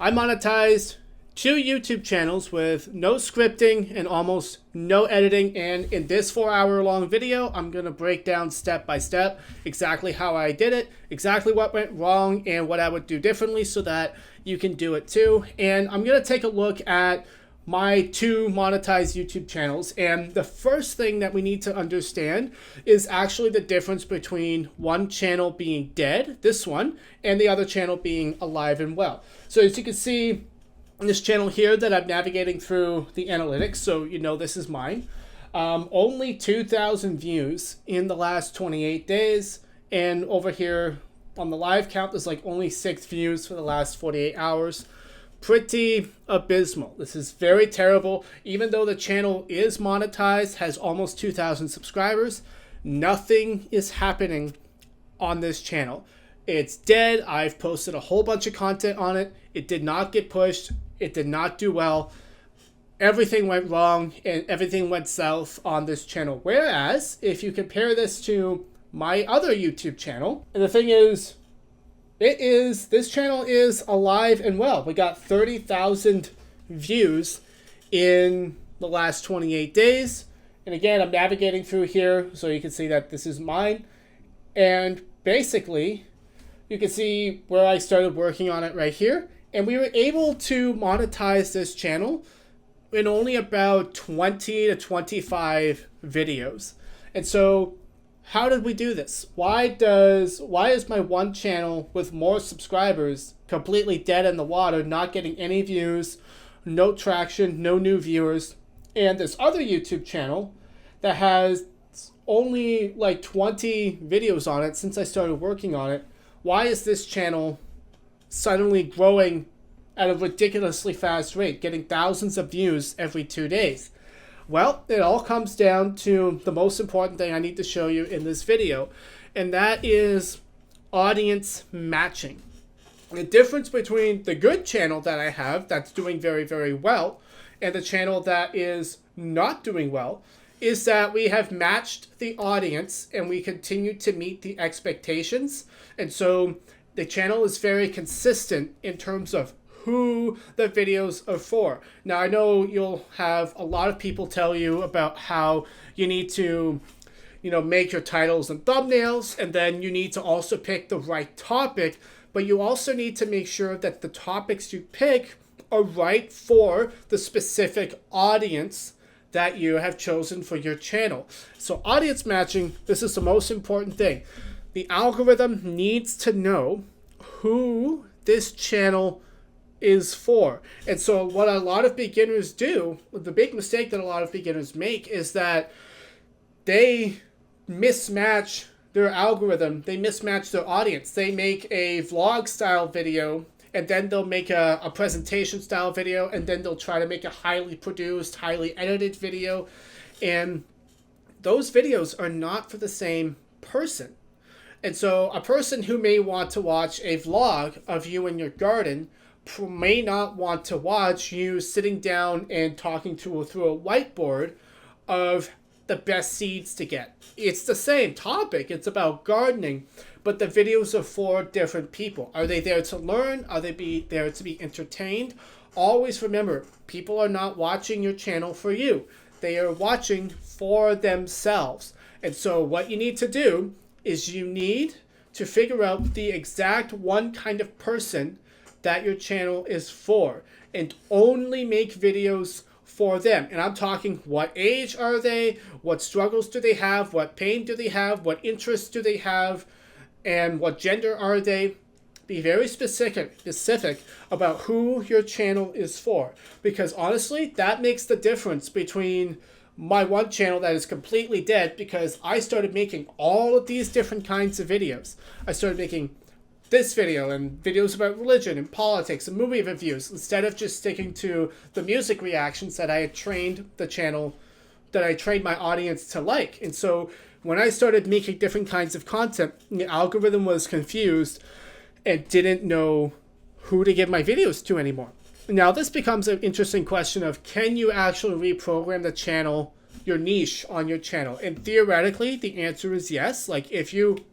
I monetized 2 YouTube channels with no scripting and almost no editing, and in this 4-hour long video I'm going to break down step by step exactly how I did it, exactly what went wrong, and what I would do differently so that you can do it too. And I'm going to take a look at my 2 monetized YouTube channels, and the first thing that we need to understand is actually the difference between one channel being dead, this one, and the other channel being alive and well. So as you can see in this channel here that I'm navigating through the analytics, so you know this is mine, only 2,000 views in the last 28 days, and over here on the live count there's like only 6 views for the last 48 hours. Pretty abysmal. This is very terrible. Even though the channel is monetized, has almost 2,000 subscribers, nothing is happening on this channel. It's dead. I've posted a whole bunch of content on it. It did not get pushed. It did not do well. Everything went wrong and everything went south on this channel. Whereas if you compare this to my other YouTube channel, and the thing is, this channel is alive and well. We got 30,000 views in the last 28 days. And again, I'm navigating through here so you can see that this is mine. And basically, you can see where I started working on it right here. And we were able to monetize this channel in only about 20 to 25 videos. And so how did we do this? Why is my one channel with more subscribers completely dead in the water, not getting any views, no traction, no new viewers, and this other YouTube channel that has only like 20 videos on it since I started working on it, why is this channel suddenly growing at a ridiculously fast rate, getting thousands of views every 2 days? Well, it all comes down to the most important thing I need to show you in this video, and that is audience matching. The difference between the good channel that I have that's doing very, very well and the channel that is not doing well is that we have matched the audience and we continue to meet the expectations. And so the channel is very consistent in terms of who the videos are for. Now, I know you'll have a lot of people tell you about how you need to, make your titles and thumbnails, and then you need to also pick the right topic, but you also need to make sure that the topics you pick are right for the specific audience that you have chosen for your channel. So audience matching, this is the most important thing. The algorithm needs to know who this channel is for. And so what a lot of beginners do, the big mistake that a lot of beginners make, is that they mismatch their algorithm, they mismatch their audience. They make a vlog style video, and then they'll make a presentation style video, and then they'll try to make a highly produced, highly edited video. And those videos are not for the same person. And so a person who may want to watch a vlog of you in your garden may not want to watch you sitting down and talking through a whiteboard of the best seeds to get. It's the same topic. It's about gardening, but the videos are for different people. Are they there to learn? Are they there to be entertained? Always remember, people are not watching your channel for you. They are watching for themselves. And so what you need to do is you need to figure out the exact one kind of person that your channel is for, and only make videos for them. And I'm talking, what age are they? What struggles do they have? What pain do they have? What interests do they have? And what gender are they? Be very specific about who your channel is for, because honestly, that makes the difference between my one channel that is completely dead because I started making all of these different kinds of videos. I started making this video and videos about religion and politics and movie reviews instead of just sticking to the music reactions that I had trained the channel, that I trained my audience to like. And so when I started making different kinds of content, the algorithm was confused and didn't know who to give my videos to anymore. Now this becomes an interesting question of, can you actually reprogram the channel, your niche on your channel? And theoretically the answer is yes. Like if you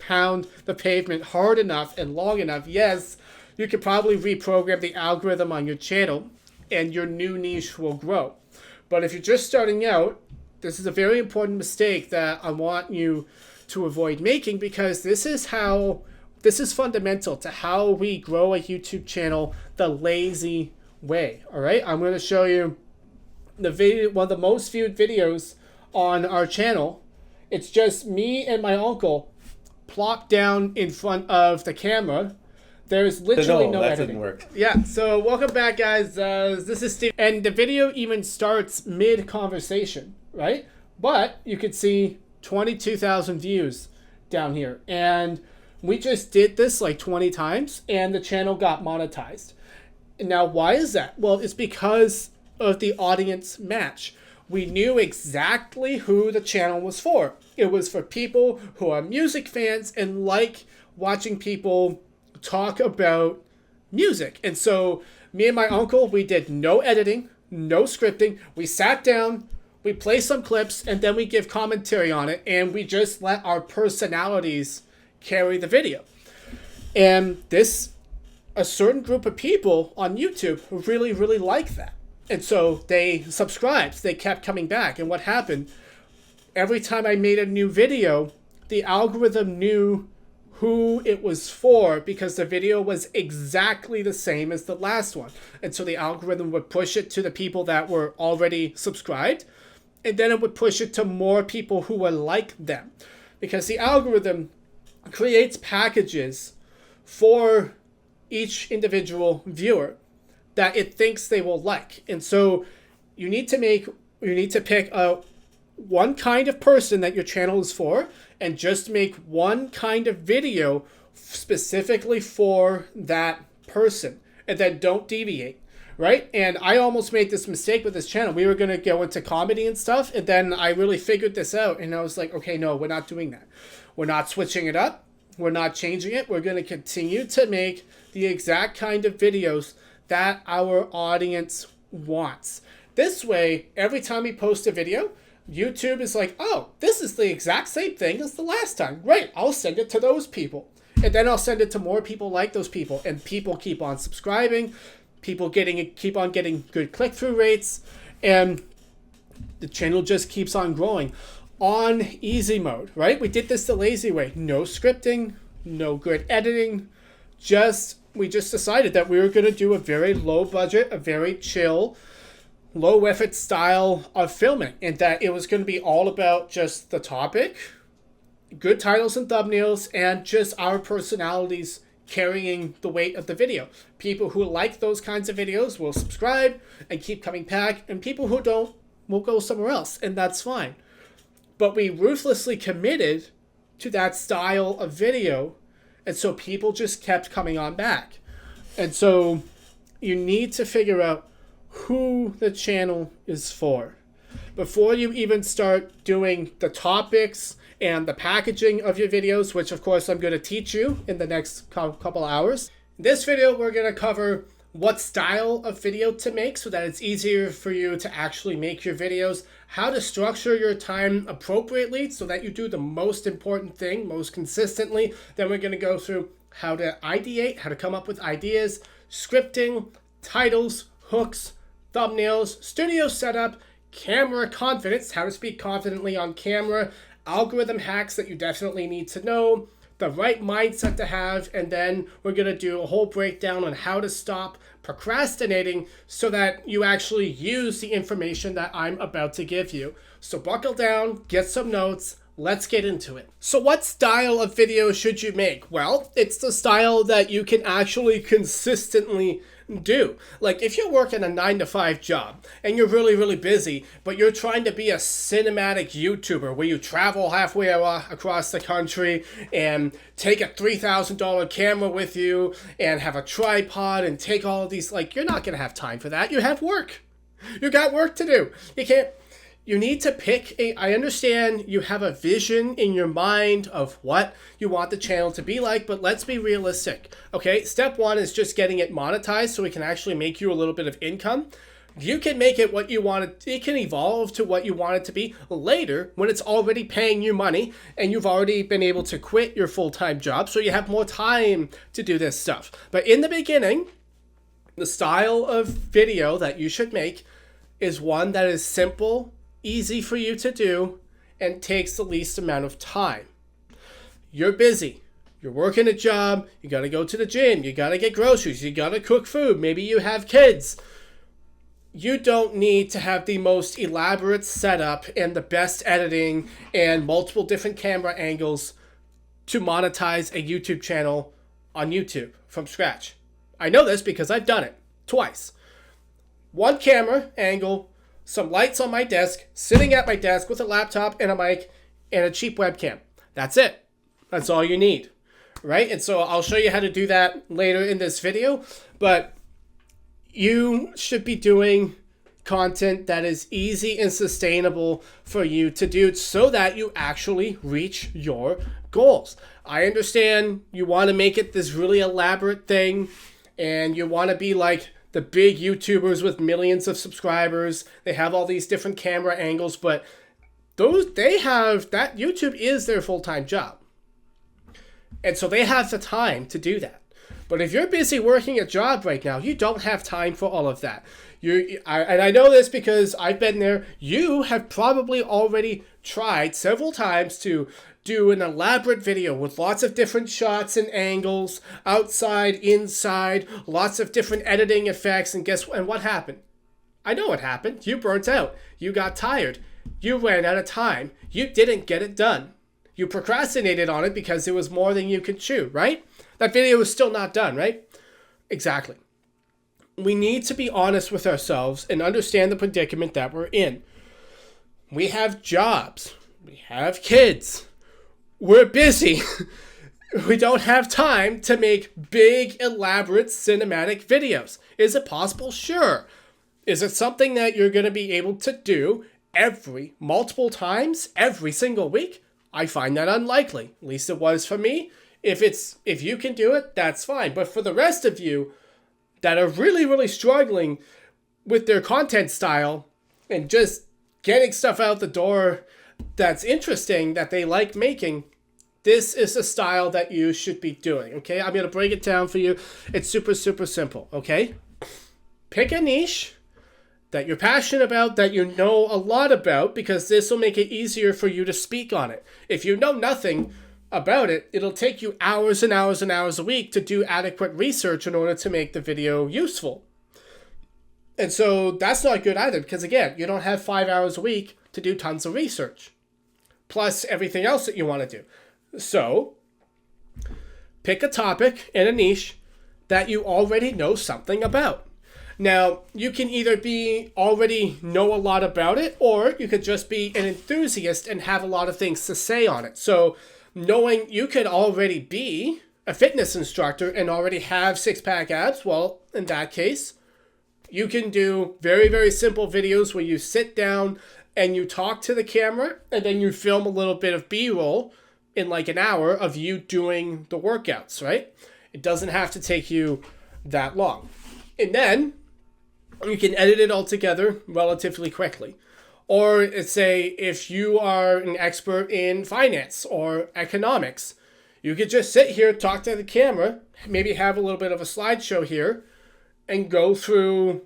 pound the pavement hard enough and long enough, yes, you could probably reprogram the algorithm on your channel and your new niche will grow. But if you're just starting out, this is a very important mistake that I want you to avoid making, because this is fundamental to how we grow a YouTube channel the lazy way. All right, I'm going to show you the video, one of the most viewed videos on our channel. It's just me and my uncle plopped down in front of the camera. There's literally no editing. Didn't work. Yeah, so welcome back, guys. This is Steve. And the video even starts mid-conversation, right? But you could see 22,000 views down here. And we just did this like 20 times, and the channel got monetized. Now, why is that? Well, it's because of the audience match. We knew exactly who the channel was for. It was for people who are music fans and like watching people talk about music. And so me and my uncle, we did no editing, no scripting. We sat down, we play some clips, and then we give commentary on it, and we just let our personalities carry the video. And a certain group of people on YouTube really, really like that. And so they subscribed, they kept coming back. And what happened? Every time I made a new video, the algorithm knew who it was for, because the video was exactly the same as the last one. And so the algorithm would push it to the people that were already subscribed, and then it would push it to more people who were like them. Because the algorithm creates packages for each individual viewer that it thinks they will like. And so you need to pick one kind of person that your channel is for, and just make one kind of video specifically for that person, and then don't deviate, right? And I almost made this mistake with this channel. We were going to go into comedy and stuff, and then I really figured this out, and I was like, okay, no, we're not doing that. We're not switching it up. We're not changing it. We're going to continue to make the exact kind of videos that our audience wants. This way, every time we post a video, YouTube is like, oh, this is the exact same thing as the last time. Great, I'll send it to those people. And then I'll send it to more people like those people. And people keep on subscribing. People keep on getting good click-through rates. And the channel just keeps on growing on easy mode, right? We did this the lazy way. No scripting, no good editing. We just decided that we were going to do a very low budget, a very chill, low effort style of filming, and that it was going to be all about just the topic, good titles and thumbnails, and just our personalities carrying the weight of the video. People who like those kinds of videos will subscribe and keep coming back, and people who don't will go somewhere else, and that's fine. But we ruthlessly committed to that style of video, and so people just kept coming on back. And so you need to figure out who the channel is for before you even start doing the topics and the packaging of your videos, which of course I'm going to teach you in the next couple hours. In this video, we're going to cover what style of video to make so that it's easier for you to actually make your videos, how to structure your time appropriately so that you do the most important thing most consistently. Then we're going to go through how to ideate, how to come up with ideas, scripting, titles, hooks, thumbnails, studio setup, camera confidence, how to speak confidently on camera, algorithm hacks that you definitely need to know, the right mindset to have, and then we're going to do a whole breakdown on how to stop procrastinating so that you actually use the information that I'm about to give you. So buckle down, get some notes, let's get into it. So what style of video should you make? Well, it's the style that you can actually consistently do. Like if you're working a 9-to-5 job and you're really, really busy, but you're trying to be a cinematic YouTuber where you travel halfway across the country and take a $3,000 camera with you and have a tripod and take all of these, like, you're not going to have time for that. You have work. You got work to do. You need to pick I understand you have a vision in your mind of what you want the channel to be like, but let's be realistic, okay? Step one is just getting it monetized so we can actually make you a little bit of income. You can make it what you want it. It can evolve to what you want it to be later when it's already paying you money and you've already been able to quit your full-time job, so you have more time to do this stuff. But in the beginning, the style of video that you should make is one that is simple, easy for you to do, and takes the least amount of time. You're busy. You're working a job. You got to go to the gym. You got to get groceries. You got to cook food. Maybe you have kids. You don't need to have the most elaborate setup and the best editing and multiple different camera angles to monetize a YouTube channel on YouTube from scratch. I know this because I've done it twice. One camera angle, some lights on my desk, sitting at my desk with a laptop and a mic and a cheap webcam. That's it. That's all you need, right? And so I'll show you how to do that later in this video, but you should be doing content that is easy and sustainable for you to do so that you actually reach your goals. I understand you want to make it this really elaborate thing and you want to be like the big YouTubers with millions of subscribers. They have all these different camera angles, but YouTube is their full-time job. And so they have the time to do that. But if you're busy working a job right now, you don't have time for all of that. And I know this because I've been there. You have probably already tried several times to do an elaborate video with lots of different shots and angles, outside, inside, lots of different editing effects, and what happened? I know what happened. You burnt out. You got tired. You ran out of time. You didn't get it done. You procrastinated on it because it was more than you could chew, right? That video is still not done, right? Exactly. We need to be honest with ourselves and understand the predicament that we're in. We have jobs. We have kids. We're busy. We don't have time to make big, elaborate cinematic videos. Is it possible? Sure. Is it something that you're going to be able to do multiple times, every single week? I find that unlikely. At least it was for me. If you can do it, that's fine. But for the rest of you that are really, really struggling with their content style and just getting stuff out the door that's interesting, that they like making, this is a style that you should be doing, okay? I'm going to break it down for you. It's super, super simple, okay? Pick a niche that you're passionate about, that you know a lot about, because this will make it easier for you to speak on it. If you know nothing about it, it'll take you hours and hours and hours a week to do adequate research in order to make the video useful. And so that's not good either, because again, you don't have 5 hours a week to do tons of research, plus everything else that you want to do. So pick a topic and a niche that you already know something about. Now, you can either already know a lot about it, or you could just be an enthusiast and have a lot of things to say on it. So knowing you could already be a fitness instructor and already have six-pack abs, well, in that case, you can do very, very simple videos where you sit down and you talk to the camera and then you film a little bit of B-roll in like an hour of you doing the workouts, right? It doesn't have to take you that long. And then you can edit it all together relatively quickly. Or say if you are an expert in finance or economics, you could just sit here, talk to the camera, maybe have a little bit of a slideshow here, and go through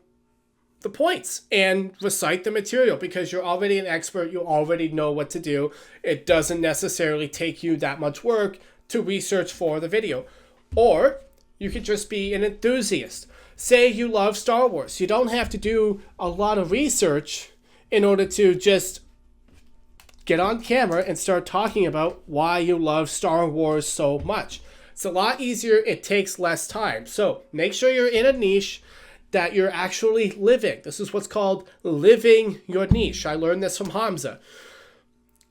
the points and recite the material because you're already an expert. You already know what to do. It doesn't necessarily take you that much work to research for the video. Or you could just be an enthusiast. Say you love Star Wars. You don't have to do a lot of research in order to just get on camera and start talking about why you love Star Wars so much. It's a lot easier. It takes less time. So make sure you're in a niche that you're actually living. This is what's called living your niche. I learned this from Hamza.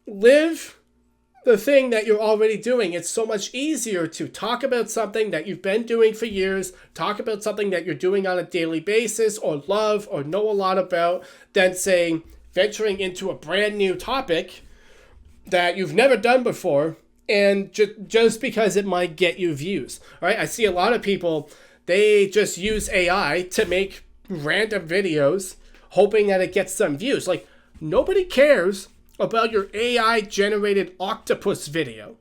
Live the thing that you're already doing. It's so much easier to talk about something that you've been doing for years, talk about something that you're doing on a daily basis or love or know a lot about, than saying venturing into a brand new topic that you've never done before and just because it might get you views. Right? I see a lot of people, they just use AI to make random videos hoping that it gets some views. Like, nobody cares about your AI generated octopus video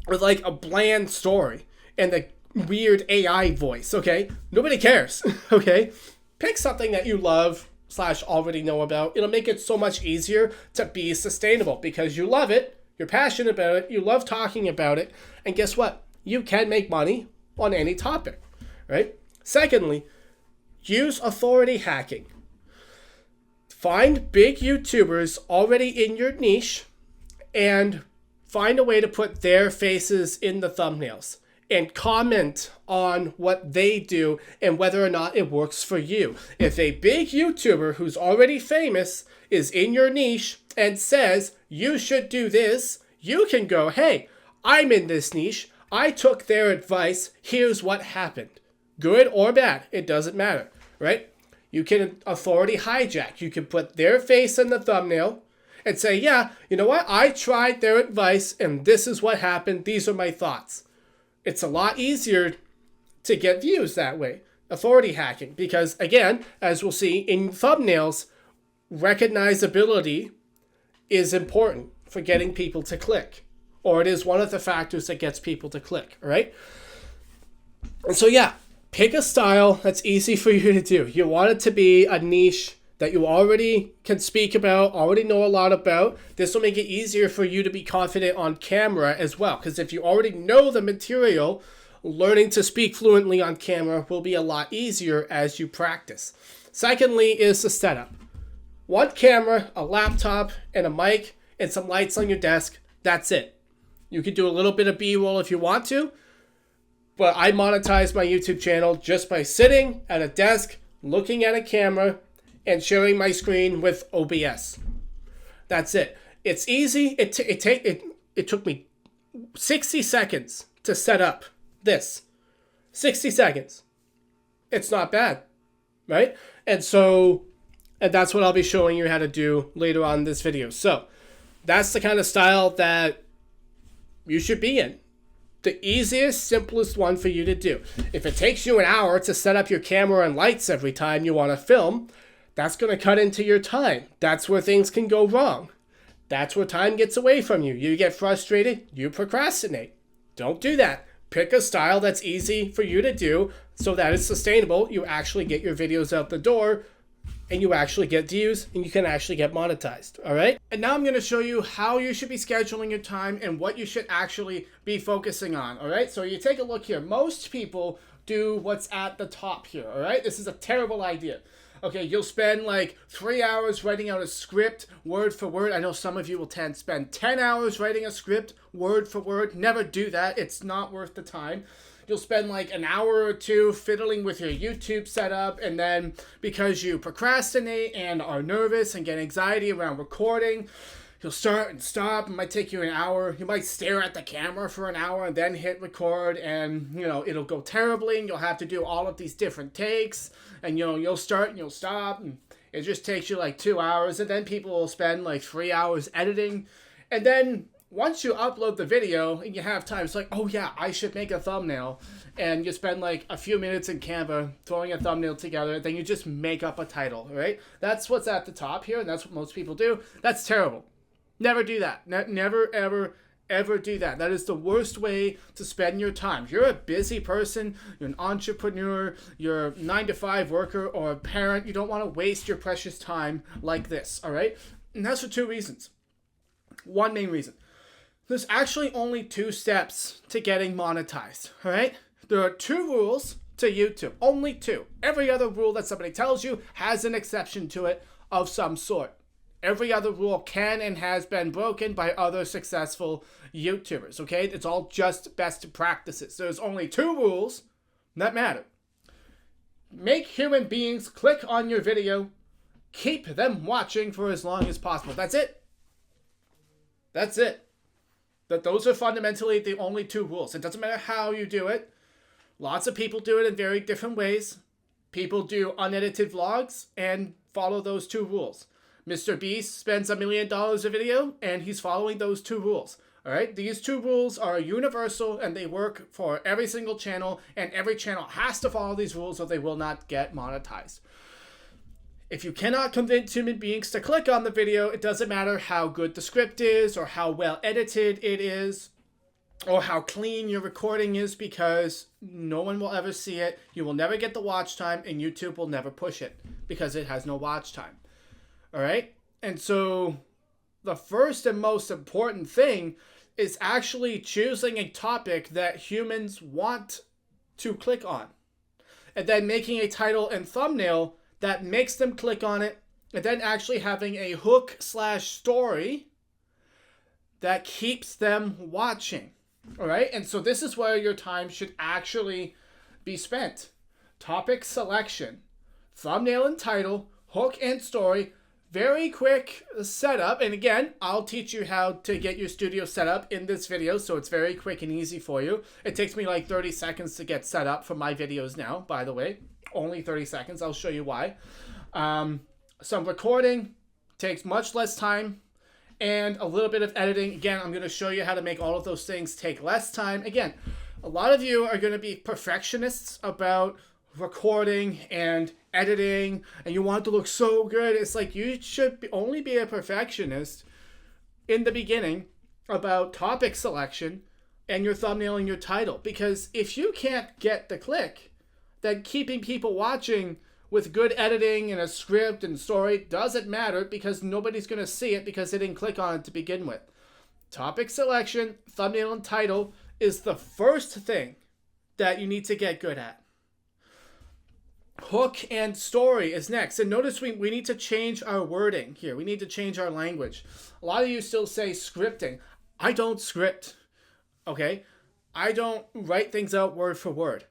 with like a bland story and the weird AI voice, okay? Nobody cares, okay? Pick something that you love / already know about. It'll make it so much easier to be sustainable because you love it, you're passionate about it, you love talking about it, and guess what? You can make money on any topic, right? Secondly, use authority hacking. Find big YouTubers already in your niche and find a way to put their faces in the thumbnails and comment on what they do and whether or not it works for you. If a big YouTuber who's already famous is in your niche and says, you should do this, you can go, hey, I'm in this niche. I took their advice. Here's what happened. Good or bad, it doesn't matter, right? You can authority hijack. You can put their face in the thumbnail and say, yeah, you know what? I tried their advice and this is what happened. These are my thoughts. It's a lot easier to get views that way. Authority hacking. Because again, as we'll see in thumbnails, recognizability is important for getting people to click. Or it is one of the factors that gets people to click, right? And so yeah, pick a style that's easy for you to do. You want it to be a niche that you already can speak about, already know a lot about. This will make it easier for you to be confident on camera as well. Because if you already know the material, learning to speak fluently on camera will be a lot easier as you practice. Secondly is the setup. One camera, a laptop, and a mic, and some lights on your desk. That's it. You can do a little bit of B-roll if you want to, but I monetize my YouTube channel just by sitting at a desk, looking at a camera, and sharing my screen with OBS. That's it. It's easy. It took me 60 seconds to set up this. 60 seconds. It's not bad, right? And that's what I'll be showing you how to do later on in this video. So that's the kind of style that you should be in. The easiest, simplest one for you to do. If it takes you an hour to set up your camera and lights every time you want to film, that's going to cut into your time. That's where things can go wrong. That's where time gets away from you. You get frustrated, you procrastinate. Don't do that. Pick a style that's easy for you to do so that it's sustainable. You actually get your videos out the door and you actually get views and you can actually get monetized. All right. And now I'm going to show you how you should be scheduling your time and what you should actually be focusing on. All right. So you take a look here. Most people do what's at the top here. All right. This is a terrible idea. Okay, you'll spend like 3 hours writing out a script word for word. I know some of you will spend 10 hours writing a script word for word. Never do that. It's not worth the time. You'll spend like an hour or two fiddling with your YouTube setup, and then because you procrastinate and are nervous and get anxiety around recording, you'll start and stop. It might take you an hour. You might stare at the camera for an hour and then hit record, and it'll go terribly, and you'll have to do all of these different takes, and you'll start and you'll stop, and it just takes you like 2 hours, and then people will spend like 3 hours editing, and then once you upload the video and you have time, it's like, oh yeah, I should make a thumbnail. And you spend like a few minutes in Canva throwing a thumbnail together. Then you just make up a title, right? That's what's at the top here. And that's what most people do. That's terrible. Never do that. Never, ever, ever do that. That is the worst way to spend your time. If you're a busy person, you're an entrepreneur, you're a 9-to-5 worker or a parent, you don't want to waste your precious time like this, all right? And that's for 2 reasons. One main reason. There's actually only 2 steps to getting monetized, all right? There are 2 rules to YouTube, only 2. Every other rule that somebody tells you has an exception to it of some sort. Every other rule can and has been broken by other successful YouTubers, okay? It's all just best practices. There's only 2 rules that matter. Make human beings click on your video. Keep them watching for as long as possible. That's it. That's it. Those are fundamentally the only 2 rules. It doesn't matter how you do it. Lots of people do it in very different ways. People do unedited vlogs and follow those 2 rules. Mr. Beast spends $1 million a video and he's following those 2 rules. All right. These 2 rules are universal and they work for every single channel, and every channel has to follow these rules or they will not get monetized. If you cannot convince human beings to click on the video, it doesn't matter how good the script is or how well edited it is or how clean your recording is, because no one will ever see it. You will never get the watch time, and YouTube will never push it because it has no watch time. All right? And so the first and most important thing is actually choosing a topic that humans want to click on, and then making a title and thumbnail that makes them click on it, and then actually having a hook/story that keeps them watching. All right? And so this is where your time should actually be spent. Topic selection, thumbnail and title, hook and story, very quick setup. And again, I'll teach you how to get your studio set up in this video, so it's very quick and easy for you. It takes me like 30 seconds to get set up for my videos now, by the way. Only 30 seconds. I'll show you why. Some recording takes much less time, and a little bit of editing. Again, I'm going to show you how to make all of those things take less time. Again, a lot of you are going to be perfectionists about recording and editing, and you want it to look so good. It's like you should only be a perfectionist in the beginning about topic selection and your thumbnail and your title. Because if you can't get the click, then keeping people watching with good editing and a script and story doesn't matter, because nobody's going to see it because they didn't click on it to begin with. Topic selection, thumbnail, and title is the first thing that you need to get good at. Hook and story is next. And notice we need to change our wording here. We need to change our language. A lot of you still say scripting. I don't script, okay? I don't write things out word for word.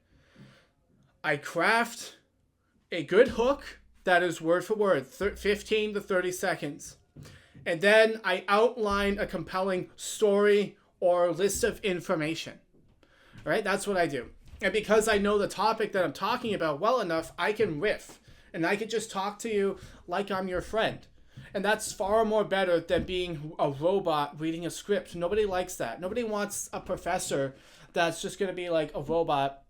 I craft a good hook that is word for word, 15 to 30 seconds. And then I outline a compelling story or list of information. All right, that's what I do. And because I know the topic that I'm talking about well enough, I can riff. And I can just talk to you like I'm your friend. And that's far more better than being a robot reading a script. Nobody likes that. Nobody wants a professor that's just going to be like a robot,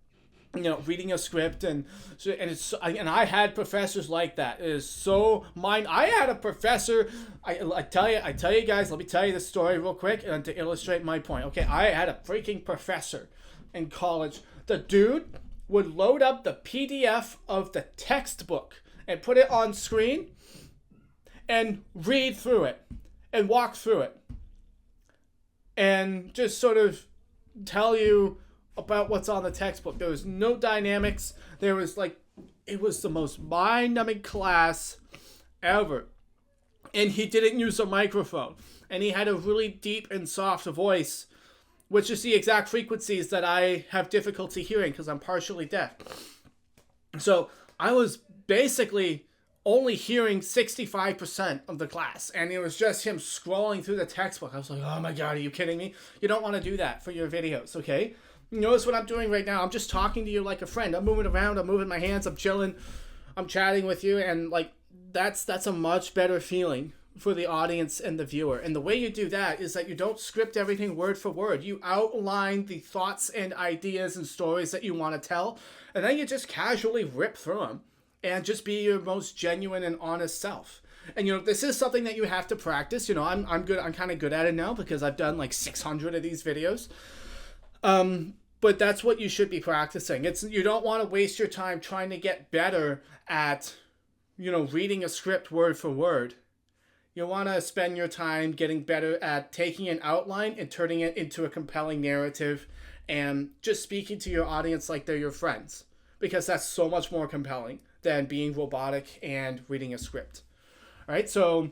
you know, reading a script. And I had professors like that. It is so mine. I had a professor. I tell you guys. Let me tell you this story real quick and to illustrate my point. Okay, I had a freaking professor in college. The dude would load up the PDF of the textbook and put it on screen and read through it and walk through it and just sort of tell you about what's on the textbook. There was no dynamics. There was it was the most mind-numbing class ever. And he didn't use a microphone. And he had a really deep and soft voice, which is the exact frequencies that I have difficulty hearing because I'm partially deaf. So I was basically only hearing 65% of the class, and it was just him scrolling through the textbook. I was like, oh my God, are you kidding me? You don't want to do that for your videos, okay? Notice what I'm doing right now. I'm just talking to you like a friend. I'm moving around, I'm moving my hands, I'm chilling, I'm chatting with you, and that's a much better feeling for the audience and the viewer. And the way you do that is that you don't script everything word for word. You outline the thoughts and ideas and stories that you want to tell, and then you just casually rip through them and just be your most genuine and honest self. And this is something that you have to practice. I'm kind of good at it now because I've done like 600 of these videos. But that's what you should be practicing. You don't want to waste your time trying to get better at reading a script word for word. You want to spend your time getting better at taking an outline and turning it into a compelling narrative and just speaking to your audience like they're your friends, because that's so much more compelling than being robotic and reading a script. All right, so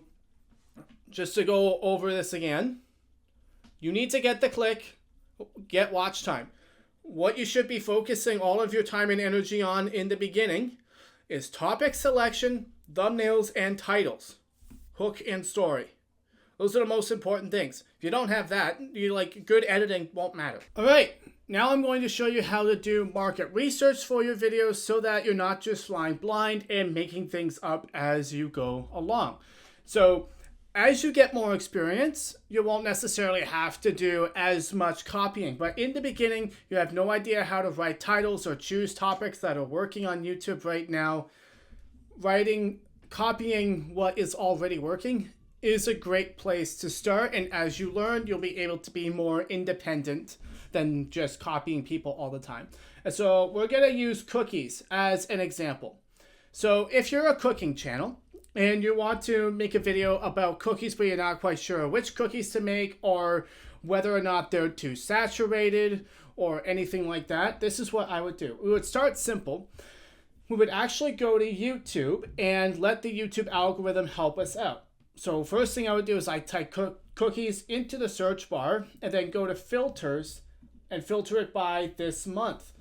just to go over this again, you need to get the click, get watch time. What you should be focusing all of your time and energy on in the beginning is topic selection, thumbnails, and titles. Hook and story. Those are the most important things. If you don't have that, good editing won't matter. All right, now I'm going to show you how to do market research for your videos so that you're not just flying blind and making things up as you go along. So as you get more experience, you won't necessarily have to do as much copying. But in the beginning, you have no idea how to write titles or choose topics that are working on YouTube right now. Writing copying what is already working is a great place to start. And as you learn, you'll be able to be more independent than just copying people all the time. And so we're going to use cookies as an example. So if you're a cooking channel and you want to make a video about cookies, but you're not quite sure which cookies to make or whether or not they're too saturated or anything like that, this is what I would do. We would start simple. We would actually go to YouTube and let the YouTube algorithm help us out. So first thing I would do is I type cookies into the search bar and then go to filters and filter it by this month.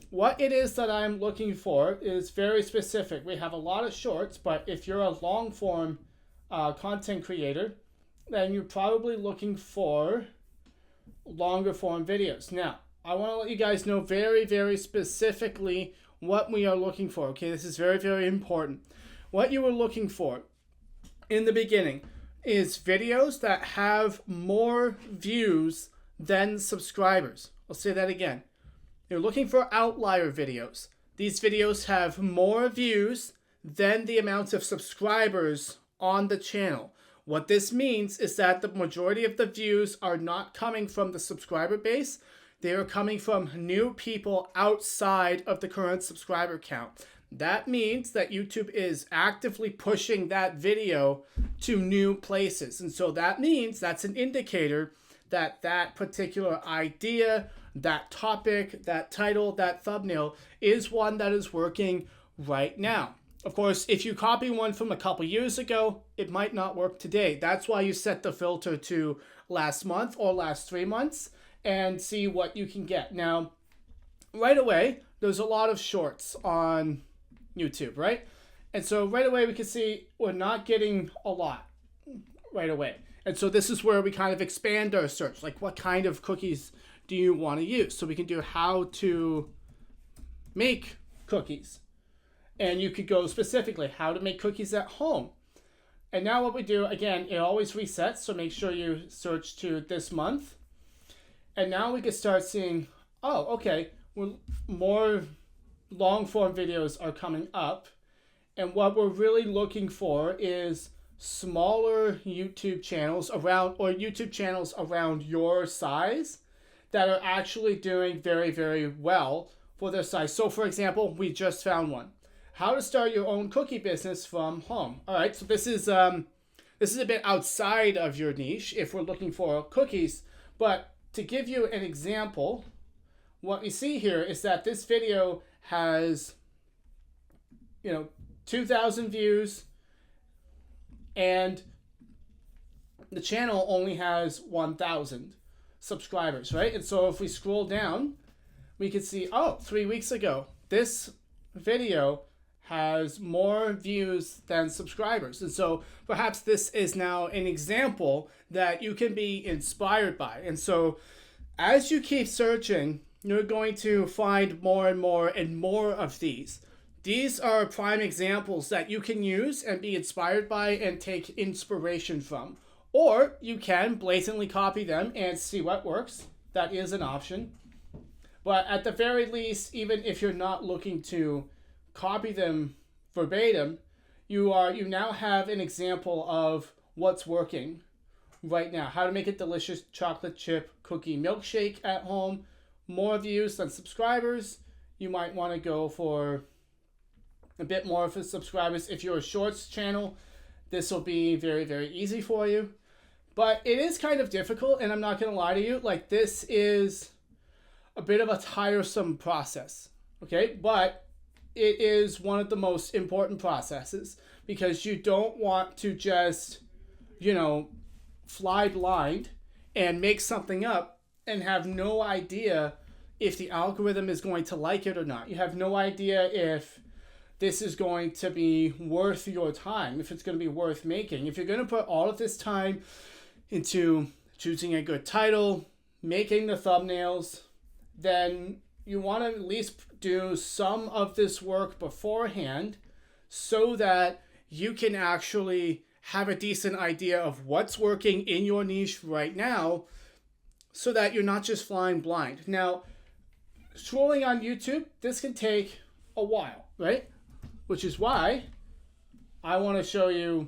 What it is that I'm looking for is very specific. We have a lot of shorts, but if you're a long form content creator, then you're probably looking for longer form videos. Now, I want to let you guys know very, very specifically what we are looking for. Okay, this is very, very important. What you are looking for in the beginning is videos that have more views than subscribers. I'll say that again. You're looking for outlier videos. These videos have more views than the amount of subscribers on the channel. What this means is that the majority of the views are not coming from the subscriber base. They are coming from new people outside of the current subscriber count. That means that YouTube is actively pushing that video to new places. And so that means that's an indicator that that particular idea, that topic, that title, that thumbnail is one that is working right now. Of course, if you copy one from a couple years ago, it might not work today. That's why you set the filter to last month or last 3 months and see what you can get. Now, right away, there's a lot of shorts on YouTube, right? And so right away we can see we're not getting a lot right away. And so this is where we kind of expand our search. Like, what kind of cookies do you want to use? So we can do how to make cookies. And you could go specifically how to make cookies at home. And now what we do, again, it always resets. So make sure you search to this month. And now we can start seeing, oh, okay, well, more long form videos are coming up. And what we're really looking for is smaller YouTube channels around, or YouTube channels around your size that are actually doing very, very well for their size. So for example, we just found one. How to start your own cookie business from home. All right, so this is a bit outside of your niche if we're looking for cookies, but to give you an example, what we see here is that this video has, 2,000 views, and the channel only has 1,000 subscribers, right? And so if we scroll down, we can see, 3 weeks ago, this video has more views than subscribers. And so perhaps this is now an example that you can be inspired by. And so as you keep searching, you're going to find more and more and more of these. These are prime examples that you can use and be inspired by and take inspiration from. Or you can blatantly copy them and see what works. That is an option. But at the very least, even if you're not looking to copy them verbatim, you now have an example of what's working right now. How to make a delicious chocolate chip cookie milkshake at home. More views than subscribers. You might want to go for a bit more for subscribers. If you're a shorts channel, this will be very, very easy for you. But it is kind of difficult, and I'm not going to lie to you. Like, this is a bit of a tiresome process, okay? But it is one of the most important processes because you don't want to just, fly blind and make something up and have no idea if the algorithm is going to like it or not. You have no idea if this is going to be worth your time, if it's going to be worth making. If you're going to put all of this time into choosing a good title, making the thumbnails, then you want to at least do some of this work beforehand so that you can actually have a decent idea of what's working in your niche right now so that you're not just flying blind. Now, scrolling on YouTube, this can take a while, right? Which is why I want to show you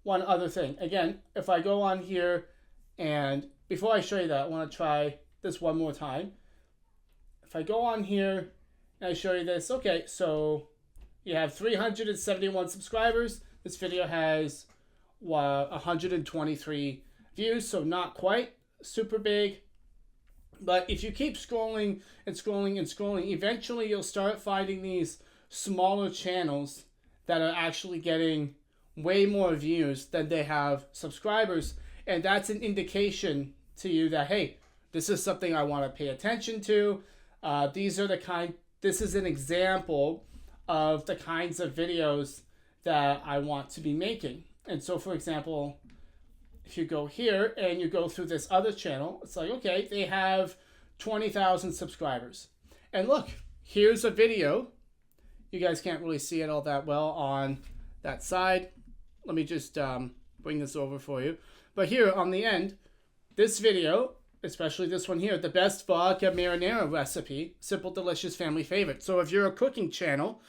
one other thing. Again, if I go on here, and before I show you that, I want to try this one more time. If I go on here and I show you this, okay, so you have 371 subscribers. This video has 123 views, so not quite super big. But if you keep scrolling and scrolling and scrolling, eventually you'll start finding these smaller channels that are actually getting way more views than they have subscribers. And that's an indication to you that, hey, this is something I want to pay attention to. This is an example of the kinds of videos that I want to be making. And so, for example, if you go here and you go through this other channel, it's like, okay, they have 20,000 subscribers. And look, here's a video. You guys can't really see it all that well on that side. Let me just bring this over for you. But here on the end, this video, especially this one here, the best vodka marinara recipe, simple, delicious family favorite. So if you're a cooking channel,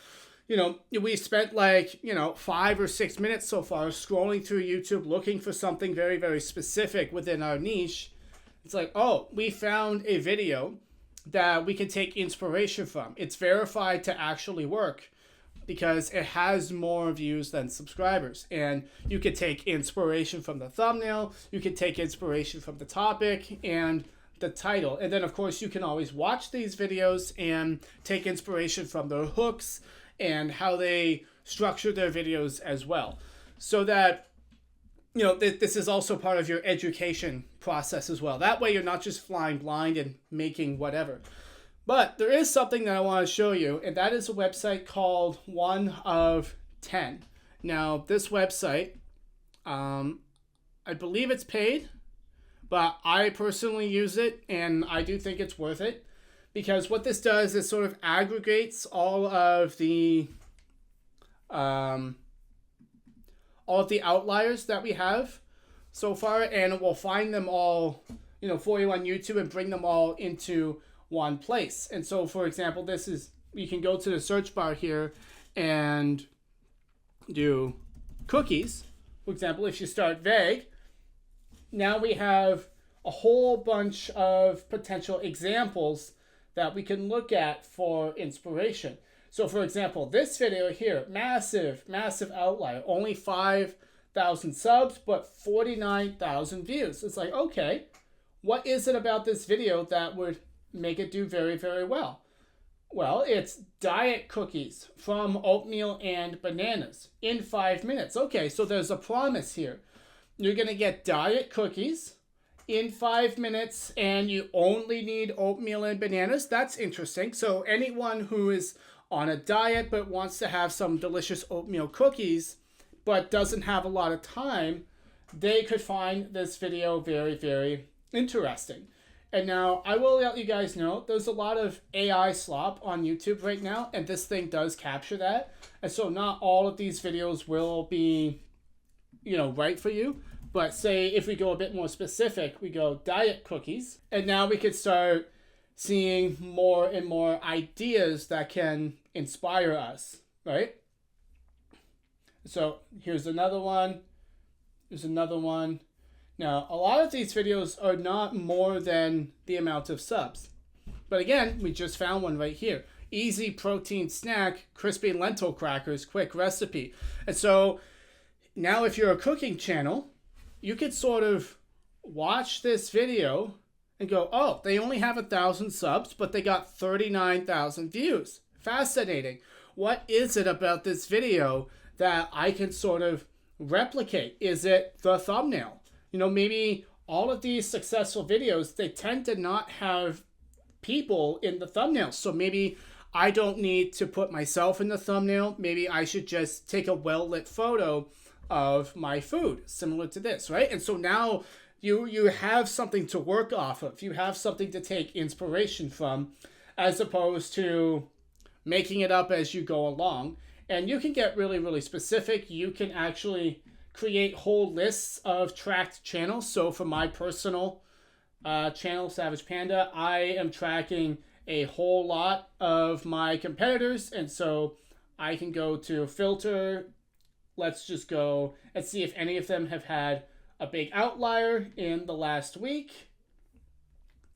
we spent 5 or 6 minutes so far scrolling through YouTube looking for something very, very specific within our niche. It's like, oh, we found a video that we can take inspiration from. It's verified to actually work because it has more views than subscribers. And you could take inspiration from the thumbnail, you could take inspiration from the topic and the title. And then, of course, you can always watch these videos and take inspiration from their hooks and how they structure their videos as well. So that, this is also part of your education process as well. That way you're not just flying blind and making whatever. But there is something that I want to show you, and that is a website called 1 of 10. Now, this website, I believe it's paid, but I personally use it, and I do think it's worth it. Because what this does is sort of aggregates all of the outliers that we have so far, and it will find them all, for you on YouTube and bring them all into one place. And so, for example, you can go to the search bar here and do cookies. For example, if you start vague, now we have a whole bunch of potential examples that we can look at for inspiration. So for example, this video here, massive outlier, only 5,000 subs, but 49,000 views. It's like, okay, what is it about this video that would make it do very, very well? Well, it's diet cookies from oatmeal and bananas in 5 minutes. Okay, so there's a promise here. You're gonna get diet cookies in 5 minutes, and you only need oatmeal and bananas. That's interesting. So anyone who is on a diet but wants to have some delicious oatmeal cookies but doesn't have a lot of time, they could find this video very, very interesting. And now I will let you guys know there's a lot of AI slop on YouTube right now, and this thing does capture that. And so not all of these videos will be, right for you. But say if we go a bit more specific, we go diet cookies, and now we could start seeing more and more ideas that can inspire us, right? So here's another one. There's another one. Now, a lot of these videos are not more than the amount of subs. But again, we just found one right here. Easy protein snack, crispy lentil crackers, quick recipe. And so now if you're a cooking channel, you could sort of watch this video and go, oh, they only have 1,000 subs, but they got 39,000 views. Fascinating. What is it about this video that I can sort of replicate? Is it the thumbnail? Maybe all of these successful videos, they tend to not have people in the thumbnail. So maybe I don't need to put myself in the thumbnail. Maybe I should just take a well-lit photo of my food, similar to this, right? And so now you have something to work off of. You have something to take inspiration from, as opposed to making it up as you go along. And you can get really, really specific. You can actually create whole lists of tracked channels. So for my personal channel, Savage Panda, I am tracking a whole lot of my competitors. And so I can go to filter, let's just go and see if any of them have had a big outlier in the last week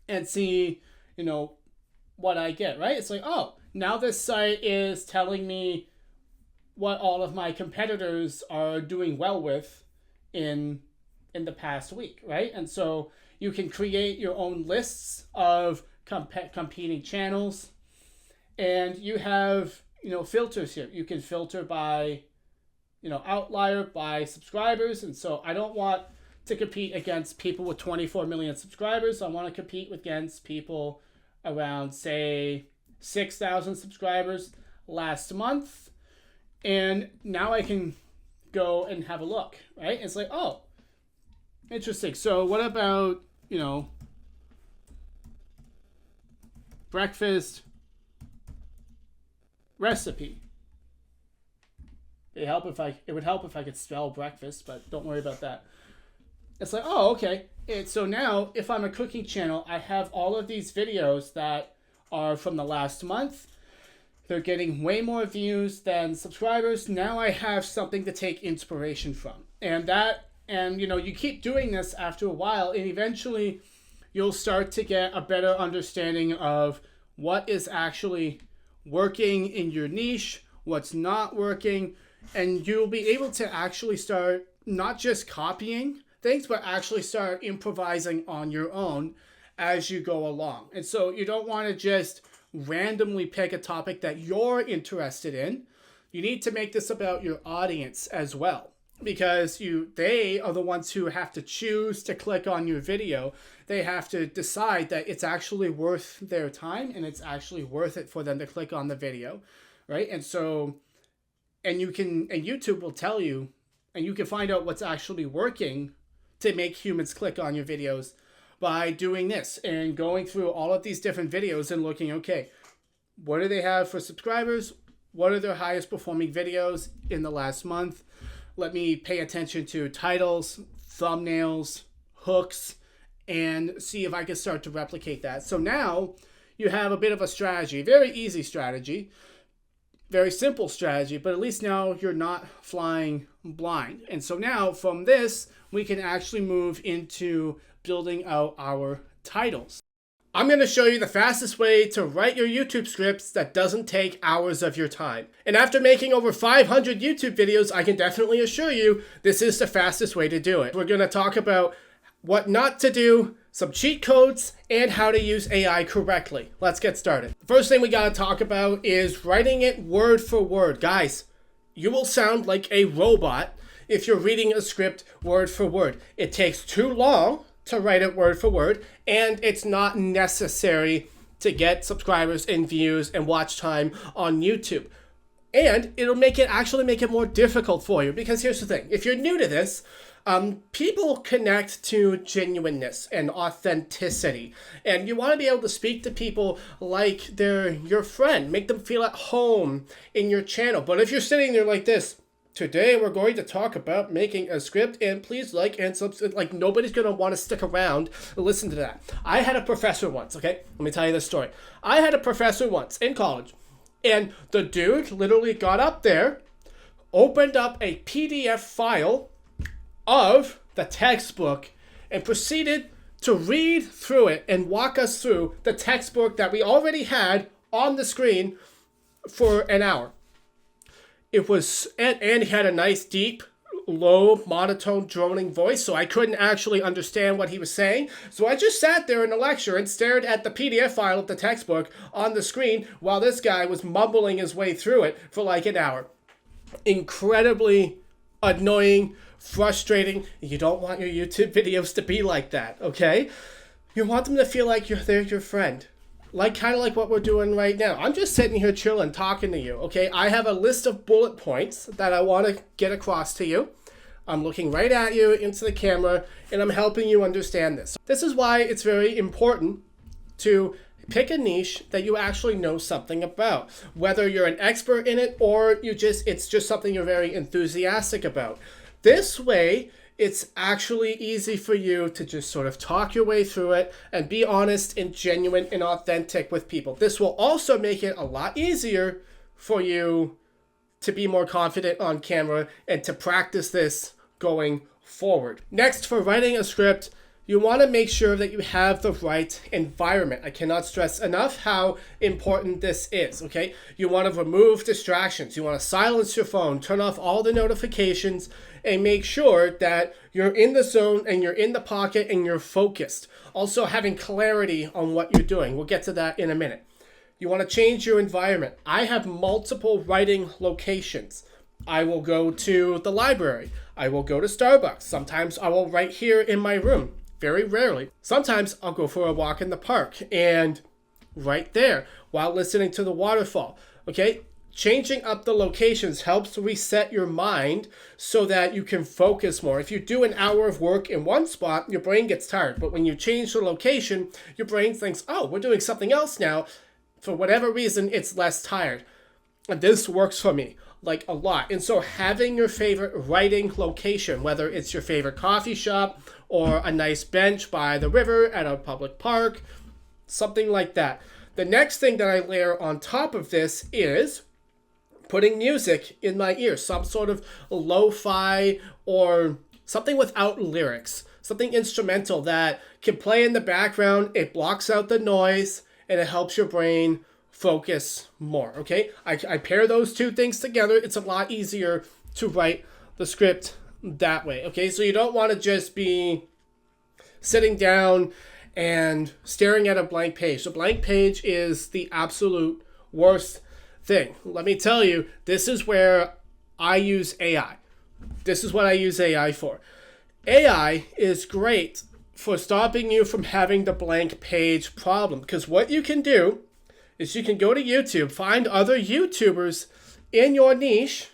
and see, what I get, right? It's like, oh, now this site is telling me what all of my competitors are doing well with in the past week, right? And so you can create your own lists of competing channels, and you have filters here. You can filter by outlier, by subscribers. And so I don't want to compete against people with 24 million subscribers. I want to compete against people around, say, 6,000 subscribers last month. And now I can go and have a look, right? It's like, oh, interesting. So what about, breakfast recipe? It would help if I could spell breakfast, but don't worry about that. It's like, oh, okay. So now if I'm a cooking channel, I have all of these videos that are from the last month. They're getting way more views than subscribers. Now I have something to take inspiration from. And you keep doing this after a while, and eventually you'll start to get a better understanding of what is actually working in your niche, what's not working, and you'll be able to actually start not just copying things, but actually start improvising on your own as you go along. And so you don't want to just randomly pick a topic that you're interested in. You need to make this about your audience as well, because they are the ones who have to choose to click on your video. They have to decide that it's actually worth their time and it's actually worth it for them to click on the video, right? And so, and YouTube will tell you, and you can find out what's actually working to make humans click on your videos by doing this and going through all of these different videos and looking, okay, what do they have for subscribers? What are their highest performing videos in the last month? Let me pay attention to titles, thumbnails, hooks, and see if I can start to replicate that. So now you have a bit of a strategy, very easy strategy, very simple strategy, but at least now you're not flying blind. And so now from this, we can actually move into building out our titles. I'm going to show you the fastest way to write your YouTube scripts that doesn't take hours of your time. And after making over 500 YouTube videos, I can definitely assure you this is the fastest way to do it. We're going to talk about what not to do, some cheat codes, and how to use AI correctly. Let's get started. The first thing we got to talk about is writing it word for word. Guys, you will sound like a robot if you're reading a script word for word. It takes too long to write it word for word, and it's not necessary to get subscribers and views and watch time on YouTube. And it'll actually make it more difficult for you, because here's the thing. If you're new to this, people connect to genuineness and authenticity, and you want to be able to speak to people like they're your friend, make them feel at home in your channel. But if you're sitting there like this, today we're going to talk about making a script, and please like and subscribe. Like, nobody's going to want to stick around and listen to that. I had a professor once, okay? Let me tell you this story. I had a professor once in college, and the dude literally got up there, opened up a PDF file of the textbook, and proceeded to read through it and walk us through the textbook that we already had on the screen for an hour. It was, and he had a nice, deep, low, monotone, droning voice, so I couldn't actually understand what he was saying. So I just sat there in the lecture and stared at the PDF file of the textbook on the screen while this guy was mumbling his way through it for like an hour. Incredibly annoying, frustrating. You don't want your YouTube videos to be like that, okay? You want them to feel like they're your friend. Kind of like what we're doing right now. I'm just sitting here chilling, talking to you, okay? I have a list of bullet points that I want to get across to you. I'm looking right at you into the camera, and I'm helping you understand this. This is why it's very important to pick a niche that you actually know something about, whether you're an expert in it or it's just something you're very enthusiastic about. This way, it's actually easy for you to just sort of talk your way through it and be honest and genuine and authentic with people. This will also make it a lot easier for you to be more confident on camera and to practice this going forward. Next, for writing a script, you want to make sure that you have the right environment. I cannot stress enough how important this is, okay? You want to remove distractions. You want to silence your phone, turn off all the notifications, and make sure that you're in the zone and you're in the pocket and you're focused. Also, having clarity on what you're doing. We'll get to that in a minute. You want to change your environment. I have multiple writing locations. I will go to the library. I will go to Starbucks. Sometimes I will write here in my room. Very rarely. Sometimes I'll go for a walk in the park and write there while listening to the waterfall. Okay? Changing up the locations helps reset your mind so that you can focus more. If you do an hour of work in one spot, your brain gets tired. But when you change the location, your brain thinks, oh, we're doing something else now. For whatever reason, it's less tired. And this works for me, like a lot. And so having your favorite writing location, whether it's your favorite coffee shop or a nice bench by the river at a public park, something like that. The next thing that I layer on top of this is putting music in my ears, some sort of lo-fi or something without lyrics, something instrumental that can play in the background. It blocks out the noise and it helps your brain focus more, okay? I pair those two things together. It's a lot easier to write the script that way, okay? So you don't want to just be sitting down and staring at a blank page. The blank page is the absolute worst thing. Let me tell you, this is where I use AI. This is what I use AI for. AI is great for stopping you from having the blank page problem, because what you can do is you can go to YouTube, find other YouTubers in your niche,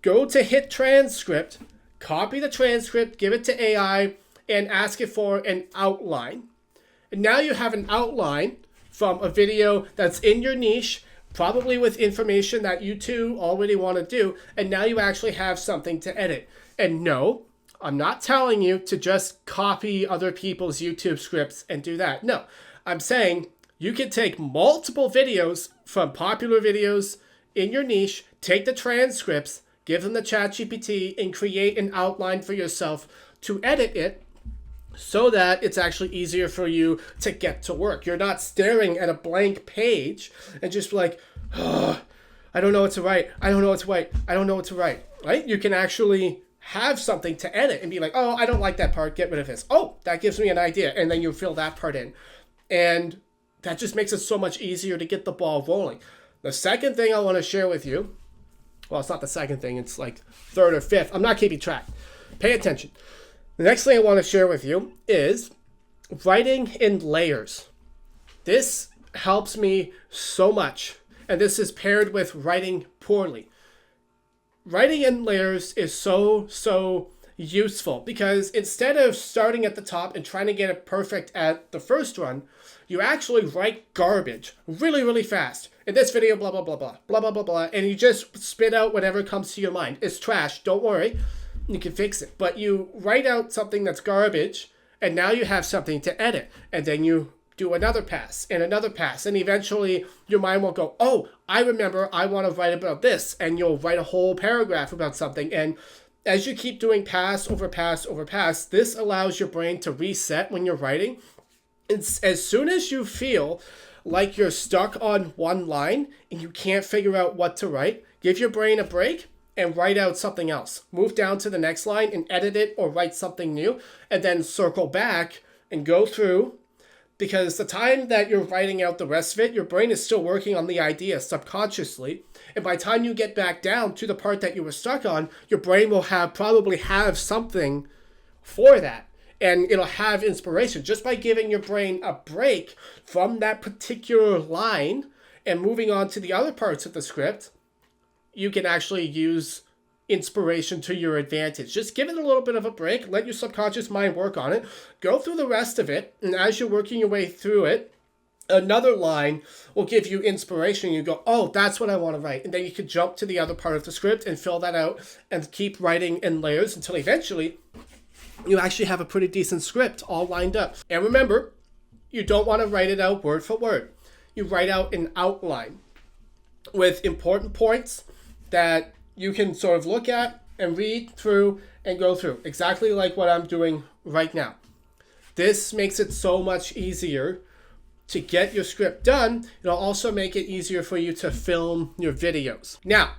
go to hit transcript, copy the transcript, give it to AI, and ask it for an outline. And now you have an outline from a video that's in your niche, probably with information that you two already want to do, and now you actually have something to edit. And no, I'm not telling you to just copy other people's YouTube scripts and do that. No, I'm saying you can take multiple videos from popular videos in your niche, take the transcripts, give them the ChatGPT, and create an outline for yourself to edit it so that it's actually easier for you to get to work. You're not staring at a blank page and just like, oh, I don't know what to write. I don't know what to write. I don't know what to write, right? You can actually have something to edit and be like, oh, I don't like that part. Get rid of this. Oh, that gives me an idea. And then you fill that part in. And that just makes it so much easier to get the ball rolling. The second thing I want to share with you, well, it's not the second thing. It's like third or fifth. I'm not keeping track. Pay attention. The next thing I want to share with you is writing in layers. This helps me so much, and this is paired with writing poorly. Writing in layers is so useful because instead of starting at the top and trying to get it perfect at the first run, you actually write garbage really fast. In this video, blah, blah, blah, blah, blah, blah, blah, blah, and you just spit out whatever comes to your mind. It's trash, don't worry. You can fix it. But you write out something that's garbage, and now you have something to edit. And then you do another pass, and eventually your mind will go, oh, I remember I want to write about this, and you'll write a whole paragraph about something. And as you keep doing pass over pass over pass, this allows your brain to reset when you're writing. It's, as soon as you feel like you're stuck on one line and you can't figure out what to write, give your brain a break and write out something else. Move down to the next line and edit it or write something new, and then circle back and go through, because the time that you're writing out the rest of it, your brain is still working on the idea subconsciously. And by the time you get back down to the part that you were stuck on, your brain will probably have something for that. And it'll have inspiration just by giving your brain a break from that particular line and moving on to the other parts of the script. You can actually use inspiration to your advantage. Just give it a little bit of a break. Let your subconscious mind work on it. Go through the rest of it. And as you're working your way through it, another line will give you inspiration. You go, oh, that's what I want to write. And then you can jump to the other part of the script and fill that out and keep writing in layers until eventually you actually have a pretty decent script all lined up. And remember, you don't want to write it out word for word. You write out an outline with important points that you can sort of look at and read through and go through, exactly like what I'm doing right now. This makes it so much easier to get your script done. It'll also make it easier for you to film your videos. Now,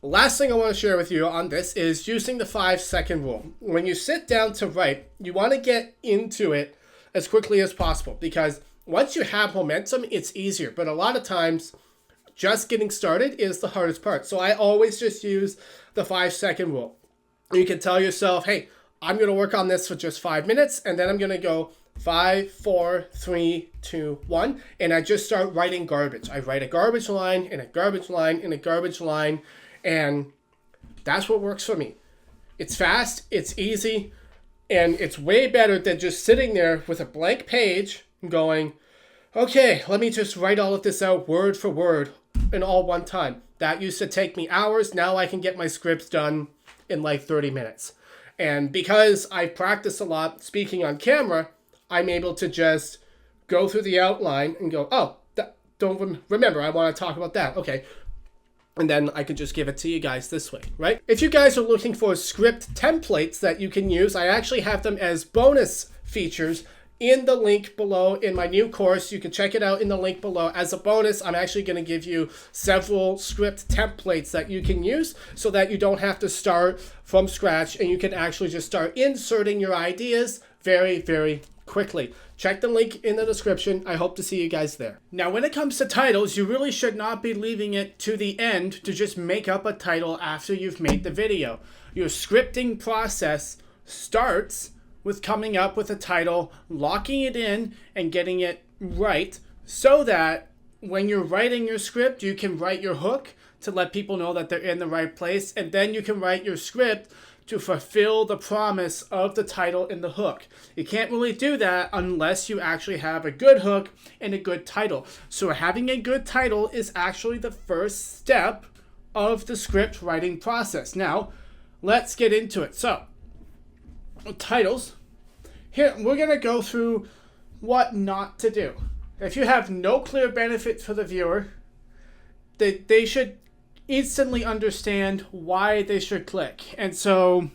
last thing I want to share with you on this is using the 5-second rule. When you sit down to write, you want to get into it as quickly as possible, because once you have momentum, it's easier. But a lot of times, just getting started is the hardest part. So I always just use the 5-second rule. You can tell yourself, hey, I'm going to work on this for just 5 minutes, and then I'm going to go 5, 4, 3, 2, 1, and I just start writing garbage. I write a garbage line and a garbage line and a garbage line, and that's what works for me. It's fast, it's easy, and it's way better than just sitting there with a blank page and going, okay, let me just write all of this out word for word in all one time. That used to take me hours. Now I can get my scripts done in like 30 minutes. And because I practice a lot speaking on camera, I'm able to just go through the outline and go, oh, don't remember, I want to talk about that. Okay. And then I can just give it to you guys this way, right? If you guys are looking for script templates that you can use, I actually have them as bonus features in the link below in my new course. You can check it out in the link below. As a bonus, I'm actually going to give you several script templates that you can use so that you don't have to start from scratch, and you can actually just start inserting your ideas very, very quickly. Check the link in the description. I hope to see you guys there. Now, when it comes to titles, you really should not be leaving it to the end to just make up a title after you've made the video. Your scripting process starts with coming up with a title, locking it in, and getting it right, so that when you're writing your script, you can write your hook to let people know that they're in the right place, and then you can write your script to fulfill the promise of the title in the hook. You can't really do that unless you actually have a good hook and a good title. So having a good title is actually the first step of the script writing process. Now, let's get into it. So, titles. Here, we're going to go through what not to do. If you have no clear benefit for the viewer, they should instantly understand why they should click. And so,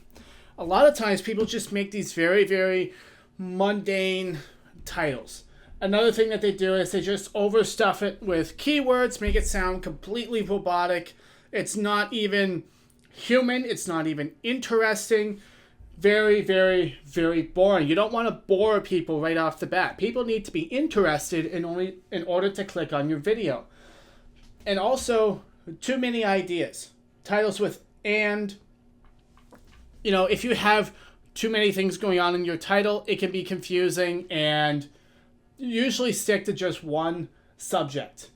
a lot of times people just make these very, very mundane titles. Another thing that they do is they just overstuff it with keywords, make it sound completely robotic. It's not even human. It's not even interesting. Very, very, very boring. You don't want to bore people right off the bat. People need to be interested in order to click on your video. And also, too many ideas. Titles with and. If you have too many things going on in your title, it can be confusing, and usually stick to just one subject.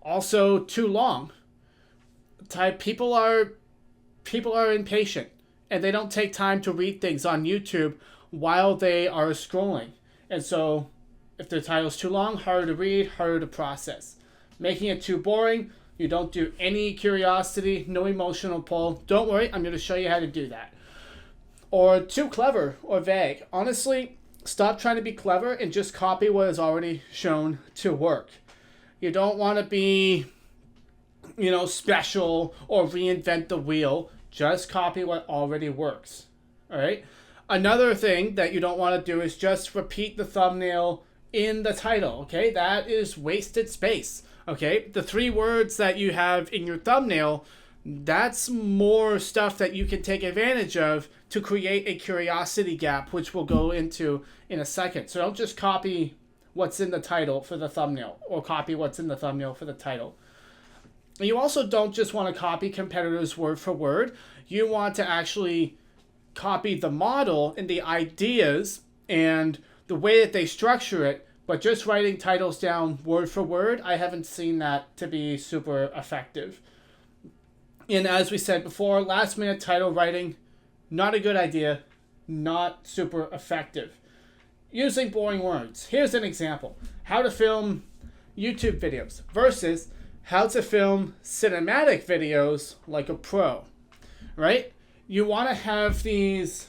Also, too long. People are impatient, and they don't take time to read things on YouTube while they are scrolling. And so, if the title's too long, harder to read, harder to process. Making it too boring, you don't do any curiosity, no emotional pull. Don't worry, I'm going to show you how to do that. Or too clever or vague. Honestly, stop trying to be clever and just copy what is already shown to work. You don't want to be, special or reinvent the wheel. Just copy what already works. All right? Another thing that you don't want to do is just repeat the thumbnail in the title. Okay? That is wasted space. Okay? The 3 words that you have in your thumbnail, that's more stuff that you can take advantage of to create a curiosity gap, which we'll go into in a second. So don't just copy what's in the title for the thumbnail, or copy what's in the thumbnail for the title. You also don't just want to copy competitors word for word. You want to actually copy the model and the ideas and the way that they structure it, but just writing titles down word for word, I haven't seen that to be super effective. And as we said before, last minute title writing, not a good idea, not super effective. Using boring words. Here's an example. How to film YouTube videos versus how to film cinematic videos like a pro, right? You want to have these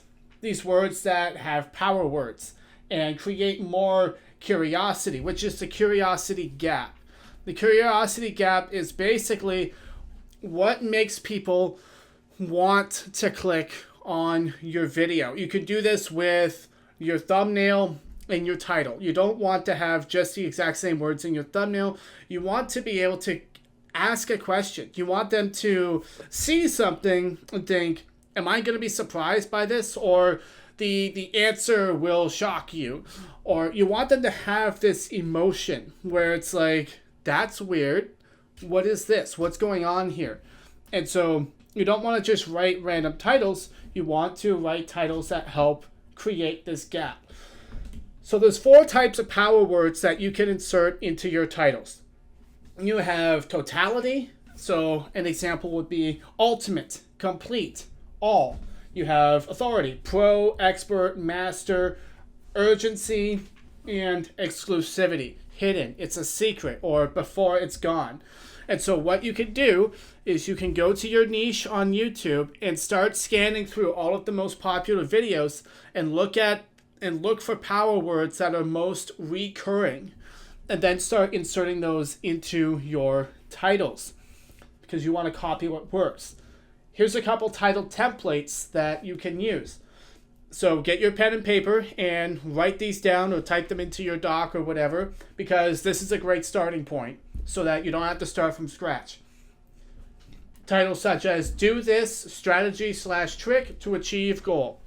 words that have power words and create more curiosity, which is the curiosity gap. The curiosity gap is basically what makes people want to click on your video. You could do this with your thumbnail and your title. You don't want to have just the exact same words in your thumbnail. You want to be able to ask a question. You want them to see something and think, am I going to be surprised by this? Or the answer will shock you. Or you want them to have this emotion where it's like, that's weird. What is this? What's going on here? And so you don't want to just write random titles. You want to write titles that help create this gap. So there's 4 types of power words that you can insert into your titles. You have totality. So an example would be ultimate, complete, all. You have authority, pro, expert, master, urgency, and exclusivity, hidden. It's a secret, or before it's gone. And so what you can do is you can go to your niche on YouTube and start scanning through all of the most popular videos and look for power words that are most recurring, and then start inserting those into your titles because you want to copy what works. Here's a couple title templates that you can use. So get your pen and paper and write these down or type them into your doc or whatever, because this is a great starting point so that you don't have to start from scratch. Titles such as "Do this strategy/trick to achieve goal."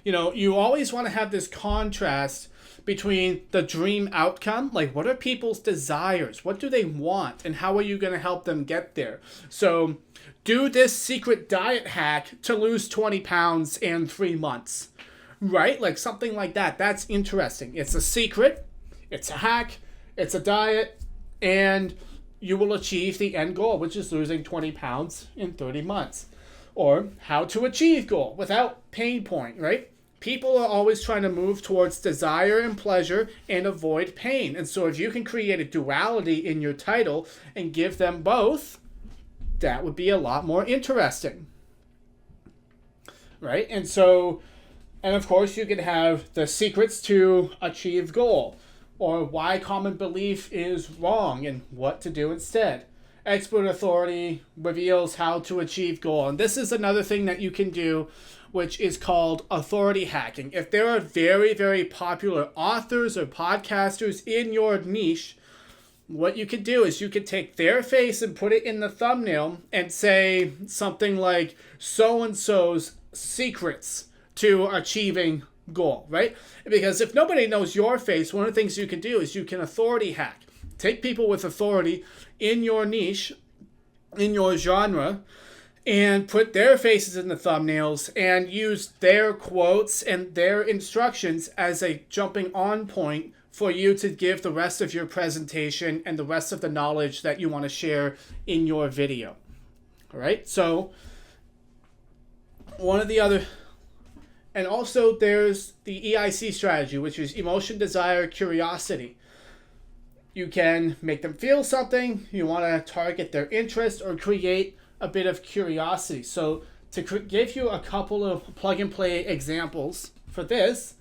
You know, you always want to have this contrast between the dream outcome, like what are people's desires? What do they want? And how are you going to help them get there? So, do this secret diet hack to lose 20 pounds in 3 months, right? Like something like that. That's interesting. It's a secret, it's a hack, it's a diet, and you will achieve the end goal, which is losing 20 pounds in 30 months. Or how to achieve goal without pain point, right? People are always trying to move towards desire and pleasure and avoid pain. And so if you can create a duality in your title and give them both, that would be a lot more interesting, right? And so, and of course you can have the secrets to achieve goal, or why common belief is wrong and what to do instead. Expert authority reveals how to achieve goal. And this is another thing that you can do, which is called authority hacking. If there are very, very popular authors or podcasters in your niche, what you could do is you could take their face and put it in the thumbnail and say something like so-and-so's secrets to achieving goal, right? Because if nobody knows your face, one of the things you can do is you can authority hack. Take people with authority in your niche, in your genre, and put their faces in the thumbnails and use their quotes and their instructions as a jumping on point for you to give the rest of your presentation and the rest of the knowledge that you want to share in your video. All right, so one of the other, and also there's the EIC strategy, which is emotion, desire, curiosity. You can make them feel something, you want to target their interest or create a bit of curiosity. So to give you a couple of plug and play examples for this,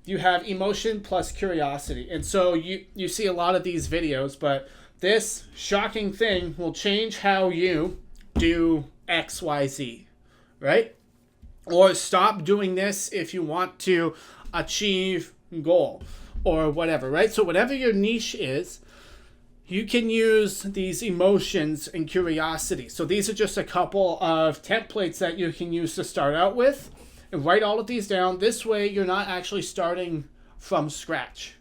you have emotion plus curiosity. And so you see a lot of these videos, but this shocking thing will change how you do XYZ, right? Or stop doing this if you want to achieve goal or whatever, right? So whatever your niche is, you can use these emotions and curiosity. So these are just a couple of templates that you can use to start out with. And write all of these down. This way you're not actually starting from scratch,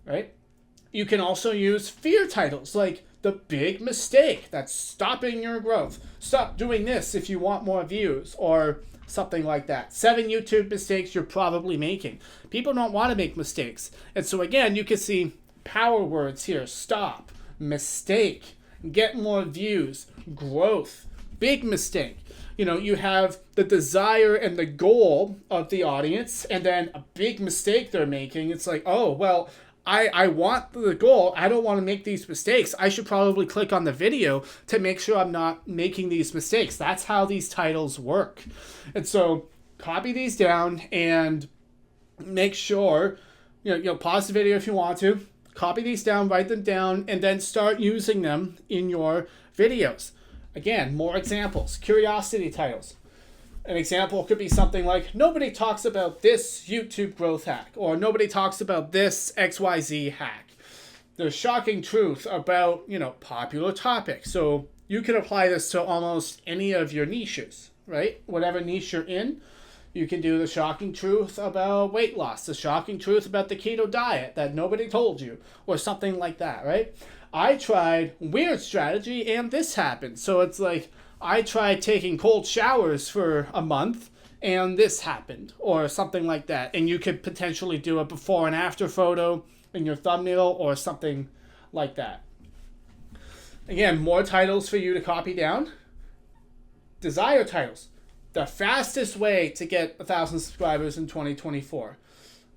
right? You can also use fear titles like the big mistake that's stopping your growth. Stop doing this if you want more views, or something like that. 7 YouTube mistakes you're probably making. People don't want to make mistakes. And so again, you can see power words here. Stop, mistake, get more views, growth, big mistake. You know, you have the desire and the goal of the audience, and then a big mistake they're making. It's like, oh, well, I want the goal. I don't want to make these mistakes. I should probably click on the video to make sure I'm not making these mistakes. That's how these titles work. And so copy these down and make sure, pause the video if you want to. Copy these down, write them down, and then start using them in your videos. Again, more examples. Curiosity titles. An example could be something like, nobody talks about this YouTube growth hack, or nobody talks about this XYZ hack. The shocking truth about, popular topics. So you can apply this to almost any of your niches, right? Whatever niche you're in, you can do the shocking truth about weight loss, the shocking truth about the keto diet that nobody told you, or something like that, right? I tried weird strategy and this happened. So it's like, I tried taking cold showers for a month and this happened, or something like that. And you could potentially do a before and after photo in your thumbnail or something like that. Again, more titles for you to copy down. Desire titles. The fastest way to get 1,000 subscribers in 2024.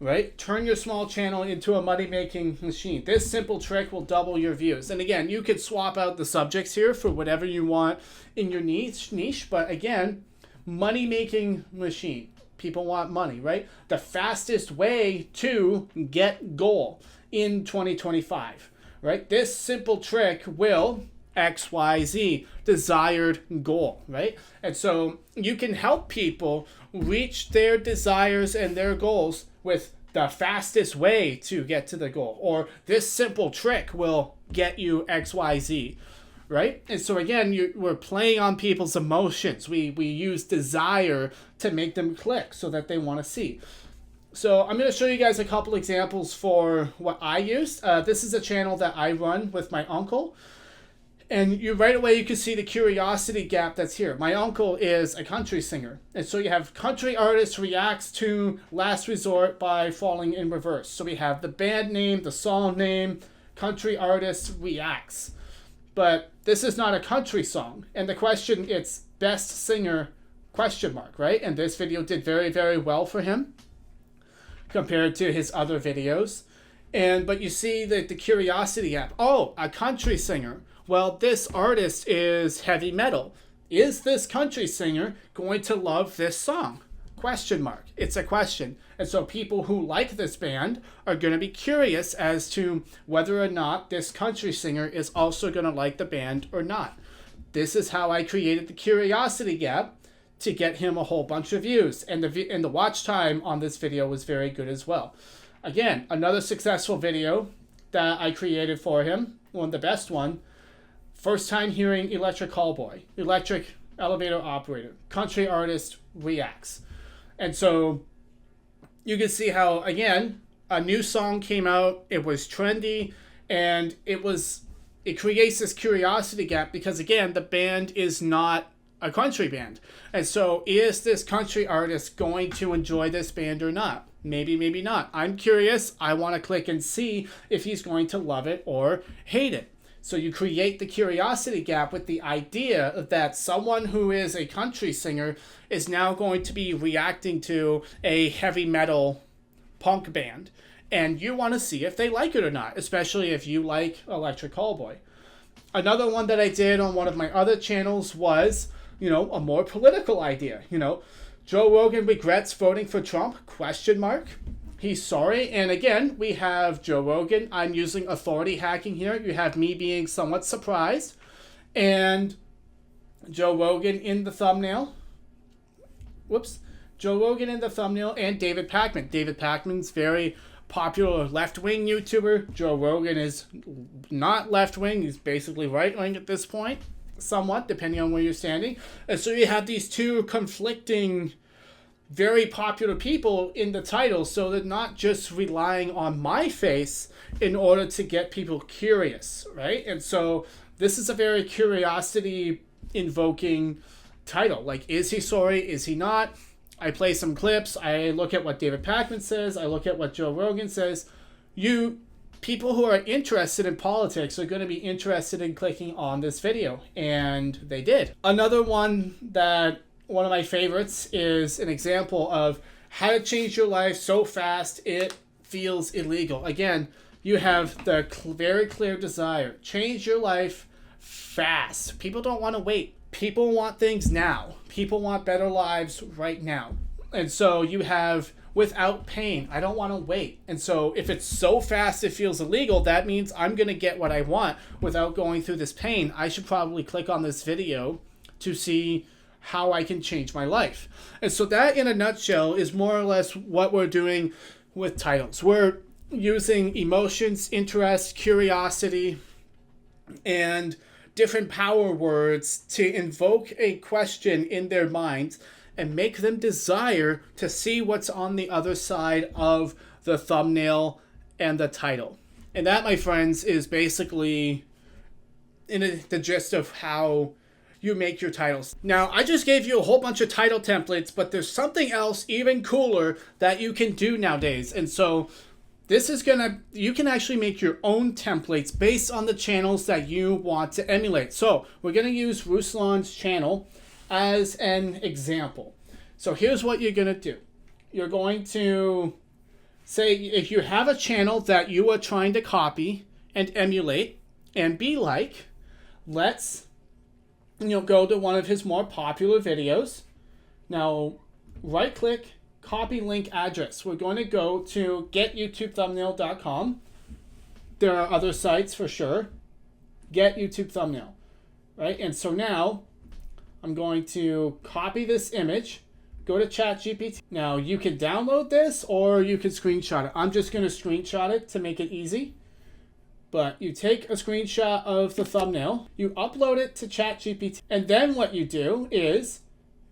Right? Turn your small channel into a money-making machine. This simple trick will double your views. And again, you could swap out the subjects here for whatever you want in your niche. But again, money-making machine. People want money, right? The fastest way to get goal in 2025, right? This simple trick will XYZ, desired goal, right? And so you can help people reach their desires and their goals with the fastest way to get to the goal, or this simple trick will get you XYZ, right? And so again, we're playing on people's emotions. We use desire to make them click so that they want to see. So I'm going to show you guys a couple examples for what I used. This is a channel that I run with my uncle. And right away you can see the curiosity gap that's here. My uncle is a country singer. And so you have country artist reacts to Last Resort by Falling in Reverse. So we have the band name, the song name, country artist reacts. But this is not a country song. And the question, it's best singer question mark, right? And this video did very, very well for him compared to his other videos. But you see the curiosity gap. Oh, a country singer. Well, this artist is heavy metal. Is this country singer going to love this song? Question mark. It's a question. And so people who like this band are going to be curious as to whether or not this country singer is also going to like the band or not. This is how I created the curiosity gap to get him a whole bunch of views. And the watch time on this video was very good as well. Again, another successful video that I created for him, the best one. First time hearing Electric Callboy, electric elevator operator, country artist reacts. And so you can see how, again, a new song came out, it was trendy, and it creates this curiosity gap because, again, the band is not a country band. And so is this country artist going to enjoy this band or not? Maybe, maybe not. I'm curious. I want to click and see if he's going to love it or hate it. So you create the curiosity gap with the idea that someone who is a country singer is now going to be reacting to a heavy metal punk band. And you want to see if they like it or not, especially if you like Electric Callboy. Another one that I did on one of my other channels was, a more political idea. Joe Rogan regrets voting for Trump, question mark. He's sorry. And again, we have Joe Rogan. I'm using authority hacking here. You have me being somewhat surprised. And Joe Rogan in the thumbnail. Joe Rogan in the thumbnail and David Pakman. David Pakman's very popular left-wing YouTuber. Joe Rogan is not left-wing. He's basically right-wing at this point. Somewhat, depending on where you're standing. And so you have these two conflicting very popular people in the title, so they're not just relying on my face in order to get people curious, right? And so this is a very curiosity invoking title. Like, is he sorry? Is he not? I play some clips. I look at what David Pakman says. I look at what Joe Rogan says. People who are interested in politics are going to be interested in clicking on this video, and they did. Another one one of my favorites is an example of how to change your life so fast it feels illegal. Again, you have the very clear desire. Change your life fast. People don't want to wait. People want things now. People want better lives right now. And so you have without pain. I don't want to wait. And so if it's so fast it feels illegal, that means I'm going to get what I want without going through this pain. I should probably click on this video to see how I can change my life. And so that in a nutshell is more or less what we're doing with titles. We're using emotions, interest, curiosity, and different power words to invoke a question in their minds and make them desire to see what's on the other side of the thumbnail and the title. And that, my friends, is basically the gist of how you make your titles. Now, I just gave you a whole bunch of title templates, but there's something else even cooler that you can do nowadays. And so this is you can actually make your own templates based on the channels that you want to emulate. So we're gonna use Ruslan's channel as an example. So here's what you're gonna do. You're going to say, if you have a channel that you are trying to copy and emulate and be like, let's go to one of his more popular videos. Now, right click, copy link address. We're going to go to getyoutubethumbnail.com. There are other sites for sure. Get YouTube thumbnail, right? And so now I'm going to copy this image, go to ChatGPT. Now you can download this or you can screenshot it. I'm just going to screenshot it to make it easy. But you take a screenshot of the thumbnail, you upload it to ChatGPT, and then what you do is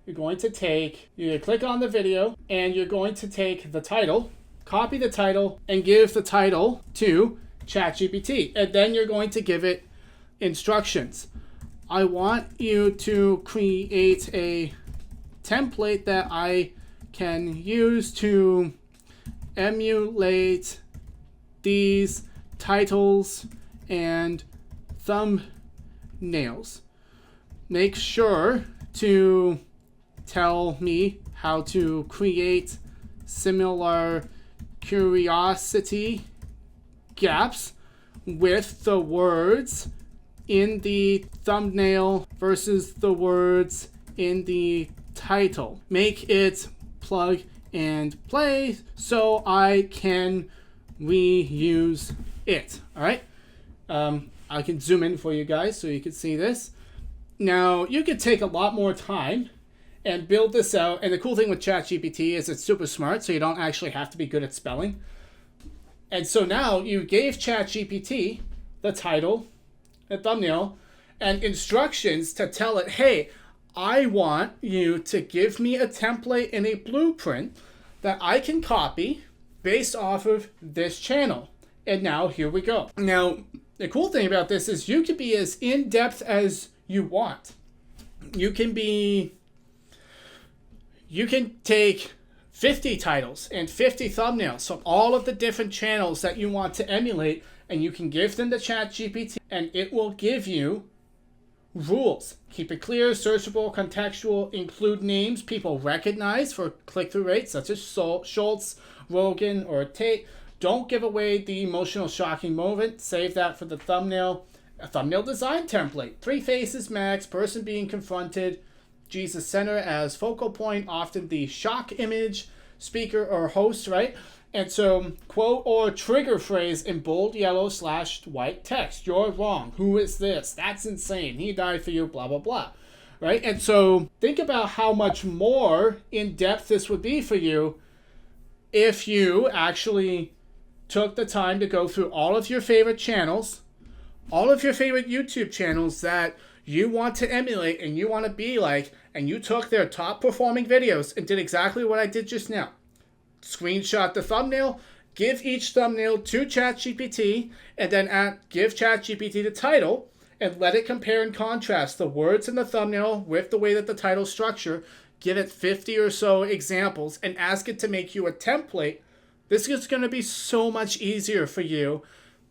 you're going to click on the video, and you're going to take the title, copy the title, and give the title to ChatGPT. And then you're going to give it instructions. I want you to create a template that I can use to emulate these titles and thumbnails. Make sure to tell me how to create similar curiosity gaps with the words in the thumbnail versus the words in the title. Make it plug and play so I can reuse it. All right. I can zoom in for you guys so you can see this. Now, you could take a lot more time and build this out. And the cool thing with ChatGPT is it's super smart, so you don't actually have to be good at spelling. And so now you gave ChatGPT the title, the thumbnail, and instructions to tell it, hey, I want you to give me a template and a blueprint that I can copy based off of this channel. And now here we go. Now, the cool thing about this is you can be as in-depth as you want. You can take 50 titles and 50 thumbnails from all of the different channels that you want to emulate, and you can give them to ChatGPT, and it will give you rules. Keep it clear, searchable, contextual, include names people recognize for click-through rates, such as Schultz, Rogan, or Tate. Don't give away the emotional, shocking moment. Save that for the thumbnail. A thumbnail design template. 3 faces max, person being confronted, Jesus center as focal point, often the shock image, speaker or host, right? And so, quote or trigger phrase in bold yellow / white text. You're wrong. Who is this? That's insane. He died for you, blah, blah, blah. Right? And so, think about how much more in-depth this would be for you if you actually took the time to go through all of your favorite channels, all of your favorite YouTube channels that you want to emulate and you want to be like, and you took their top performing videos and did exactly what I did just now. Screenshot the thumbnail, give each thumbnail to ChatGPT, and then give ChatGPT the title and let it compare and contrast the words in the thumbnail with the way that the title structure. Give it 50 or so examples and ask it to make you a template. This is going to be so much easier for you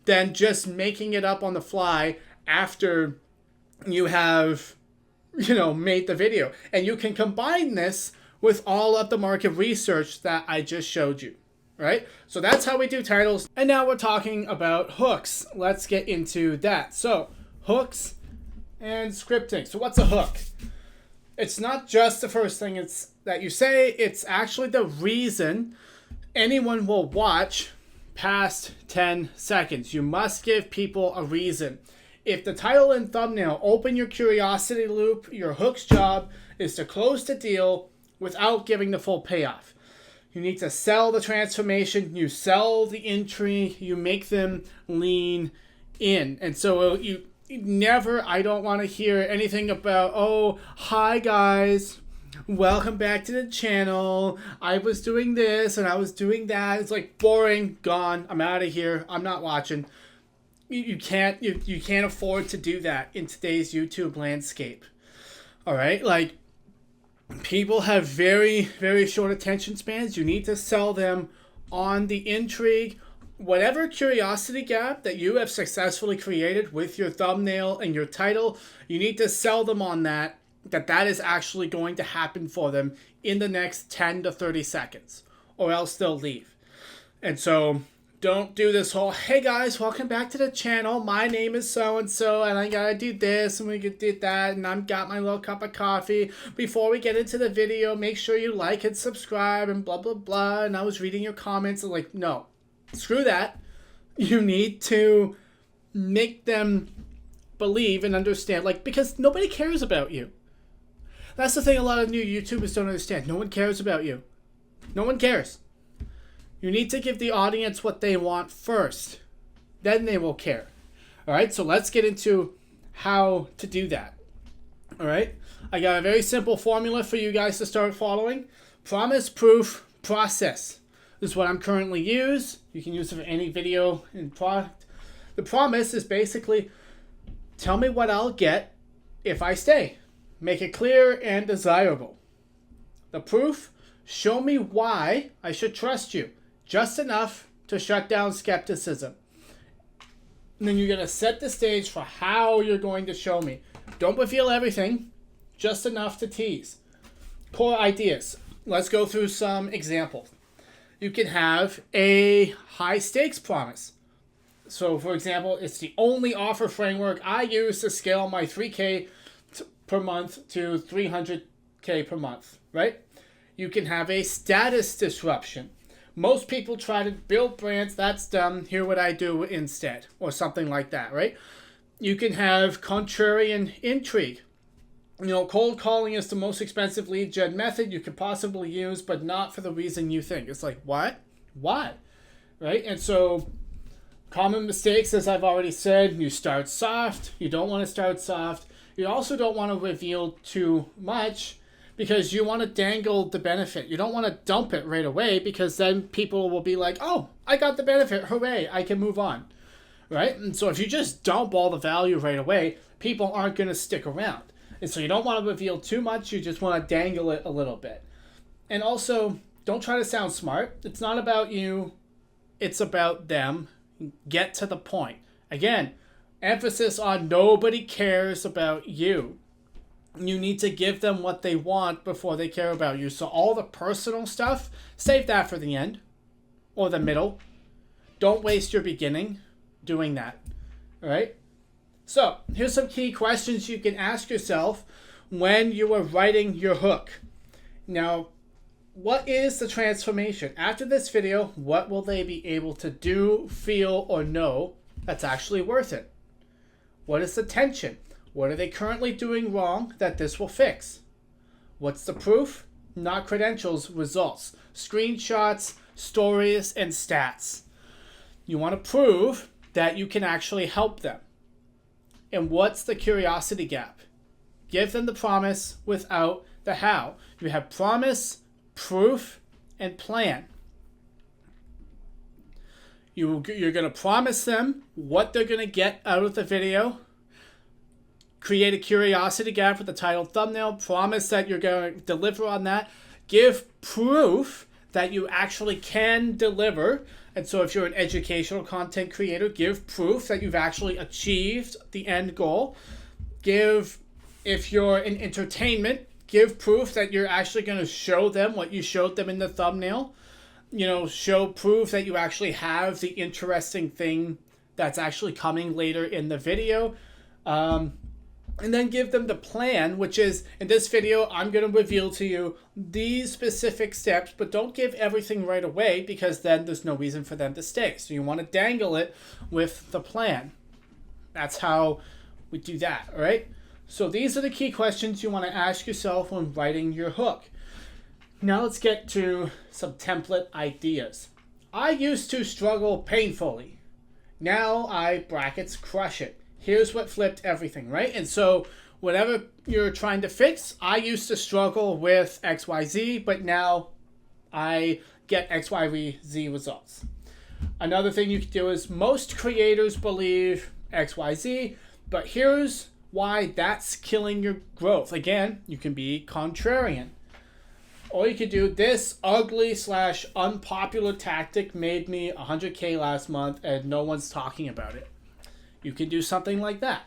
than just making it up on the fly after you have, made the video. And you can combine this with all of the market research that I just showed you, right? So that's how we do titles. And now we're talking about hooks. Let's get into that. So hooks and scripting. So what's a hook? It's not just the first thing that you say. It's actually the reason anyone will watch past 10 seconds. You must give people a reason. If the title and thumbnail open your curiosity loop, your hook's job is to close the deal without giving the full payoff. You need to sell the transformation, you sell the intrigue, you make them lean in. And so you never, I don't want to hear anything about, oh, hi guys, welcome back to the channel, I was doing this and I was doing that. It's like boring, gone, I'm out of here, I'm not watching. You can't afford to do that in today's YouTube landscape. All right, like, people have very, very short attention spans. You need to sell them on the intrigue. Whatever curiosity gap that you have successfully created with your thumbnail and your title, you need to sell them on that is actually going to happen for them in the next 10 to 30 seconds, or else they'll leave. And so don't do this whole, hey guys, welcome back to the channel, my name is so-and-so, and I gotta do this, and we could do that, and I've got my little cup of coffee. Before we get into the video, make sure you like and subscribe, and blah, blah, blah, and I was reading your comments, and like, no, screw that. You need to make them believe and understand, like, because nobody cares about you. That's the thing a lot of new YouTubers don't understand. No one cares about you. No one cares. You need to give the audience what they want first. Then they will care. All right, so let's get into how to do that. All right, I got a very simple formula for you guys to start following. Promise, proof, process. This is what I'm currently use. You can use it for any video and product. The promise is basically, tell me what I'll get if I stay. Make it clear and desirable. The proof, show me why I should trust you. Just enough to shut down skepticism. And then you're going to set the stage for how you're going to show me. Don't reveal everything, just enough to tease. Core ideas. Let's go through some examples. You can have a high stakes promise. So for example, it's the only offer framework I use to scale my 3K per month to 300K per month, right? You can have a status disruption. Most people try to build brands, that's dumb, here what I do instead, or something like that, right? You can have contrarian intrigue. You know, cold calling is the most expensive lead gen method you could possibly use, but not for the reason you think. It's like, what? Why? Right? And so, common mistakes, as I've already said, you start soft, you don't want to start soft. You also don't want to reveal too much, because you want to dangle the benefit. You don't want to dump it right away, because then people will be like, oh, I got the benefit, hooray, I can move on, right? And so if you just dump all the value right away, people aren't going to stick around. And so you don't want to reveal too much, you just want to dangle it a little bit. And also, don't try to sound smart. It's not about you, it's about them. Get to the point. Again, emphasis on nobody cares about you. You need to give them what they want before they care about you. So all the personal stuff, save that for the end or the middle. Don't waste your beginning doing that. All right? So here's some key questions you can ask yourself when you are writing your hook. Now, what is the transformation? After this video, what will they be able to do, feel, or know that's actually worth it? What is the tension? What are they currently doing wrong that this will fix? What's the proof? Not credentials, results. Screenshots, stories, and stats. You want to prove that you can actually help them. And what's the curiosity gap? Give them the promise without the how. You have promise, proof, and plan. You're going to promise them what they're going to get out of the video. Create a curiosity gap with the title thumbnail. Promise that you're going to deliver on that. Give proof that you actually can deliver. And so if you're an educational content creator, give proof that you've actually achieved the end goal. If you're in entertainment, give proof that you're actually going to show them what you showed them in the thumbnail. You know, show proof that you actually have the interesting thing that's actually coming later in the video. and then give them the plan, which is, in this video, I'm going to reveal to you these specific steps, but don't give everything right away because then there's no reason for them to stay. So you want to dangle it with the plan. That's how we do that, all right? So these are the key questions you want to ask yourself when writing your hook. Now let's get to some template ideas. I used to struggle painfully. Now I brackets crush it. Here's what flipped everything, right? And so whatever you're trying to fix, I used to struggle with XYZ, but now I get XYZ results. Another thing you can do is most creators believe XYZ, but here's why that's killing your growth. Again, you can be contrarian. Or you could do this ugly / unpopular tactic made me 100K last month and no one's talking about it. You can do something like that.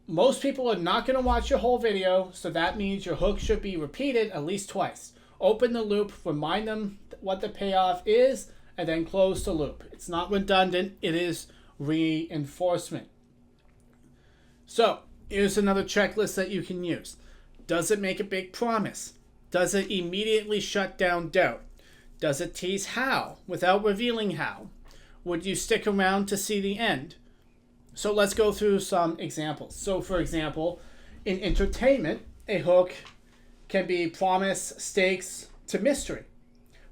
Most people are not going to watch your whole video, so that means your hook should be repeated at least twice. Open the loop, remind them what the payoff is, and then close the loop. It's not redundant, it is reinforcement. So, here's another checklist that you can use. Does it make a big promise? Does it immediately shut down doubt? Does it tease how, without revealing how? Would you stick around to see the end? So let's go through some examples. So for example, in entertainment, a hook can be promise, stakes to mystery.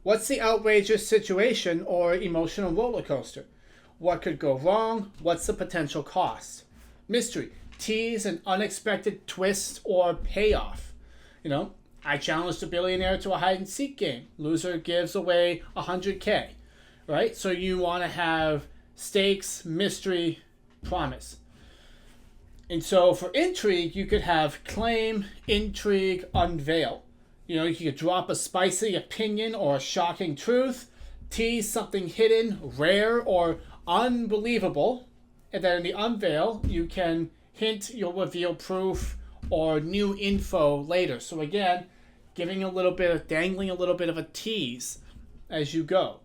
What's the outrageous situation or emotional roller coaster? What could go wrong? What's the potential cost? Mystery, tease an unexpected twist or payoff. You know, I challenged a billionaire to a hide and seek game. Loser gives away 100K, right? So you want to have stakes, mystery, promise. And so for intrigue, you could have claim, intrigue, unveil. You know, you could drop a spicy opinion or a shocking truth, tease something hidden, rare, or unbelievable. And then in the unveil, you can hint you'll reveal proof or new info later. So again, dangling a little bit of a tease as you go.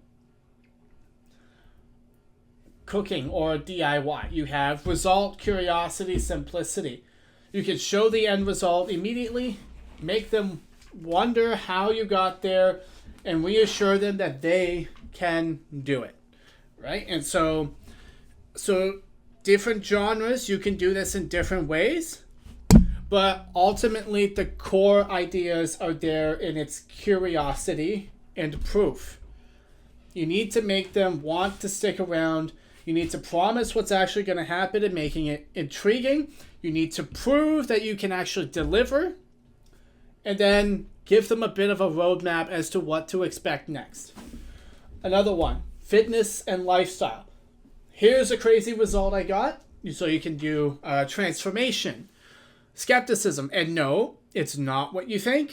Cooking or DIY. You have result, curiosity, simplicity. You can show the end result immediately, make them wonder how you got there, and reassure them that they can do it, right? And so different genres, you can do this in different ways, but ultimately the core ideas are there in its curiosity and proof. You need to make them want to stick around. You need to promise what's actually going to happen and making it intriguing. You need to prove that you can actually deliver. And then give them a bit of a roadmap as to what to expect next. Another one, fitness and lifestyle. Here's a crazy result I got. So you can do transformation, skepticism, and no, it's not what you think.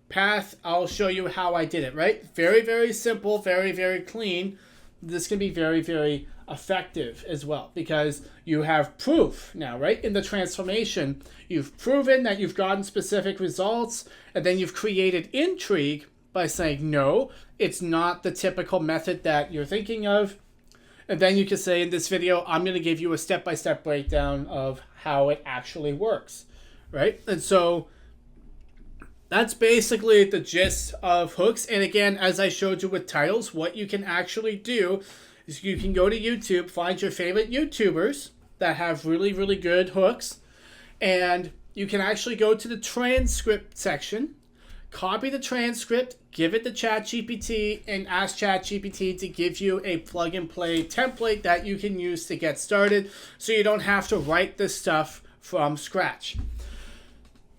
Path, I'll show you how I did it, right? Very, very simple, very, very clean. This can be very, very effective as well because you have proof now, right? In the transformation, you've proven that you've gotten specific results, and then you've created intrigue by saying, no, it's not the typical method that you're thinking of. And then you can say, in this video, I'm going to give you a step-by-step breakdown of how it actually works, right? And so that's basically the gist of hooks. And again, as I showed you with titles, what you can actually do is you can go to YouTube, find your favorite YouTubers that have really, really good hooks, and you can actually go to the transcript section, copy the transcript, give it to ChatGPT, and ask ChatGPT to give you a plug-and-play template that you can use to get started so you don't have to write this stuff from scratch.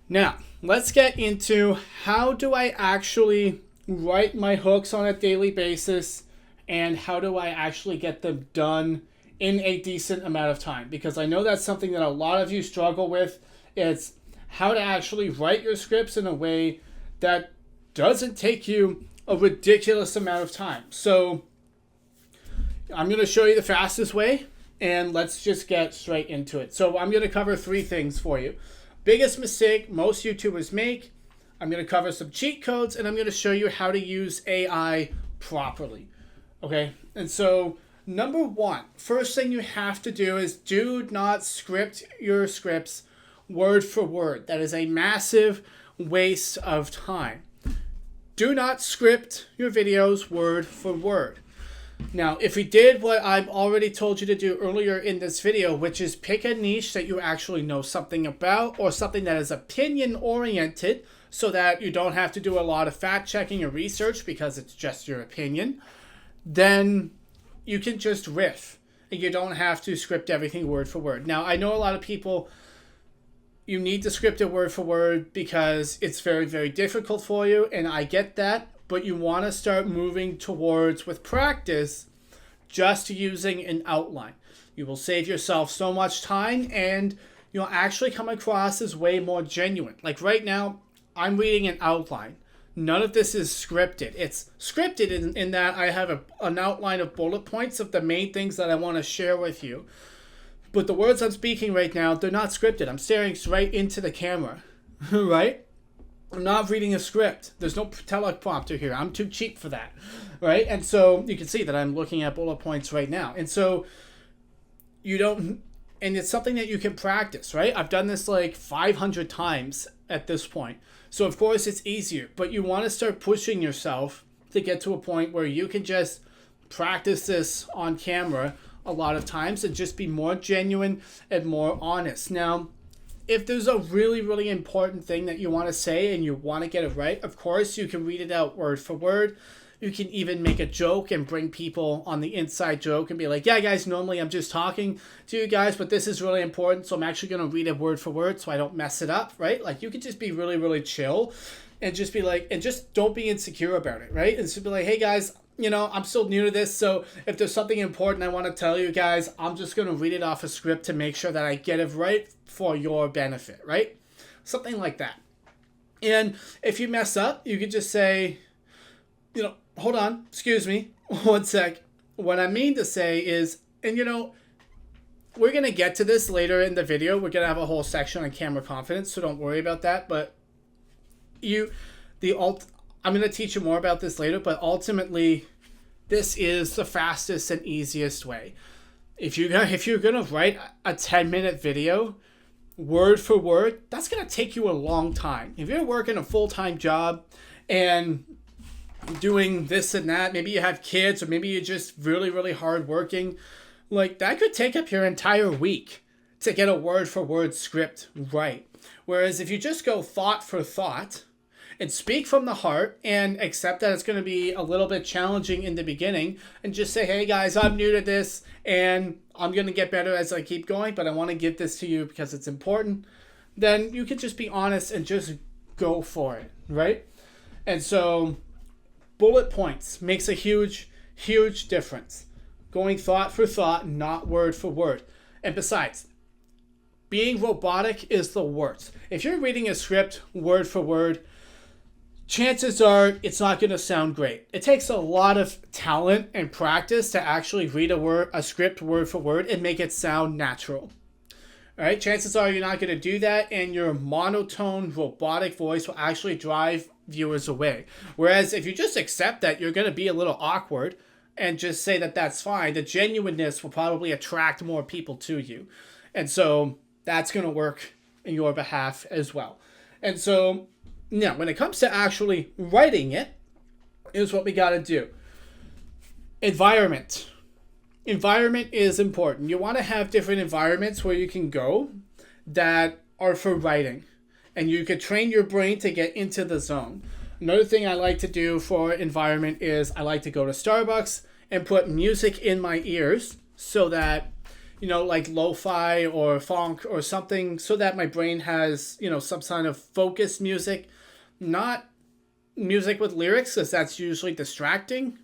Now, let's get into how do I actually write my hooks on a daily basis and how do I actually get them done in a decent amount of time? Because I know that's something that a lot of you struggle with. It's how to actually write your scripts in a way that doesn't take you a ridiculous amount of time. So I'm going to show you the fastest way, and let's just get straight into it. So I'm going to cover 3 things for you. Biggest mistake most YouTubers make. I'm going to cover some cheat codes, and I'm going to show you how to use AI properly. Okay, and so number 1, first thing you have to do is do not script your scripts word for word. That is a massive waste of time. Do not script your videos word for word. Now, if we did what I've already told you to do earlier in this video, which is pick a niche that you actually know something about, or something that is opinion oriented, so that you don't have to do a lot of fact checking or research because it's just your opinion, then you can just riff and you don't have to script everything word for word. Now, I know a lot of people, you need to script it word for word because it's very, very difficult for you, and I get that, but you want to start moving towards, with practice, just using an outline. You will save yourself so much time, and you'll actually come across as way more genuine. Like right now, I'm reading an outline. None of this is scripted. It's scripted in that I have an outline of bullet points of the main things that I want to share with you. But the words I'm speaking right now, they're not scripted. I'm staring straight into the camera, right? I'm not reading a script. There's no teleprompter here. I'm too cheap for that, right? And so you can see that I'm looking at bullet points right now. And so you don't, and it's something that you can practice, right? I've done this like 500 times at this point. So of course it's easier, but you want to start pushing yourself to get to a point where you can just practice this on camera a lot of times and just be more genuine and more honest. Now, if there's a really, really important thing that you want to say and you want to get it right, of course you can read it out word for word. You can even make a joke and bring people on the inside joke and be like, yeah, guys, normally I'm just talking to you guys, but this is really important, so I'm actually going to read it word for word so I don't mess it up, right? Like, you could just be really, really chill and just be like, and just don't be insecure about it, right? And just be like, hey, guys, you know, I'm still new to this, so if there's something important I want to tell you guys, I'm just going to read it off a script to make sure that I get it right for your benefit, right? Something like that. And if you mess up, you could just say, you know, hold on, excuse me, one sec. What I mean to say is, and you know, we're going to get to this later in the video. We're going to have a whole section on camera confidence, so don't worry about that. But I'm going to teach you more about this later, but ultimately, this is the fastest and easiest way. If you're going to write a 10-minute video, word for word, that's going to take you a long time. If you're working a full-time job and doing this and that, maybe you have kids, or maybe you're just really, really hard working, like that could take up your entire week to get a word for word script right. Whereas if you just go thought for thought and speak from the heart and accept that it's going to be a little bit challenging in the beginning and just say, hey guys, I'm new to this and I'm going to get better as I keep going, but I want to give this to you because it's important, then you can just be honest and just go for it, right? And so bullet points makes a huge, huge difference. Going thought for thought, not word for word. And besides, being robotic is the worst. If you're reading a script word for word, chances are it's not going to sound great. It takes a lot of talent and practice to actually read a script word for word and make it sound natural. All right, chances are you're not going to do that, and your monotone, robotic voice will actually drive viewers away. Whereas if you just accept that you're going to be a little awkward and just say that that's fine, the genuineness will probably attract more people to you. And so that's going to work in your behalf as well. And so now when it comes to actually writing it, is what we got to do. Environment. Environment is important. You want to have different environments where you can go that are for writing, and you could train your brain to get into the zone. Another thing I like to do for environment is I like to go to Starbucks and put music in my ears so that, you know, like lo-fi or funk or something, so that my brain has, you know, some kind of focused music, not music with lyrics, because that's usually distracting.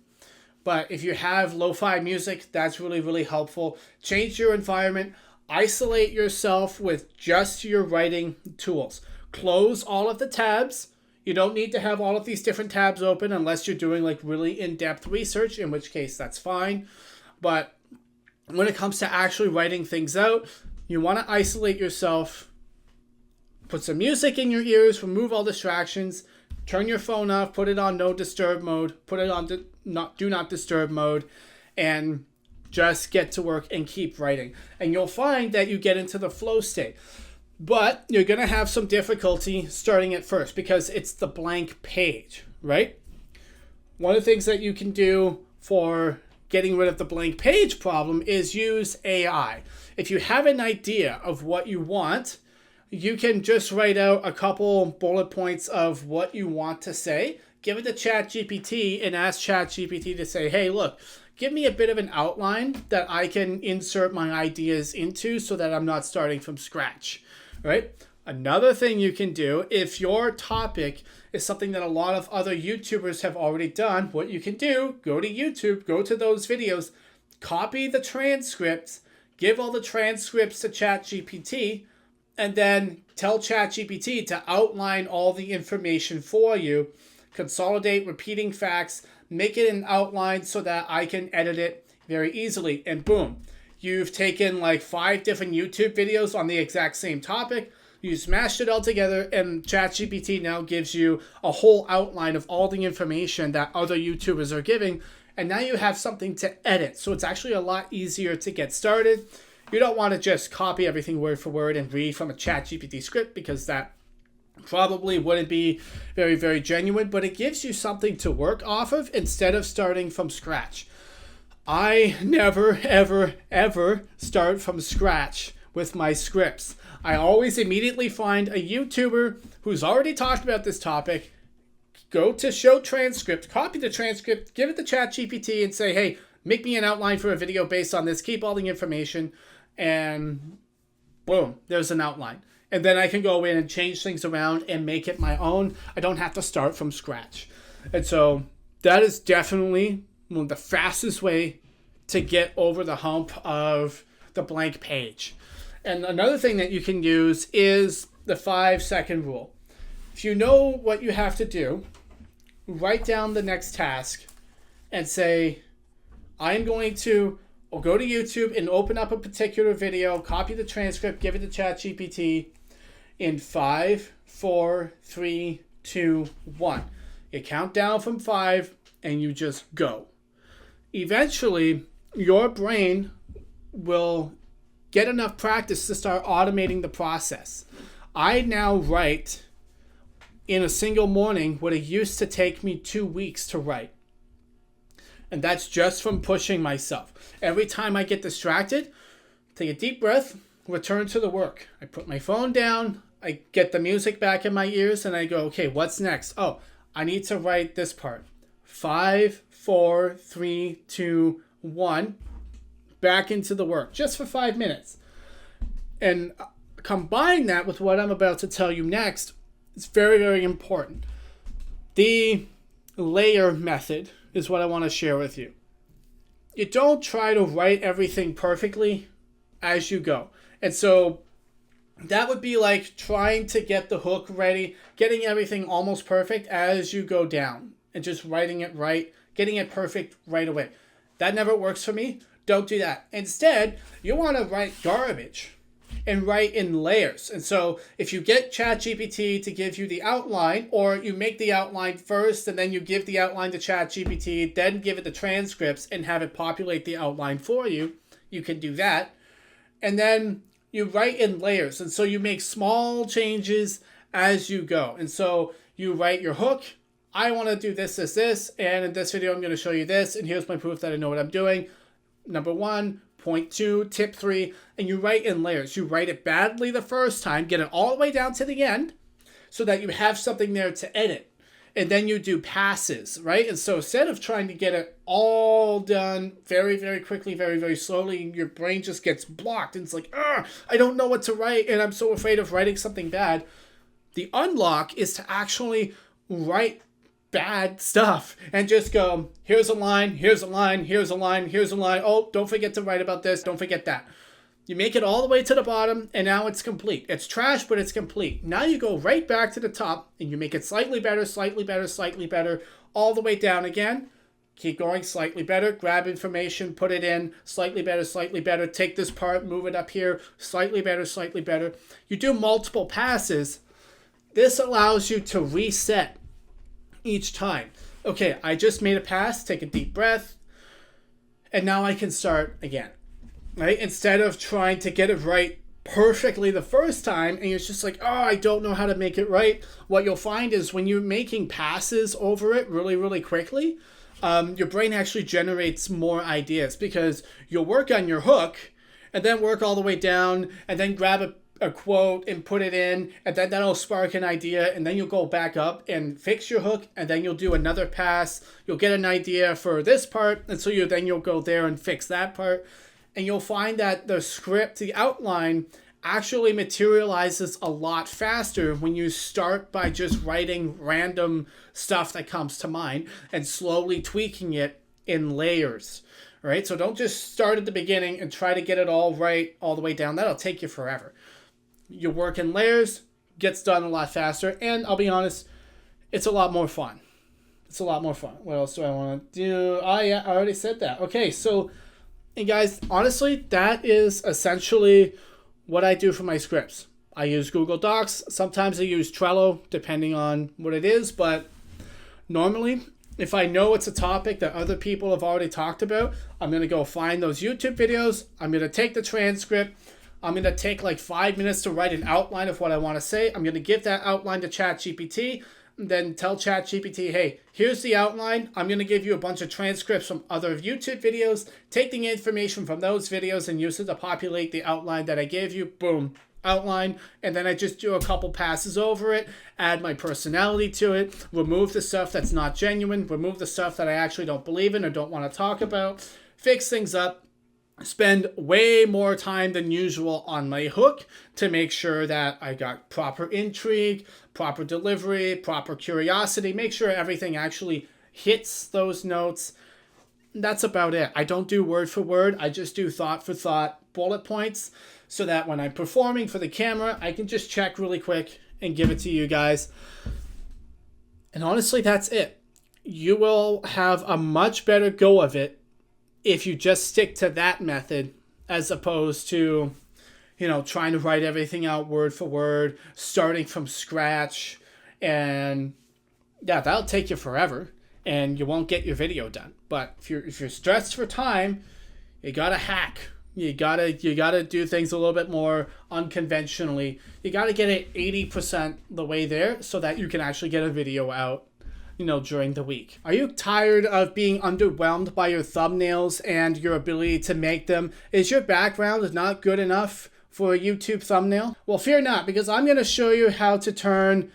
But if you have lo-fi music, that's really, really helpful. Change your environment. Isolate yourself with just your writing tools. Close all of the tabs. You don't need to have all of these different tabs open unless you're doing like really in-depth research, in which case that's fine. But when it comes to actually writing things out, you want to isolate yourself. Put some music in your ears, remove all distractions, turn your phone off, put it on no disturb mode, put it on do not disturb mode, and just get to work and keep writing. And you'll find that you get into the flow state. But you're going to have some difficulty starting at first because it's the blank page, right? One of the things that you can do for getting rid of the blank page problem is use AI. If you have an idea of what you want, you can just write out a couple bullet points of what you want to say, give it to ChatGPT and ask ChatGPT to say, hey, look, give me a bit of an outline that I can insert my ideas into so that I'm not starting from scratch, right? Another thing you can do, if your topic is something that a lot of other YouTubers have already done, what you can do, go to YouTube, go to those videos, copy the transcripts, give all the transcripts to ChatGPT, and then tell ChatGPT to outline all the information for you, consolidate repeating facts, make it an outline so that I can edit it very easily, and boom. You've taken like 5 different YouTube videos on the exact same topic, you smashed it all together, and ChatGPT now gives you a whole outline of all the information that other YouTubers are giving, and now you have something to edit. So it's actually a lot easier to get started. You don't want to just copy everything word for word and read from a ChatGPT script because that probably wouldn't be very, very genuine, but it gives you something to work off of instead of starting from scratch. I never, ever, ever start from scratch with my scripts. I always immediately find a YouTuber who's already talked about this topic, go to show transcript, copy the transcript, give it to ChatGPT and say, hey, make me an outline for a video based on this, keep all the information, and boom, there's an outline. And then I can go in and change things around and make it my own. I don't have to start from scratch. And so that is definitely one of the fastest way to get over the hump of the blank page. And another thing that you can use is the 5-second rule. If you know what you have to do, write down the next task and say, I'm going to go to YouTube and open up a particular video, copy the transcript, give it to ChatGPT in 5, 4, 3, 2, 1. You count down from 5 and you just go. Eventually, your brain will get enough practice to start automating the process. I now write in a single morning what it used to take me 2 weeks to write. And that's just from pushing myself. Every time I get distracted, take a deep breath, return to the work. I put my phone down, I get the music back in my ears, and I go, okay, what's next? Oh, I need to write this part. 5, 4, 3, 2, 1. Back into the work, just for 5 minutes. And combine that with what I'm about to tell you next. It's very, very important. The layer method is what I want to share with you. You don't try to write everything perfectly as you go. And so that would be like trying to get the hook ready, getting everything almost perfect as you go down, and just writing it right, getting it perfect right away. That never works for me. Don't do that. Instead, you want to write garbage and write in layers. And so if you get ChatGPT to give you the outline, or you make the outline first and then you give the outline to ChatGPT, then give it the transcripts and have it populate the outline for you, you can do that. And then you write in layers. And so you make small changes as you go. And so you write your hook. I want to do this, this, this. And in this video, I'm going to show you this. And here's my proof that I know what I'm doing. Number 1, point 2, tip 3, and you write in layers. You write it badly the first time, get it all the way down to the end so that you have something there to edit. And then you do passes, right? And so instead of trying to get it all done very, very quickly, very, very slowly, your brain just gets blocked. And it's like, I don't know what to write, and I'm so afraid of writing something bad. The unlock is to actually write bad stuff and just go, here's a line, here's a line, here's a line, here's a line. Oh, don't forget to write about this. Don't forget that. You make it all the way to the bottom, and now it's complete. It's trash, but it's complete. Now you go right back to the top, and you make it slightly better, slightly better, slightly better, all the way down again. Keep going, slightly better. Grab information, put it in, slightly better, slightly better. Take this part, move it up here, slightly better, slightly better. You do multiple passes. This allows you to reset each time. Okay, I just made a pass, take a deep breath, and now I can start again, right? Instead of trying to get it right perfectly the first time and it's just like, oh, I don't know how to make it right. What you'll find is when you're making passes over it really, really quickly, your brain actually generates more ideas because you'll work on your hook and then work all the way down and then grab a quote and put it in, and then that'll spark an idea, and then you'll go back up and fix your hook, and then you'll do another pass. You'll get an idea for this part, and so you'll go there and fix that part. And you'll find that the script, the outline, actually materializes a lot faster when you start by just writing random stuff that comes to mind and slowly tweaking it in layers. Right? So don't just start at the beginning and try to get it all right all the way down. That'll take you forever. You work in layers, gets done a lot faster, and I'll be honest, it's a lot more fun. It's a lot more fun. What else do I want to do? Oh yeah, I already said that. Okay, so, and guys, honestly, that is essentially what I do for my scripts. I use Google Docs. Sometimes I use Trello, depending on what it is, but normally, if I know it's a topic that other people have already talked about, I'm going to go find those YouTube videos. I'm going to take the transcript. I'm going to take like 5 minutes to write an outline of what I want to say. I'm going to give that outline to ChatGPT, and then tell ChatGPT, hey, here's the outline. I'm going to give you a bunch of transcripts from other YouTube videos. Take the information from those videos and use it to populate the outline that I gave you. Boom, outline. And then I just do a couple passes over it, add my personality to it, remove the stuff that's not genuine, remove the stuff that I actually don't believe in or don't want to talk about, fix things up. Spend way more time than usual on my hook to make sure that I got proper intrigue, proper delivery, proper curiosity, make sure everything actually hits those notes. That's about it. I don't do word for word. I just do thought for thought bullet points so that when I'm performing for the camera, I can just check really quick and give it to you guys. And honestly, that's it. You will have a much better go of it if you just stick to that method as opposed to, trying to write everything out word for word, starting from scratch. And yeah, that'll take you forever and you won't get your video done. But if you're stressed for time, you gotta hack. You gotta do things a little bit more unconventionally. You gotta get it 80% the way there so that you can actually get a video out during the week. Are you tired of being underwhelmed by your thumbnails and your ability to make them? Is your background not good enough for a YouTube thumbnail? Well, fear not, because I'm going to show you how to turn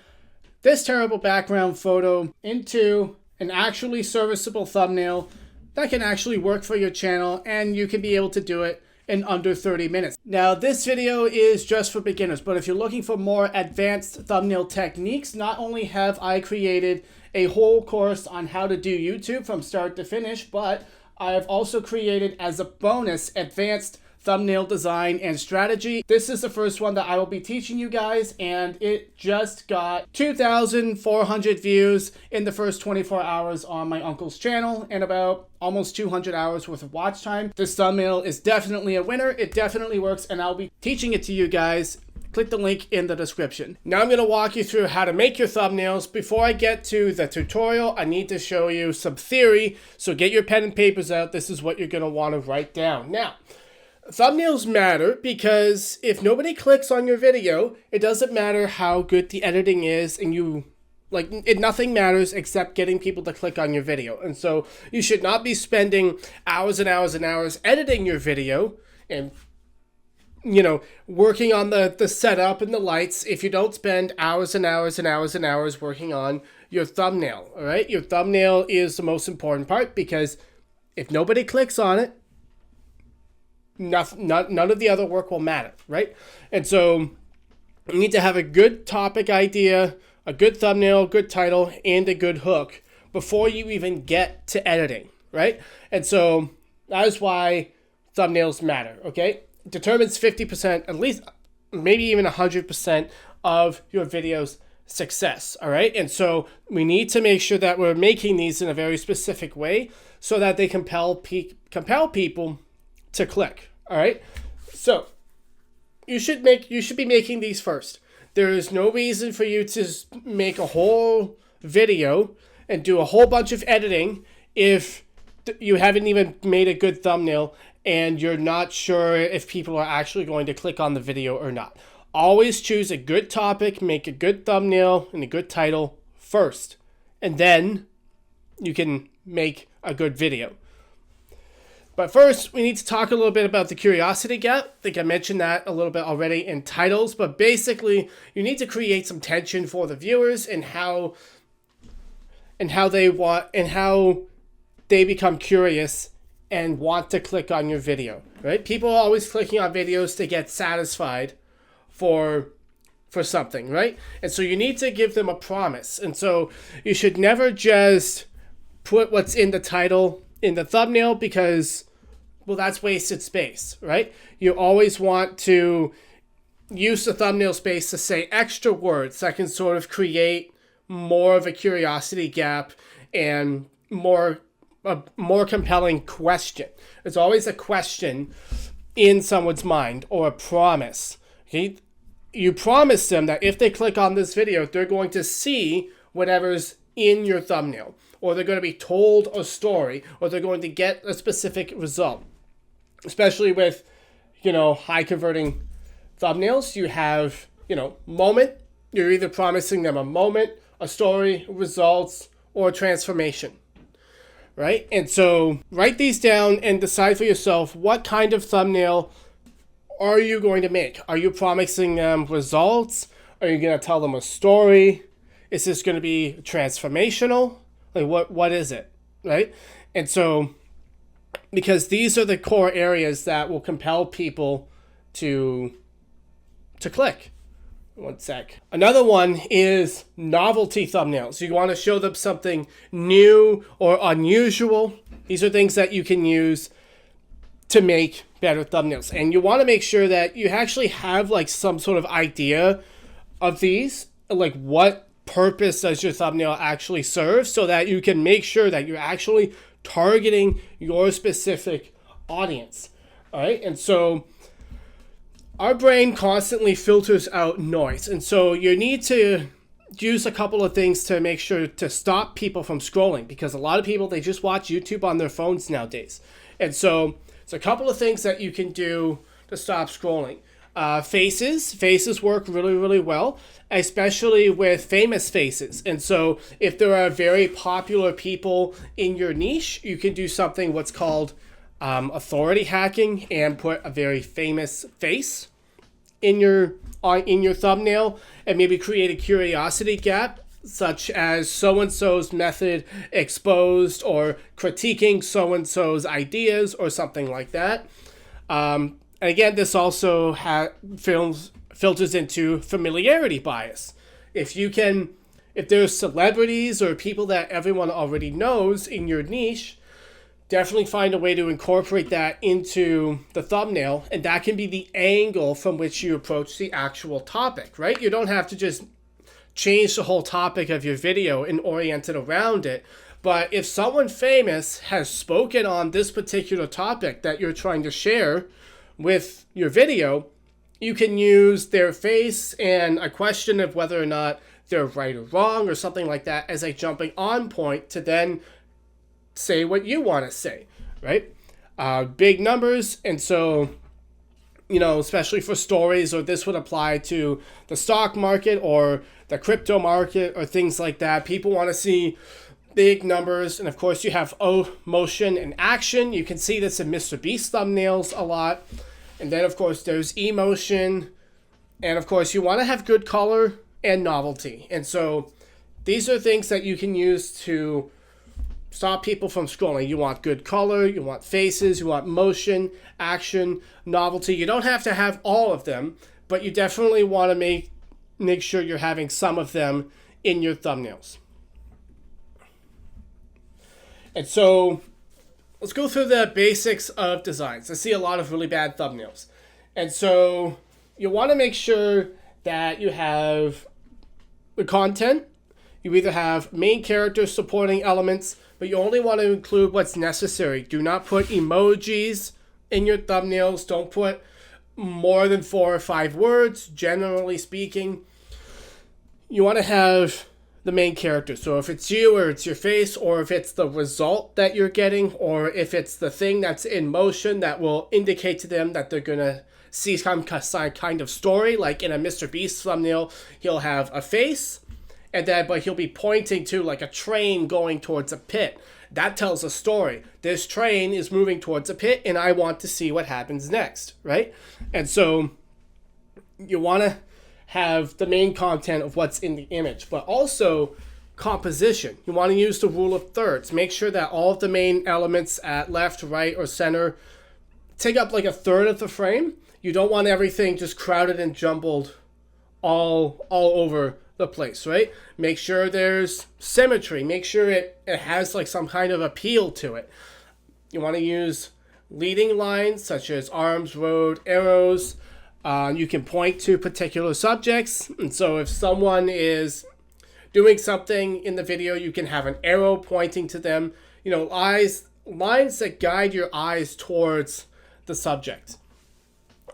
this terrible background photo into an actually serviceable thumbnail that can actually work for your channel, and you can be able to do it in under 30 minutes. Now, this video is just for beginners, but if you're looking for more advanced thumbnail techniques, not only have I created a whole course on how to do YouTube from start to finish, but I have also created as a bonus advanced thumbnail design and strategy. This is the first one that I will be teaching you guys, and it just got 2,400 views in the first 24 hours on my uncle's channel and about almost 200 hours worth of watch time. This thumbnail is definitely a winner. It definitely works, and I'll be teaching it to you guys. Click the link in the description. Now I'm going to walk you through how to make your thumbnails. Before I get to the tutorial, I need to show you some theory. So get your pen and papers out. This is what you're going to want to write down. Now, thumbnails matter because if nobody clicks on your video, it doesn't matter how good the editing is, and nothing matters except getting people to click on your video. And so you should not be spending hours and hours and hours editing your video and working on the setup and the lights if you don't spend hours and hours and hours and hours working on your thumbnail. All right, your thumbnail is the most important part, because if nobody clicks on it, none of the other work will matter, right? And so you need to have a good topic idea, a good thumbnail, good title, and a good hook before you even get to editing, right? And so that is why thumbnails matter, okay? It determines 50%, at least maybe even 100% of your video's success, all right? And so we need to make sure that we're making these in a very specific way so that they compel people to click, all right? So you should be making these first. There is no reason for you to make a whole video and do a whole bunch of editing if you haven't even made a good thumbnail and you're not sure if people are actually going to click on the video or not. Always choose a good topic, make a good thumbnail and a good title first, and then you can make a good video. But first, we need to talk a little bit about the curiosity gap. I think I mentioned that a little bit already in titles, but basically, you need to create some tension for the viewers and how they become curious and want to click on your video, right? People are always clicking on videos to get satisfied for something, right? And so you need to give them a promise. And so you should never just put what's in the title in the thumbnail because, well, that's wasted space, right? You always want to use the thumbnail space to say extra words that can sort of create more of a curiosity gap and a more compelling question. There's always a question in someone's mind or a promise. Okay? You promise them that if they click on this video, they're going to see whatever's in your thumbnail, or they're going to be told a story, or they're going to get a specific result. Especially with, high converting thumbnails, you have, moment. You're either promising them a moment, a story, results, or a transformation, right? And so write these down and decide for yourself what kind of thumbnail are you going to make? Are you promising them results? Are you going to tell them a story? Is this going to be transformational? Like what is it, right? And so, because these are the core areas that will compel people to click. One sec. Another one is novelty thumbnails. You want to show them something new or unusual. These are things that you can use to make better thumbnails. And you want to make sure that you actually have like some sort of idea of these, like what purpose does your thumbnail actually serve, so that you can make sure that you're actually targeting your specific audience. All right. And so our brain constantly filters out noise. And so you need to use a couple of things to make sure to stop people from scrolling, because a lot of people, they just watch YouTube on their phones nowadays. And so it's a couple of things that you can do to stop scrolling. Faces work really, really well, especially with famous faces. And so if there are very popular people in your niche, you can do something what's called authority hacking and put a very famous face in your thumbnail, and maybe create a curiosity gap, such as so-and-so's method exposed, or critiquing so-and-so's ideas, or something like that. And again, this also filters into familiarity bias. If there's celebrities or people that everyone already knows in your niche, definitely find a way to incorporate that into the thumbnail, and that can be the angle from which you approach the actual topic, right? You don't have to just change the whole topic of your video and orient it around it. But if someone famous has spoken on this particular topic that you're trying to share with your video, you can use their face and a question of whether or not they're right or wrong or something like that as a jumping on point to then say what you want to say, right? Big numbers. And so, especially for stories, or this would apply to the stock market or the crypto market or things like that. People want to see big numbers. And of course you have motion and action. You can see this in Mr. Beast thumbnails a lot. And then of course there's emotion. And of course you want to have good color and novelty. And so these are things that you can use to stop people from scrolling. You want good color, you want faces, you want motion, action, novelty. You don't have to have all of them, but you definitely want to make sure you're having some of them in your thumbnails. And so let's go through the basics of designs. I see a lot of really bad thumbnails. And so you want to make sure that you have the content. You either have main characters, supporting elements, but you only want to include what's necessary. Do not put emojis in your thumbnails. Don't put more than 4 or 5 words, generally speaking. You want to have the main character. So if it's you, or it's your face, or if it's the result that you're getting, or if it's the thing that's in motion that will indicate to them that they're gonna see some kind of story. Like in a Mr. Beast thumbnail, he'll have a face, and then but he'll be pointing to like a train going towards a pit. That tells a story. This train is moving towards a pit, and I want to see what happens next, right? And so you want to have the main content of what's in the image, but also composition. You want to use the rule of thirds. Make sure that all of the main elements at left, right, or center take up like a third of the frame. You don't want everything just crowded and jumbled all over the place, right? Make sure there's symmetry. Make sure it has like some kind of appeal to it. You want to use leading lines such as arms, road, arrows. You can point to particular subjects. And so if someone is doing something in the video, you can have an arrow pointing to them. You know, lines that guide your eyes towards the subject.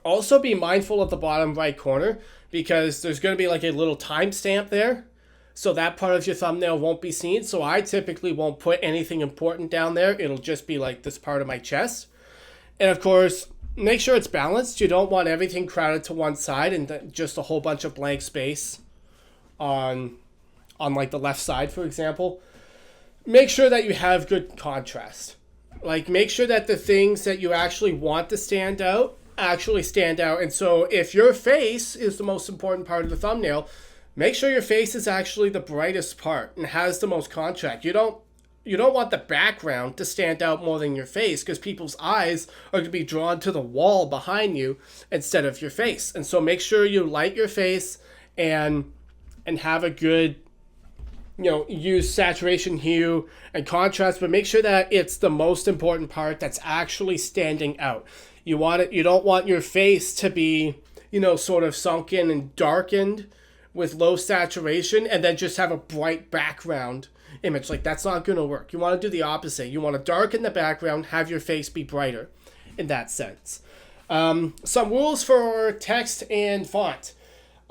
Also be mindful of the bottom right corner, because there's going to be like a little timestamp there. So that part of your thumbnail won't be seen. So I typically won't put anything important down there. It'll just be like this part of my chest. And of course, make sure it's balanced. You don't want everything crowded to one side and just a whole bunch of blank space on like the left side, for example. Make sure that you have good contrast. Like, make sure that the things that you actually want to stand out actually stand out. And so if your face is the most important part of the thumbnail, make sure your face is actually the brightest part and has the most contrast. You don't want the background to stand out more than your face, because people's eyes are going to be drawn to the wall behind you instead of your face. And so make sure you light your face and have a good, use saturation, hue, and contrast, but make sure that it's the most important part that's actually standing out. You don't want your face to be, sort of sunken and darkened with low saturation and then just have a bright background image. Like, that's not going to work. You want to do the opposite. You want to darken the background, have your face be brighter in that sense. Some rules for text and font.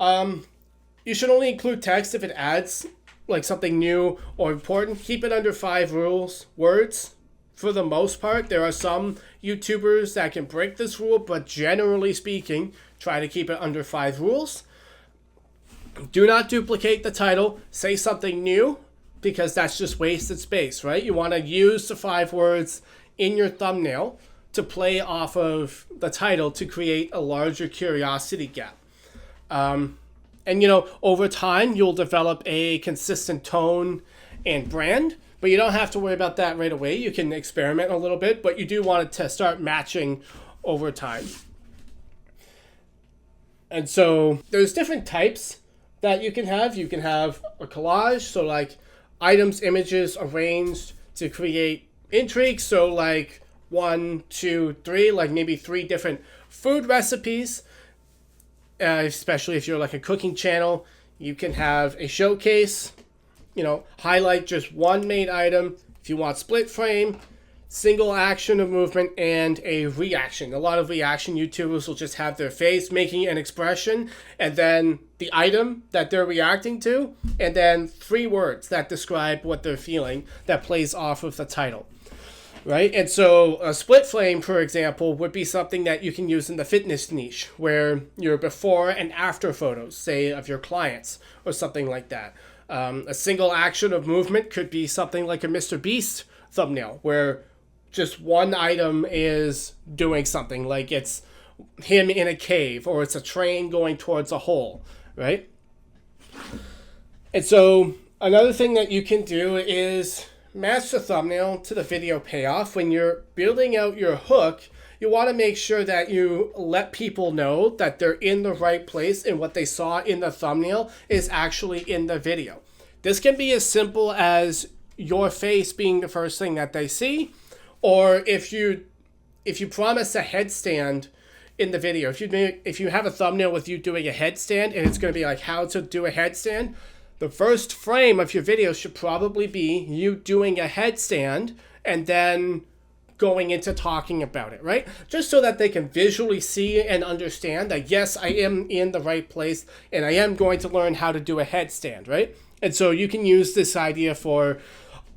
You should only include text if it adds like something new or important. Keep it under 5 words for the most part. There are some YouTubers that can break this rule, but generally speaking, try to keep it under 5 rules. Do not duplicate the title. Say something new, because that's just wasted space, right? You want to use the 5 words in your thumbnail to play off of the title to create a larger curiosity gap. And over time, you'll develop a consistent tone and brand, but you don't have to worry about that right away. You can experiment a little bit, but you do want it to start matching over time. And so there's different types that you can have. You can have a collage, so like items, images arranged to create intrigue. So like 1, 2, 3, like maybe 3 different food recipes. Especially if you're like a cooking channel, you can have a showcase, highlight just one main item. If you want split frame, single action of movement, and a reaction. A lot of reaction YouTubers will just have their face making an expression, and then the item that they're reacting to, and then 3 words that describe what they're feeling that plays off of the title. Right? And so a split frame, for example, would be something that you can use in the fitness niche, where your before and after photos, say, of your clients or something like that. A single action of movement could be something like a Mr. Beast thumbnail, where just one item is doing something, like it's him in a cave, or it's a train going towards a hole, right? And so another thing that you can do is match the thumbnail to the video payoff. When you're building out your hook, you want to make sure that you let people know that they're in the right place and what they saw in the thumbnail is actually in the video. This can be as simple as your face being the first thing that they see, or if you promise a headstand in the video, if you have a thumbnail with you doing a headstand and it's going to be like how to do a headstand, the first frame of your video should probably be you doing a headstand and then going into talking about it, right? Just so that they can visually see and understand that, yes, I am in the right place and I am going to learn how to do a headstand, right? And so you can use this idea for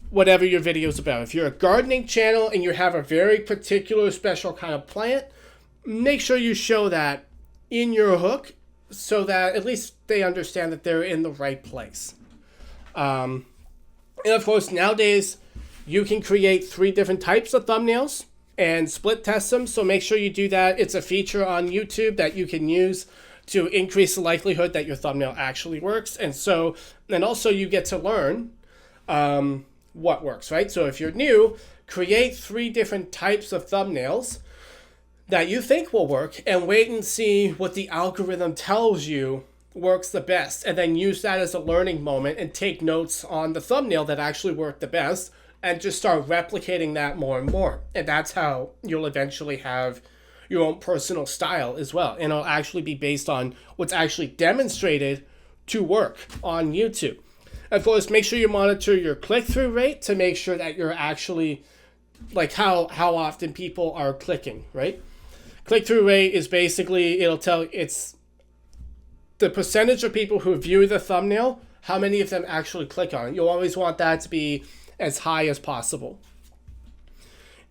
whatever your video is about. If you're a gardening channel and you have a very particular special kind of plant, make sure you show that in your hook so that at least they understand that they're in the right place. And of course, nowadays, you can create 3 different types of thumbnails and split test them. So make sure you do that. It's a feature on YouTube that you can use to increase the likelihood that your thumbnail actually works. And also you get to learn what works, right? So if you're new, create 3 different types of thumbnails that you think will work and wait and see what the algorithm tells you works the best, and then use that as a learning moment and take notes on the thumbnail that actually worked the best and just start replicating that more and more. And that's how you'll eventually have your own personal style as well. And it'll actually be based on what's actually demonstrated to work on YouTube. Of course, make sure you monitor your click-through rate to make sure that you're actually, like how often people are clicking, right? Click-through rate is basically, it's the percentage of people who view the thumbnail, how many of them actually click on it. You'll always want that to be as high as possible.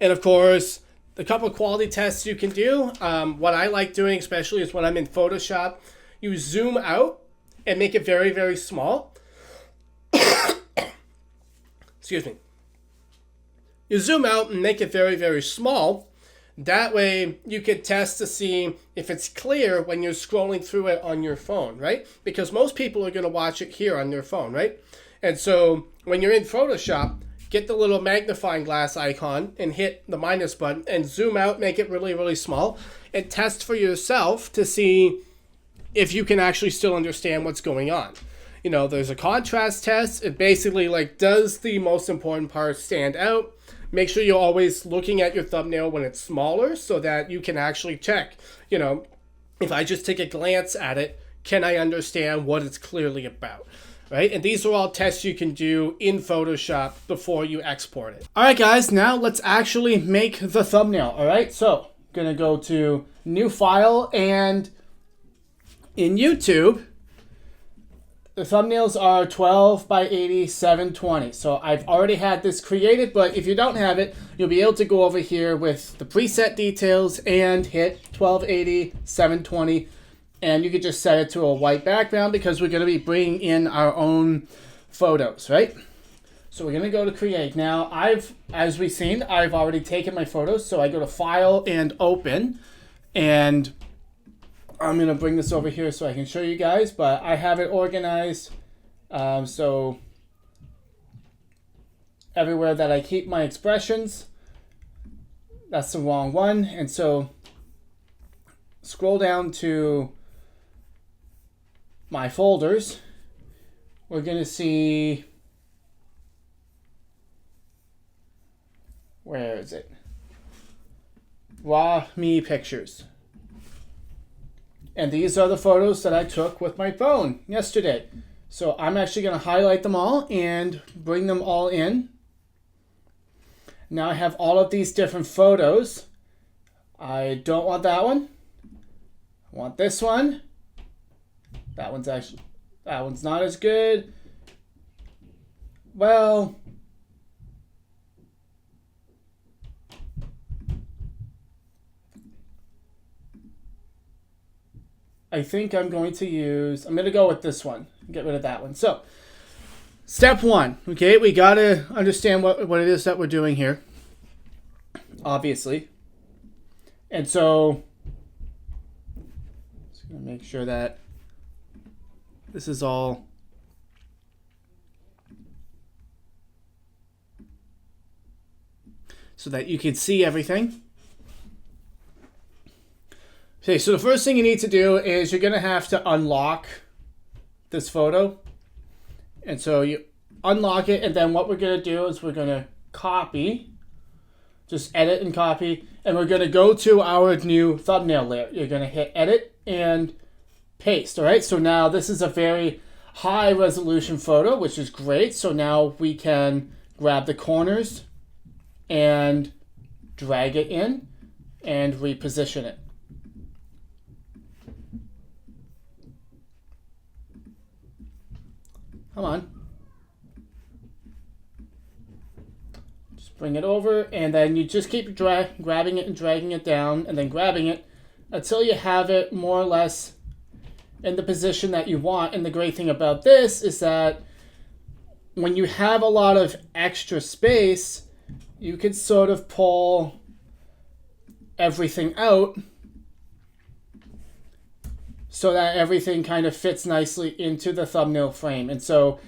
And of course, a couple of quality tests you can do. What I like doing, especially, is when I'm in Photoshop, you zoom out and make it very, very small. Excuse me. You zoom out and make it very, very small. That way you can test to see if it's clear when you're scrolling through it on your phone, right? Because most people are going to watch it here on their phone, right? And so when you're in Photoshop, get the little magnifying glass icon and hit the minus button and zoom out, make it really, really small, and test for yourself to see if you can actually still understand what's going on. You know, there's a contrast test. It basically, like, does the most important part stand out? Make sure you're always looking at your thumbnail when it's smaller so that you can actually check, you know, if I just take a glance at it, can I understand what it's clearly about, right? And these are all tests you can do in Photoshop before you export it. All right, guys, now let's actually make the thumbnail, all right? So I'm gonna go to new file, and in YouTube, the thumbnails are 12 by 80, 720. So I've already had this created, but if you don't have it, you'll be able to go over here with the preset details and hit 1280, 720, and you can just set it to a white background because we're going to be bringing in our own photos, right? So we're going to go to create. Now, as we've seen, I've already taken my photos, so I go to File and Open, and I'm going to bring this over here so I can show you guys, but I have it organized so everywhere that I keep my expressions, that's the wrong one. And so scroll down to my folders. We're going to see, where is it? Raw Me Pictures. And these are the photos that I took with my phone yesterday. So I'm actually going to highlight them all and bring them all in. Now I have all of these different photos. I don't want that one. I want this one. That one's not as good. Well, I think I'm going to go with this one. Get rid of that one. So, step 1, okay, we got to understand what it is that we're doing here, obviously. And so, just going to make sure that this is all so that you can see everything. Okay, so the first thing you need to do is you're going to have to unlock this photo. And so you unlock it, and then what we're going to do is we're going to copy, just edit and copy, and we're going to go to our new thumbnail layer. You're going to hit edit and paste, all right? So now this is a very high resolution photo, which is great. So now we can grab the corners and drag it in and reposition it. Come on. Bring it over, and then you just keep grabbing it and dragging it down, and then grabbing it until you have it more or less in the position that you want. And the great thing about this is that when you have a lot of extra space, you could sort of pull everything out so that everything kind of fits nicely into the thumbnail frame. And so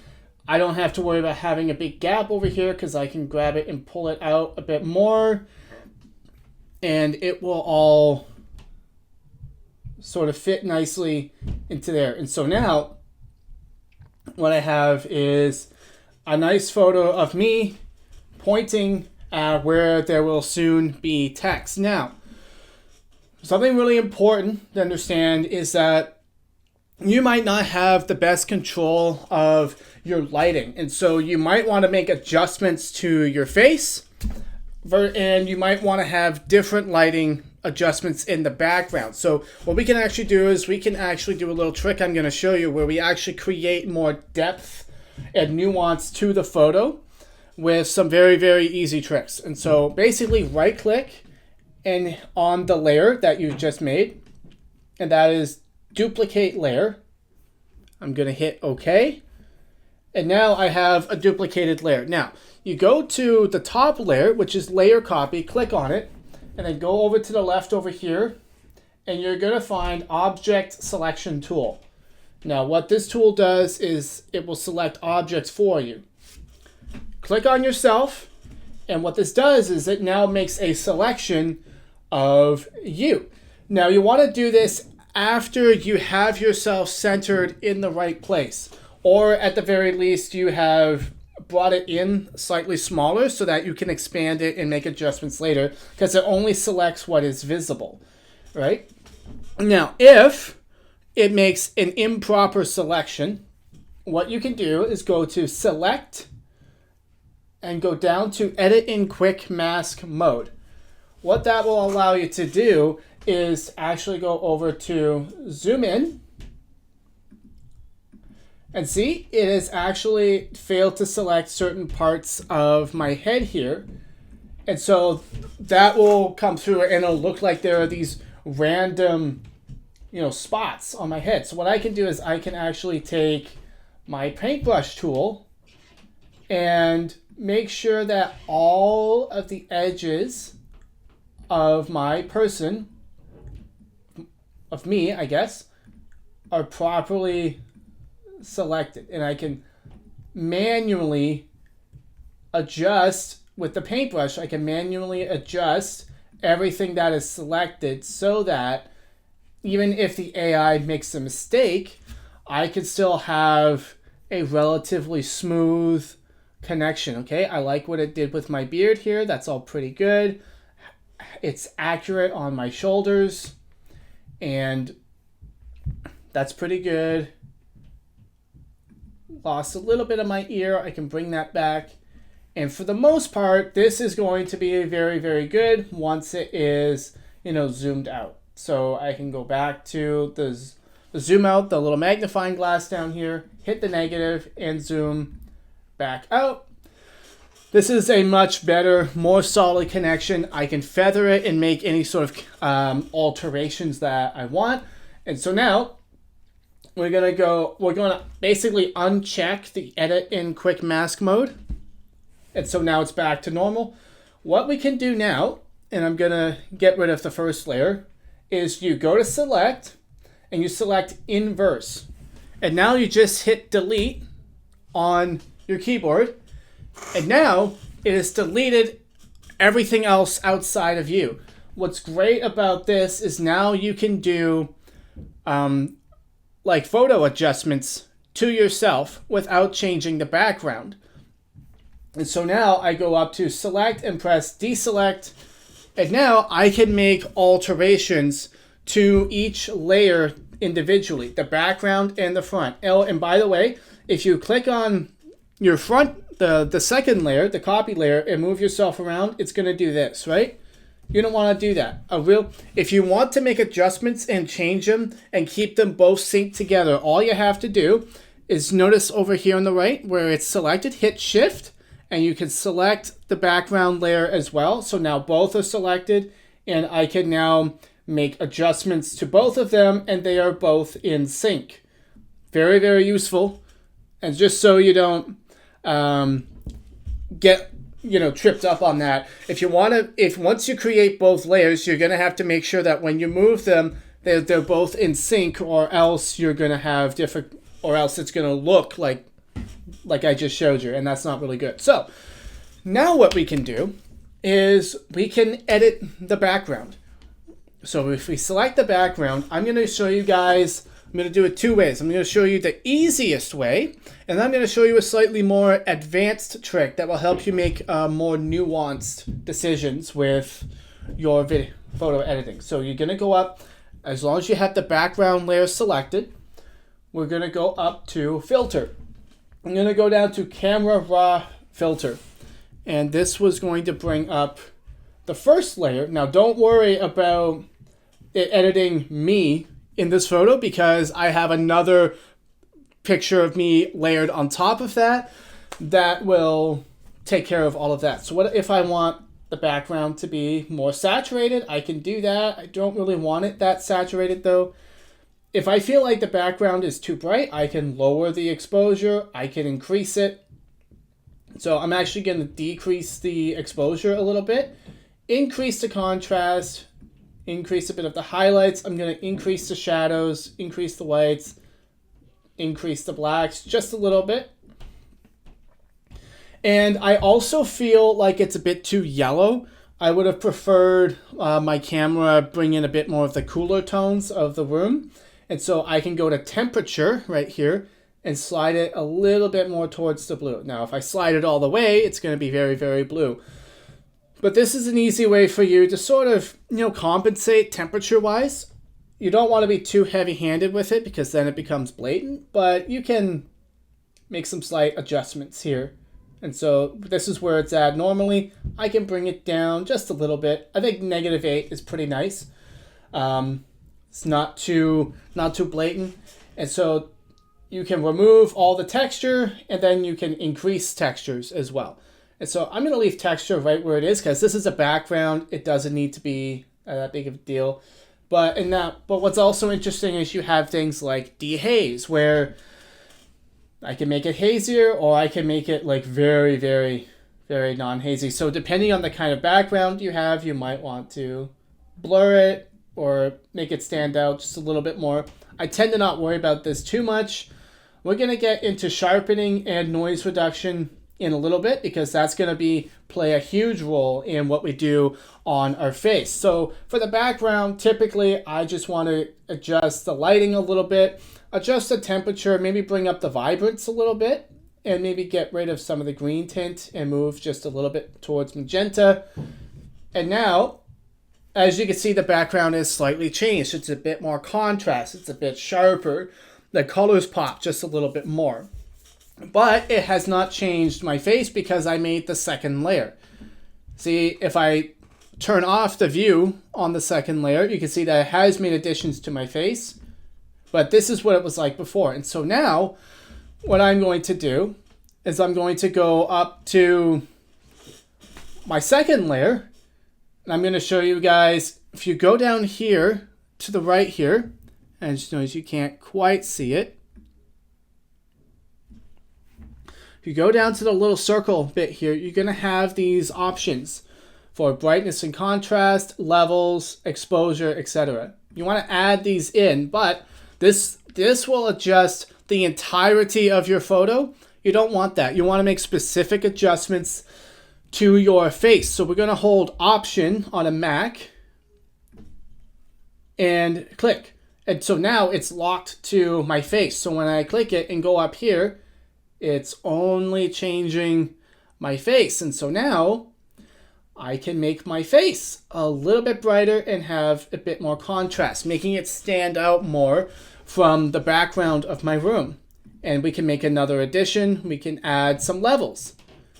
I don't have to worry about having a big gap over here because I can grab it and pull it out a bit more, and it will all sort of fit nicely into there. And so now what I have is a nice photo of me pointing at where there will soon be text. Now, something really important to understand is that you might not have the best control of your lighting. And so you might want to make adjustments to your face, and you might want to have different lighting adjustments in the background. So what we can actually do is we can actually do a little trick I'm going to show you where we actually create more depth and nuance to the photo with some very, very easy tricks. And so basically right click and on the layer that you've just made, and that is duplicate layer. I'm going to hit OK. And now I have a duplicated layer. Now you go to the top layer, which is layer copy, click on it, and then go over to the left over here, and you're going to find object selection tool. Now what this tool does is it will select objects for you. Click on yourself, and what this does is it now makes a selection of you. Now you want to do this after you have yourself centered in the right place, or at the very least you have brought it in slightly smaller so that you can expand it and make adjustments later, because it only selects what is visible, right? Now, if it makes an improper selection, what you can do is go to select and go down to edit in quick mask mode. What that will allow you to do is actually go over to zoom in, and see, it has actually failed to select certain parts of my head here. And so that will come through and it'll look like there are these random, spots on my head. So what I can do is I can actually take my paintbrush tool and make sure that all of the edges of my person, of me, I guess, are properly selected, and I can manually adjust with the paintbrush. I can manually adjust everything that is selected so that even if the AI makes a mistake, I can still have a relatively smooth connection. Okay, I like what it did with my beard here. That's all pretty good. It's accurate on my shoulders, and that's pretty good. Lost a little bit of my ear. I can bring that back. And for the most part, this is going to be very, very good once it is, zoomed out. So I can go back to the zoom out, the little magnifying glass down here, hit the negative and zoom back out. This is a much better, more solid connection. I can feather it and make any sort of alterations that I want. And so now we're going to basically uncheck the edit in quick mask mode. And so now it's back to normal. What we can do now, and I'm going to get rid of the first layer, is you go to select and you select inverse. And now you just hit delete on your keyboard. And now it has deleted everything else outside of you. What's great about this is now you can do like photo adjustments to yourself without changing the background. And so now I go up to select and press deselect, and now I can make alterations to each layer individually, the background and the front. Oh, and by the way, if you click on your front, the second layer, the copy layer, and move yourself around, it's going to do this, right? You don't want to do that. If you want to make adjustments and change them and keep them both synced together, all you have to do is notice over here on the right where it's selected, hit shift and you can select the background layer as well. So now both are selected, and I can now make adjustments to both of them, and they are both in sync. Very, very useful. And just so you don't get tripped up on that, if once you create both layers, you're gonna have to make sure that when you move them, they're both in sync, or else you're gonna have different, or else it's gonna look like I just showed you, and that's not really good. So now what we can do is we can edit the background. So if we select the background, I'm going to show you guys, I'm going to do it two ways. I'm going to show you the easiest way, and I'm going to show you a slightly more advanced trick that will help you make more nuanced decisions with your video photo editing. So you're going to go up, as long as you have the background layer selected, we're going to go up to filter. I'm going to go down to camera raw filter, and this was going to bring up the first layer. Now don't worry about it editing me in this photo, because I have another picture of me layered on top of that will take care of all of that. So what if I want the background to be more saturated? I can do that. I don't really want it that saturated though. If I feel like the background is too bright, I can lower the exposure, I can increase it. So I'm actually going to decrease the exposure a little bit, increase the contrast, increase a bit of the highlights. I'm going to increase the shadows, increase the whites, increase the blacks just a little bit. And I also feel like it's a bit too yellow. I would have preferred my camera bring in a bit more of the cooler tones of the room. And so I can go to temperature right here and slide it a little bit more towards the blue. Now, if I slide it all the way, it's going to be very, very blue. But this is an easy way for you to sort of, compensate temperature-wise. You don't want to be too heavy-handed with it, because then it becomes blatant, but you can make some slight adjustments here. And so this is where it's at. Normally, I can bring it down just a little bit. I think -8 is pretty nice. It's not too blatant. And so you can remove all the texture, and then you can increase textures as well. And so I'm going to leave texture right where it is, because this is a background. It doesn't need to be that big of a deal. But what's also interesting is you have things like dehaze, where I can make it hazier, or I can make it like very, very, very non-hazy. So depending on the kind of background you have, you might want to blur it or make it stand out just a little bit more. I tend to not worry about this too much. We're going to get into sharpening and noise reduction in a little bit, because that's going to play a huge role in what we do on our face. So for the background, typically I just want to adjust the lighting a little bit, adjust the temperature, maybe bring up the vibrance a little bit, and maybe get rid of some of the green tint and move just a little bit towards magenta. And now, as you can see, the background is slightly changed. It's a bit more contrast. It's a bit sharper. The colors pop just a little bit more. But it has not changed my face, because I made the second layer. See, if I turn off the view on the second layer, you can see that it has made additions to my face. But this is what it was like before. And so now, what I'm going to do is I'm going to go up to my second layer. And I'm going to show you guys, if you go down here to the right here, and just notice you can't quite see it. If you go down to the little circle bit here, you're going to have these options for brightness and contrast, levels, exposure, etc. You want to add these in, but this will adjust the entirety of your photo. You don't want that. You want to make specific adjustments to your face. So we're going to hold Option on a Mac and click. And so now it's locked to my face. So when I click it and go up here, it's only changing my face. And so now I can make my face a little bit brighter and have a bit more contrast, making it stand out more from the background of my room. And we can make another addition. We can add some levels.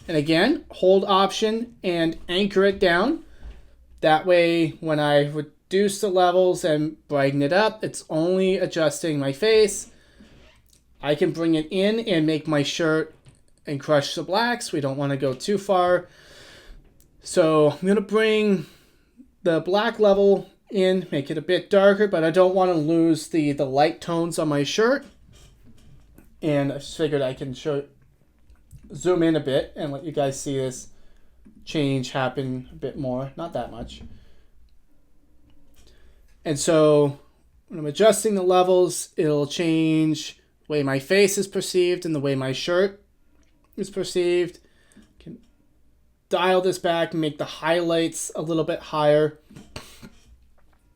And again, hold Option and anchor it down. That way, when I reduce the levels and brighten it up, it's only adjusting my face. I can bring it in and make my shirt and crush the blacks. We don't want to go too far. So I'm going to bring the black level in, make it a bit darker, but I don't want to lose the light tones on my shirt. And I just figured I can zoom in a bit and let you guys see this change happen a bit more. Not that much. And so when I'm adjusting the levels, it'll change the way my face is perceived and the way my shirt is perceived. I can dial this back and make the highlights a little bit higher.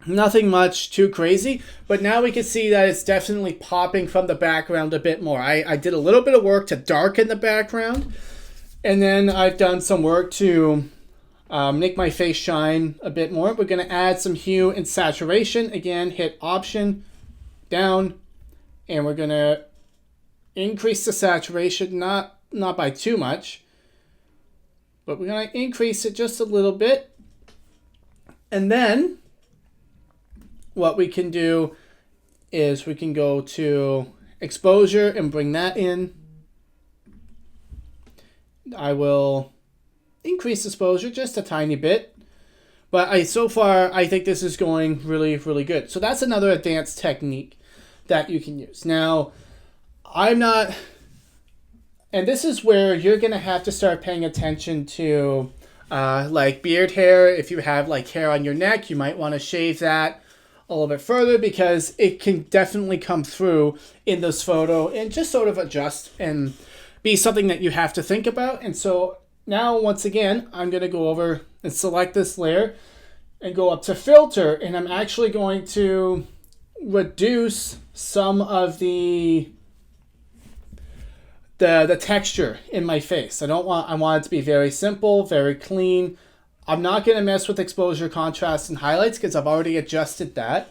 Nothing much too crazy, but now we can see that it's definitely popping from the background a bit more. I did a little bit of work to darken the background, and then I've done some work to make my face shine a bit more. We're going to add some hue and saturation. Again, hit Option, down, and we're going to increase the saturation, not by too much, but we're going to increase it just a little bit. And then what we can do is we can go to exposure and bring that in. I will increase exposure just a tiny bit, but so far I think this is going really, really good. So that's another advanced technique that you can use. Now, I'm not, and this is where you're going to have to start paying attention to like beard hair. If you have like hair on your neck, you might want to shave that a little bit further, because it can definitely come through in this photo and just sort of adjust and be something that you have to think about. And so now, once again, I'm going to go over and select this layer and go up to filter, and I'm actually going to reduce some of the texture in my face. I want it to be very simple, very clean. I'm not going to mess with exposure, contrast, and highlights because I've already adjusted that.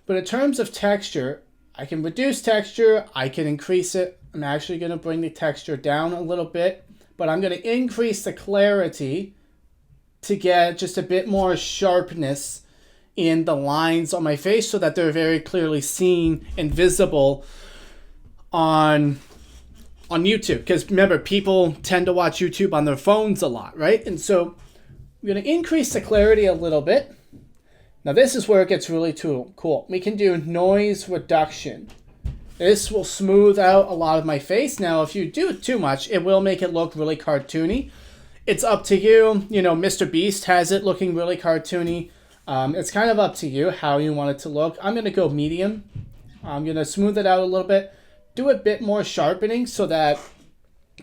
But in terms of texture, I can reduce texture, I can increase it. I'm actually going to bring the texture down a little bit, but I'm going to increase the clarity to get just a bit more sharpness in the lines on my face so that they're very clearly seen and visible on YouTube. Because remember, people tend to watch YouTube on their phones a lot, right? And so we're going to increase the clarity a little bit. Now this is where it gets really cool. We can do noise reduction. This will smooth out a lot of my face. Now if you do it too much, it will make it look really cartoony. It's up to you. You know, Mr. Beast has it looking really cartoony. It's kind of up to you how you want it to look. I'm going to go medium. I'm going to smooth it out a little bit. Do a bit more sharpening so that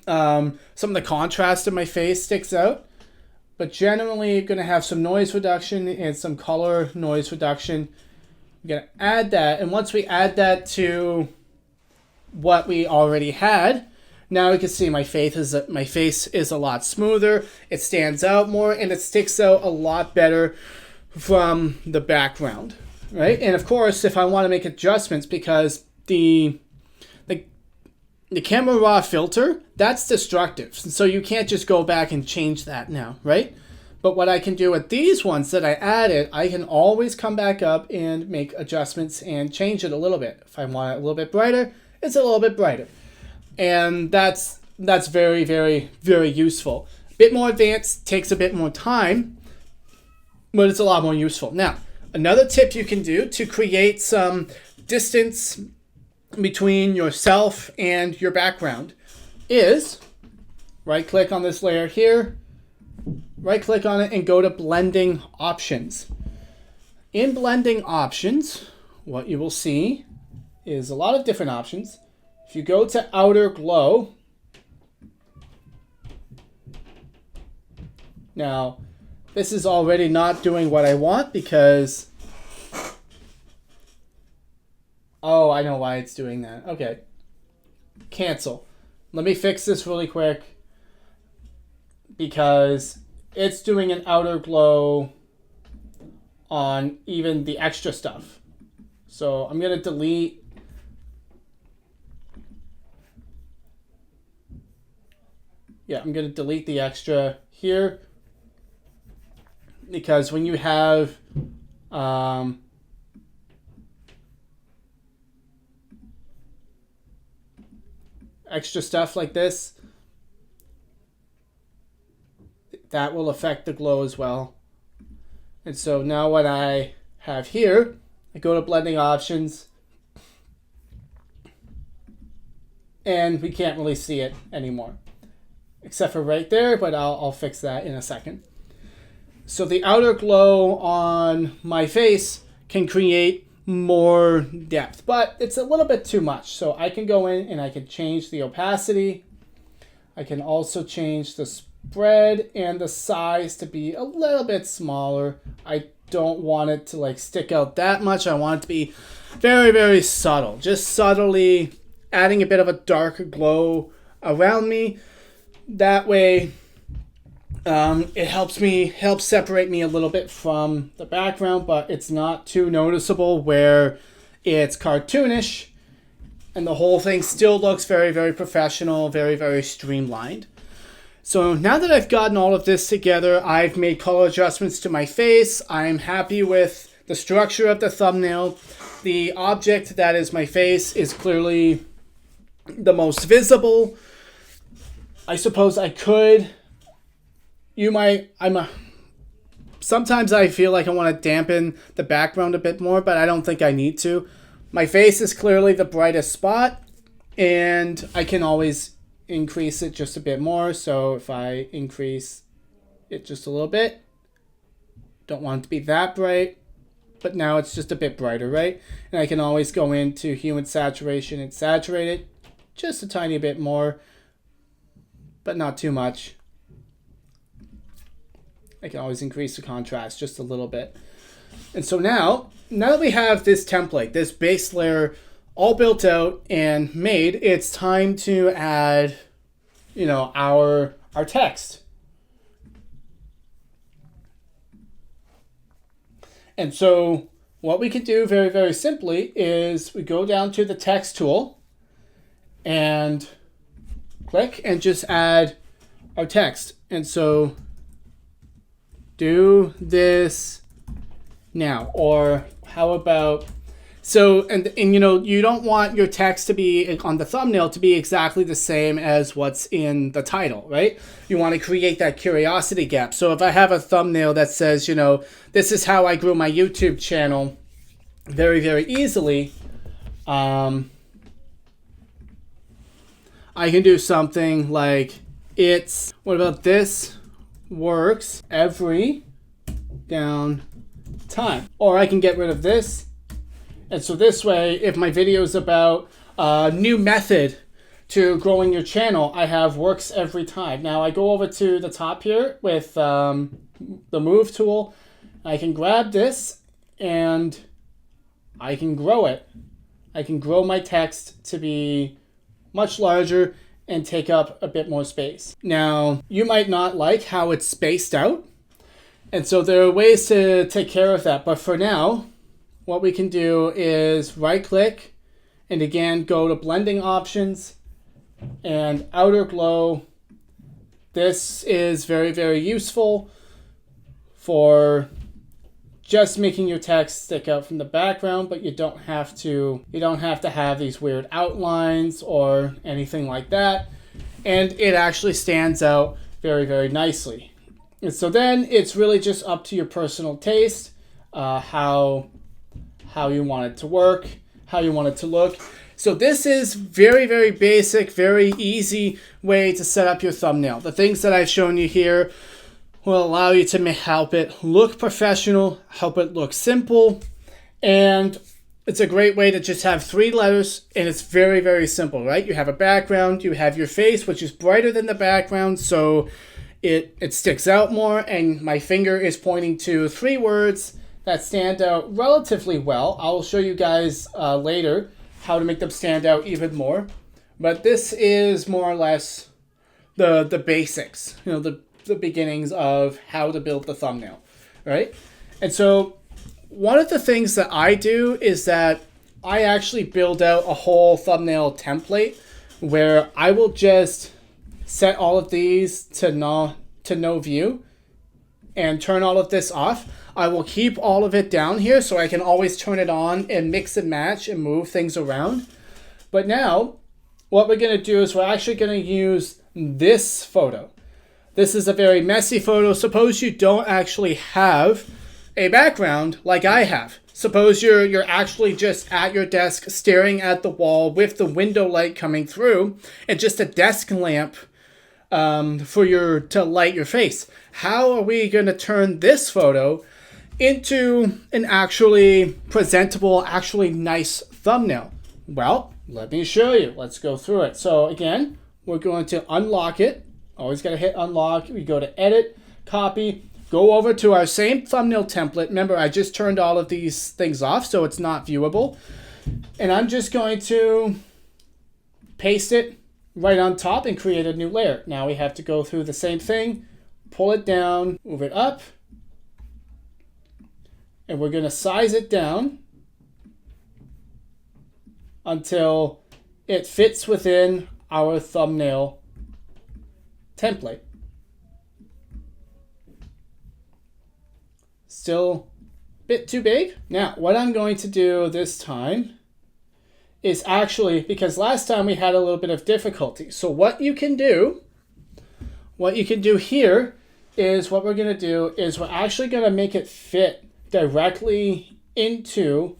some of the contrast in my face sticks out. But generally, you're going to have some noise reduction and some color noise reduction. I'm going to add that. And once we add that to what we already had, now we can see my face is a lot smoother. It stands out more, and it sticks out a lot better from the background, right? And of course, if I want to make adjustments, because the camera raw filter, that's destructive. So you can't just go back and change that now, right? But what I can do with these ones that I added, I can always come back up and make adjustments and change it a little bit. If I want it a little bit brighter, it's a little bit brighter. And that's very, very, very useful. A bit more advanced, takes a bit more time, but it's a lot more useful. Now, another tip you can do to create some distance between yourself and your background is right click on this layer here, right click on it and go to blending options. In blending options, what you will see is a lot of different options. If you go to outer glow, now this is already not doing what I want because oh, I know why it's doing that. Okay. Cancel. Let me fix this really quick because it's doing an outer glow on even the extra stuff. So I'm going to delete. Yeah, I'm going to delete the extra here because when you have extra stuff like this, that will affect the glow as well. And so now what I have here, I go to blending options, and we can't really see it anymore, except for right there, but I'll fix that in a second. So the outer glow on my face can create more depth, but it's a little bit too much. So I can go in and I can change the opacity. I can also change the spread and the size to be a little bit smaller. I don't want it to like stick out that much. I want it to be very, very subtle, just subtly adding a bit of a darker glow around me. That way it helps separate me a little bit from the background, but it's not too noticeable where it's cartoonish and the whole thing still looks very, very professional, very, very streamlined. So now that I've gotten all of this together, I've made color adjustments to my face. I'm happy with the structure of the thumbnail. The object that is my face is clearly the most visible. I suppose I could. Sometimes I feel like I want to dampen the background a bit more, but I don't think I need to. My face is clearly the brightest spot, and I can always increase it just a bit more. So if I increase it just a little bit, don't want it to be that bright, but now it's just a bit brighter, right? And I can always go into hue and saturation and saturate it just a tiny bit more, but not too much. I can always increase the contrast just a little bit. And so now that we have this template, this base layer all built out and made, it's time to add, our text. And so what we can do very, very simply is we go down to the text tool and click and just add our text. And so do this now, or how about, and you don't want your text to be on the thumbnail to be exactly the same as what's in the title, right? You want to create that curiosity gap. So if I have a thumbnail that says, this is how I grew my YouTube channel very, very easily, I can do something like what about this works every down time, or I can get rid of this. And so this way, if my video is about a new method to growing your channel, I have works every time. Now I go over to the top here with the move tool. I can grab this and I can grow it. I can grow my text to be much larger and take up a bit more space. Now, you might not like how it's spaced out, and so there are ways to take care of that. But for now, what we can do is right-click, and again, go to blending options and outer glow. This is very, very useful for just making your text stick out from the background, but you don't have to have these weird outlines or anything like that. And it actually stands out very, very nicely. And so then it's really just up to your personal taste, how you want it to work, how you want it to look. So this is very, very basic, very easy way to set up your thumbnail. The things that I've shown you here will allow you to help it look professional, help it look simple, and it's a great way to just have 3 letters, and it's very, very simple, right? You have a background, you have your face, which is brighter than the background, so it sticks out more, and my finger is pointing to 3 words that stand out relatively well. I'll show you guys later how to make them stand out even more, but this is more or less the basics, the beginnings of how to build the thumbnail, right? And so one of the things that I do is that I actually build out a whole thumbnail template where I will just set all of these to no view and turn all of this off. I will keep all of it down here so I can always turn it on and mix and match and move things around. But now what we're going to do is we're actually going to use this photo. This is a very messy photo. Suppose you don't actually have a background like I have. Suppose you're actually just at your desk staring at the wall with the window light coming through and just a desk lamp to light your face. How are we going to turn this photo into an actually presentable, actually nice thumbnail? Well, let me show you. Let's go through it. So again, we're going to unlock it. Always got to hit unlock. We go to edit, copy, go over to our same thumbnail template. Remember, I just turned all of these things off, so it's not viewable. And I'm just going to paste it right on top and create a new layer. Now we have to go through the same thing, pull it down, move it up, and we're going to size it down until it fits within our thumbnail template. Still a bit too big. Now, what I'm going to do this time is actually, because last time we had a little bit of difficulty. So what you can do here is what we're going to do is we're actually going to make it fit directly into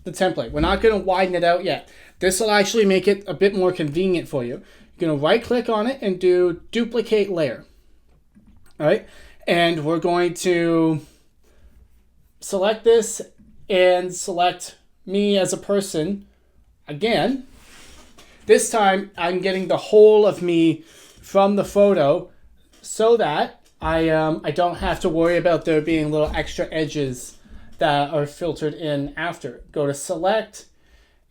the template. We're not going to widen it out yet. This will actually make it a bit more convenient for you. You're going to right click on it and do duplicate layer. All right. And we're going to select this and select me as a person. Again, this time I'm getting the whole of me from the photo so that I don't have to worry about there being little extra edges that are filtered in after. Go to select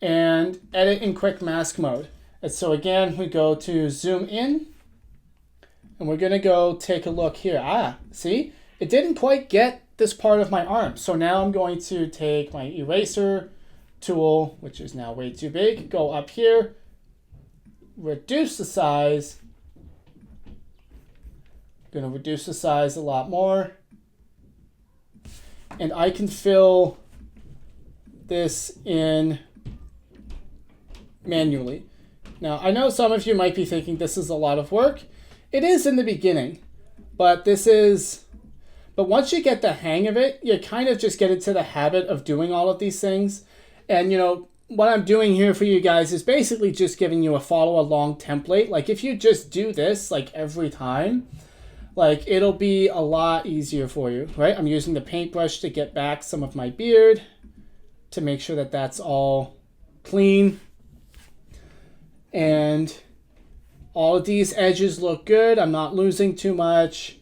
and edit in quick mask mode. And so again, we go to zoom in and we're going to go take a look here. See, it didn't quite get this part of my arm. So now I'm going to take my eraser tool, which is now way too big, go up here, reduce the size. I'm going to reduce the size a lot more. And I can fill this in manually. Now, I know some of you might be thinking this is a lot of work. It is in the beginning, but once you get the hang of it, you kind of just get into the habit of doing all of these things. And, you know, what I'm doing here for you guys is basically just giving you a follow along template. Like if you just do this like every time, like it'll be a lot easier for you, right? I'm using the paintbrush to get back some of my beard to make sure that that's all clean. And all of these edges look good. I'm not losing too much.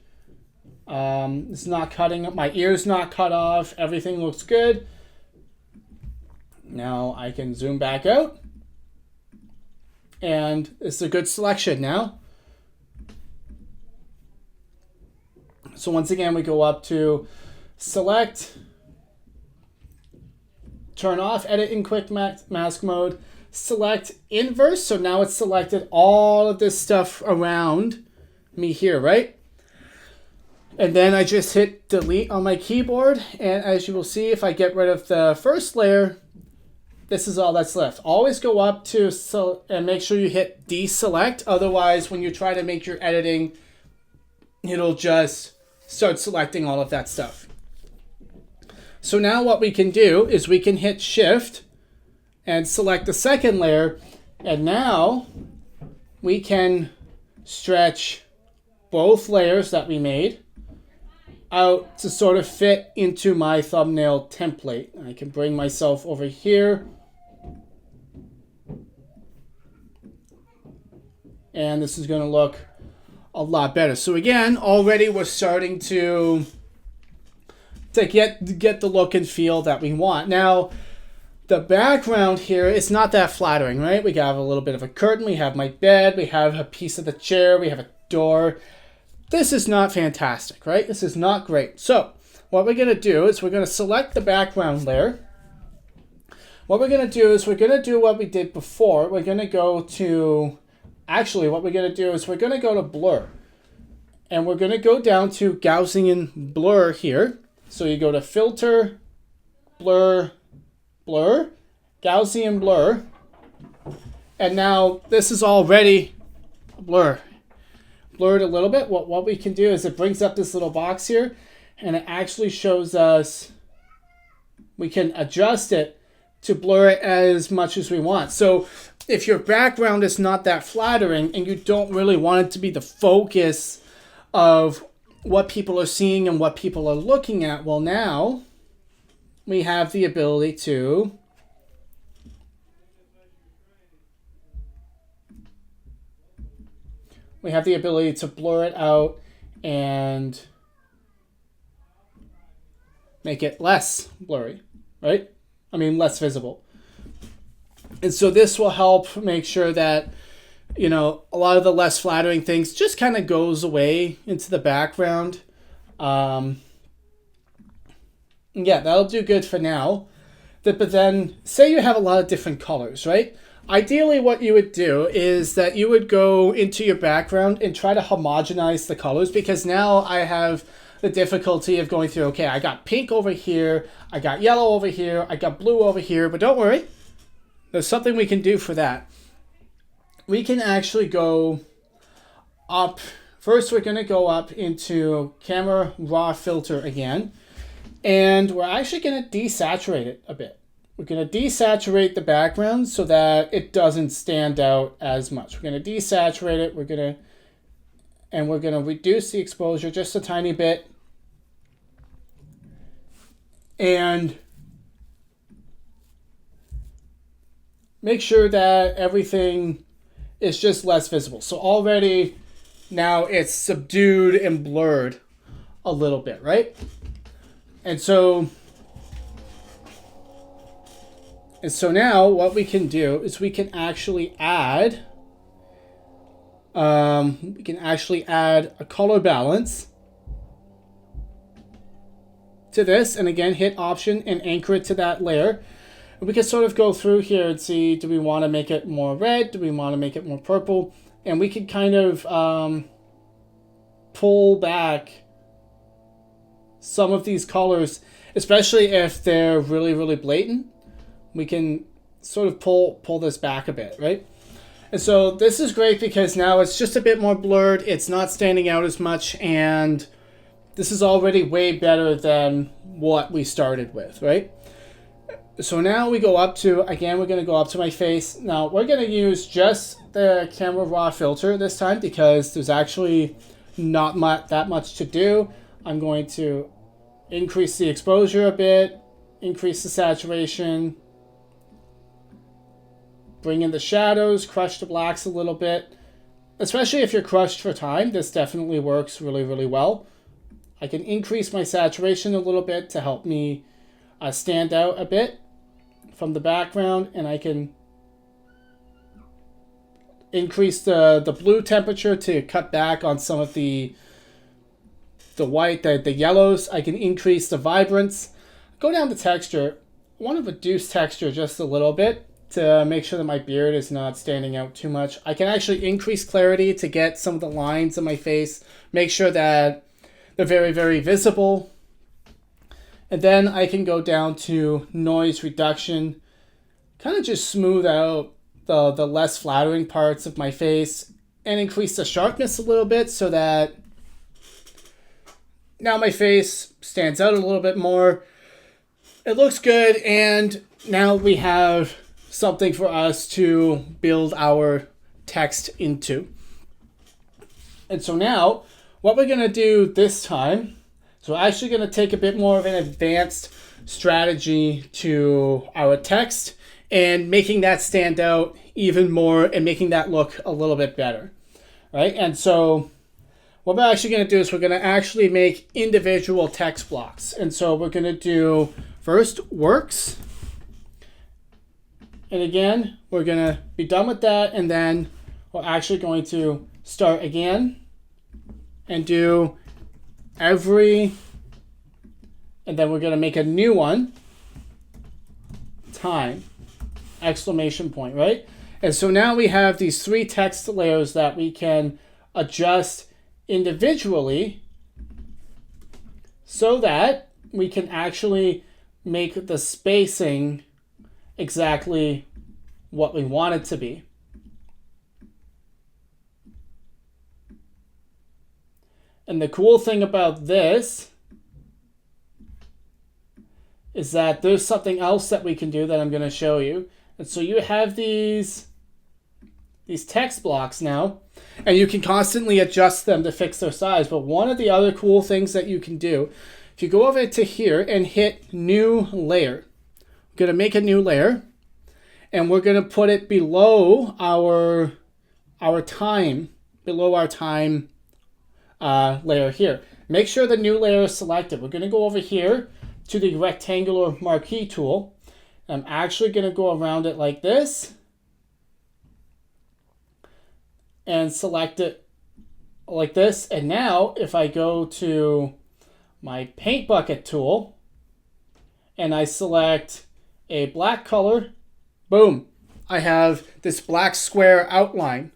It's not cutting up. My ear's not cut off. Everything looks good. Now I can zoom back out. And it's a good selection now. So once again, we go up to select, turn off edit in quick mask mode, select inverse. So now it's selected all of this stuff around me here, right? And then I just hit delete on my keyboard. And as you will see, if I get rid of the first layer, this is all that's left. Always go up to and make sure you hit deselect. Otherwise, when you try to make your editing, it'll just start selecting all of that stuff. So now what we can do is we can hit shift and select the second layer. And now we can stretch both layers that we made out to sort of fit into my thumbnail template. I can bring myself over here. And this is going to look a lot better. So again, already we're starting to get the look and feel that we want. Now, the background here is not that flattering, right? We have a little bit of a curtain. We have my bed. We have a piece of the chair. We have a door. This is not fantastic, right? This is not great. So what we're going to do is we're going to select the background layer. What we're going to do is we're going to do what we did before. We're going to go to, actually what we're going to do is we're going to go to blur. And we're going to go down to Gaussian blur here. So you go to filter, blur, blur, Gaussian blur. And now this is already a blur. blurred a little bit, what we can do is it brings up this little box here, and it actually shows us, we can adjust it to blur it as much as we want. So if your background is not that flattering and you don't really want it to be the focus of what people are seeing and what people are looking at, well, now we have the ability to blur it out and make it less blurry, right? I mean, less visible. And so this will help make sure that, you know, a lot of the less flattering things just kind of goes away into the background. Yeah, that'll do good for now. But then say you have a lot of different colors, right? Ideally, what you would do is that you would go into your background and try to homogenize the colors, because now I have the difficulty of going through, okay, I got pink over here, I got yellow over here, I got blue over here, but don't worry. There's something we can do for that. We can actually go up. First, we're going to go up into camera raw filter again, and we're actually going to desaturate it a bit. We're going to desaturate the background so that it doesn't stand out as much. We're going to desaturate it. We're going to reduce the exposure just a tiny bit. And make sure that everything is just less visible. So already now it's subdued and blurred a little bit, right? And so now what we can do is we can actually add a color balance to this, and again hit Option and anchor it to that layer. And we can sort of go through here and see, do we want to make it more red? Do we want to make it more purple? And we can kind of pull back some of these colors, especially if they're really, really blatant. We can sort of pull this back a bit, right? And so this is great because now it's just a bit more blurred. It's not standing out as much, and this is already way better than what we started with, right? So now we go up to, again, we're going to go up to my face. Now we're going to use just the camera raw filter this time because there's actually not that much to do. I'm going to increase the exposure a bit, increase the saturation, bring in the shadows, crush the blacks a little bit. Especially if you're crushed for time, this definitely works really, really well. I can increase my saturation a little bit to help me stand out a bit from the background, and I can increase the blue temperature to cut back on some of the white, the yellows. I can increase the vibrance. Go down to texture. I want to reduce texture just a little bit to make sure that my beard is not standing out too much. I can actually increase clarity to get some of the lines in my face, make sure that they're very, very visible. And then I can go down to noise reduction, kind of just smooth out the less flattering parts of my face and increase the sharpness a little bit so that now my face stands out a little bit more. It looks good, and now we have something for us to build our text into. And so now what we're going to do this time, so we're actually going to take a bit more of an advanced strategy to our text and making that stand out even more and making that look a little bit better, right? And so what we're actually going to do is we're going to actually make individual text blocks. And so we're going to do first works. And again, we're going to be done with that, and then we're actually going to start again and do every, and then we're going to make a new one, time, exclamation point, right? And so now we have these three text layers that we can adjust individually so that we can actually make the spacing exactly what we want it to be. And the cool thing about this is that there's something else that we can do that I'm going to show you. And so you have these text blocks now, and you can constantly adjust them to fix their size. But one of the other cool things that you can do, if you go over to here and hit new layer, we're going to make a new layer, and we're going to put it below our time, layer here. Make sure the new layer is selected. We're going to go over here to the rectangular marquee tool. I'm actually going to go around it like this and select it like this. And now if I go to my paint bucket tool and I select a black color, boom, I have this black square outline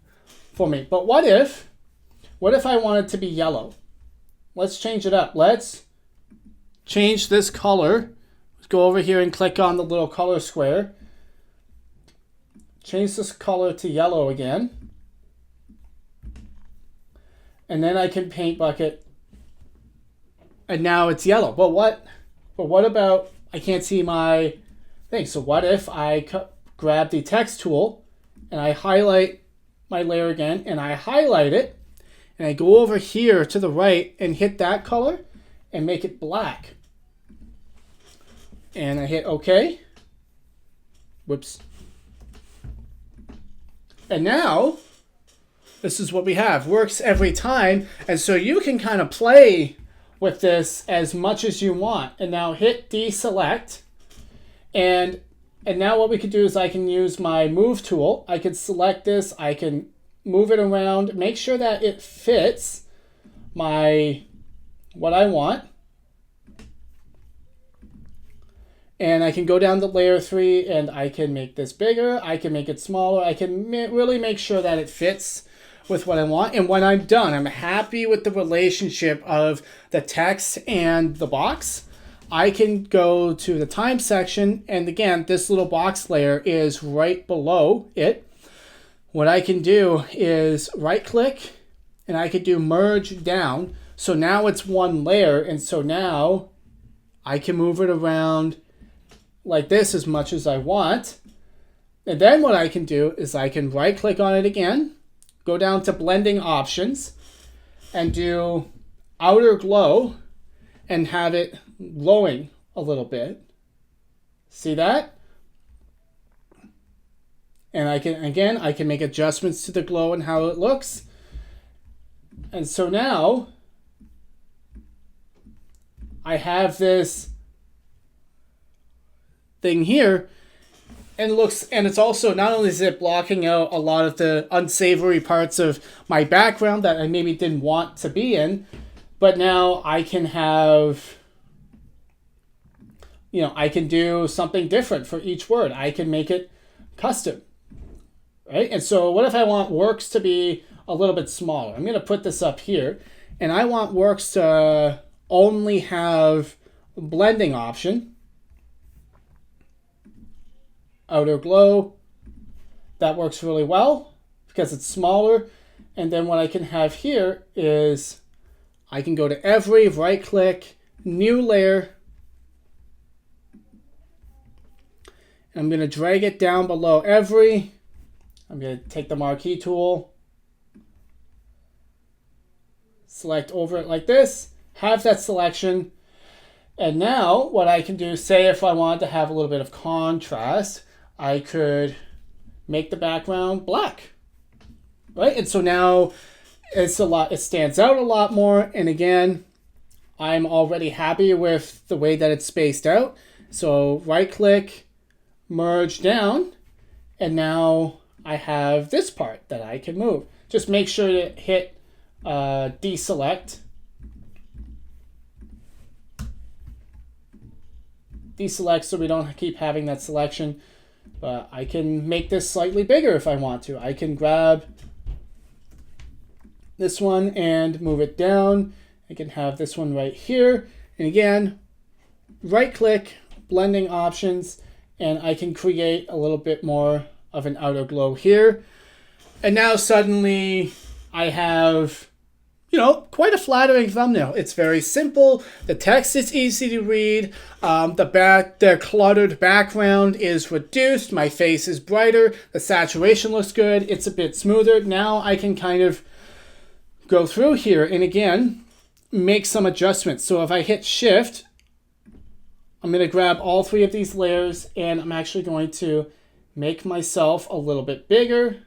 for me. But what if I want it to be yellow? Let's change it up. Let's change this color. Let's go over here and click on the little color square. Change this color to yellow again. And then I can paint bucket. And now it's yellow. But what about, I can't see my thing. So what if I grab the text tool and I highlight my layer again and I highlight it and I go over here to the right and hit that color and make it black. And I hit OK. Whoops. And now this is what we have. Works every time. And so you can kind of play with this as much as you want. And now hit deselect. And now what we could do is I can use my move tool. I could select this. I can move it around. Make sure that it fits what I want. And I can go down to layer 3 and I can make this bigger. I can make it smaller. I can really make sure that it fits with what I want. And when I'm done, I'm happy with the relationship of the text and the box. I can go to the time section, and again, this little box layer is right below it. What I can do is right click and I could do merge down. So now it's one layer, and so now I can move it around like this as much as I want. And then what I can do is I can right click on it again, go down to blending options and do outer glow and have it glowing a little bit. See that? And I can make adjustments to the glow and how it looks. And so now I have this thing here, and it's also, not only is it blocking out a lot of the unsavory parts of my background that I maybe didn't want to be in, but now I can have, I can do something different for each word. I can make it custom, right? And so what if I want works to be a little bit smaller? I'm going to put this up here, and I want works to only have a blending option. Outer glow, that works really well because it's smaller. And then what I can have here is I can go to every, right click, new layer. And I'm going to drag it down below every. I'm going to take the marquee tool, select over it like this, have that selection. And now what I can do, say if I wanted to have a little bit of contrast, I could make the background black, right? And so now it stands out a lot more. And again, I'm already happy with the way that it's spaced out. So right click, merge down, and now I have this part that I can move. Just make sure to hit deselect. Deselect so we don't keep having that selection. But I can make this slightly bigger if I want to. I can grab this one and move it down. I can have this one right here. And again, right click, blending options, and I can create a little bit more of an outer glow here. And now suddenly I have quite a flattering thumbnail. It's very simple. The text is easy to read. The cluttered background is reduced. My face is brighter. The saturation looks good. It's a bit smoother. Now I can kind of go through here and again, make some adjustments. So if I hit Shift, I'm going to grab all three of these layers and I'm actually going to make myself a little bit bigger.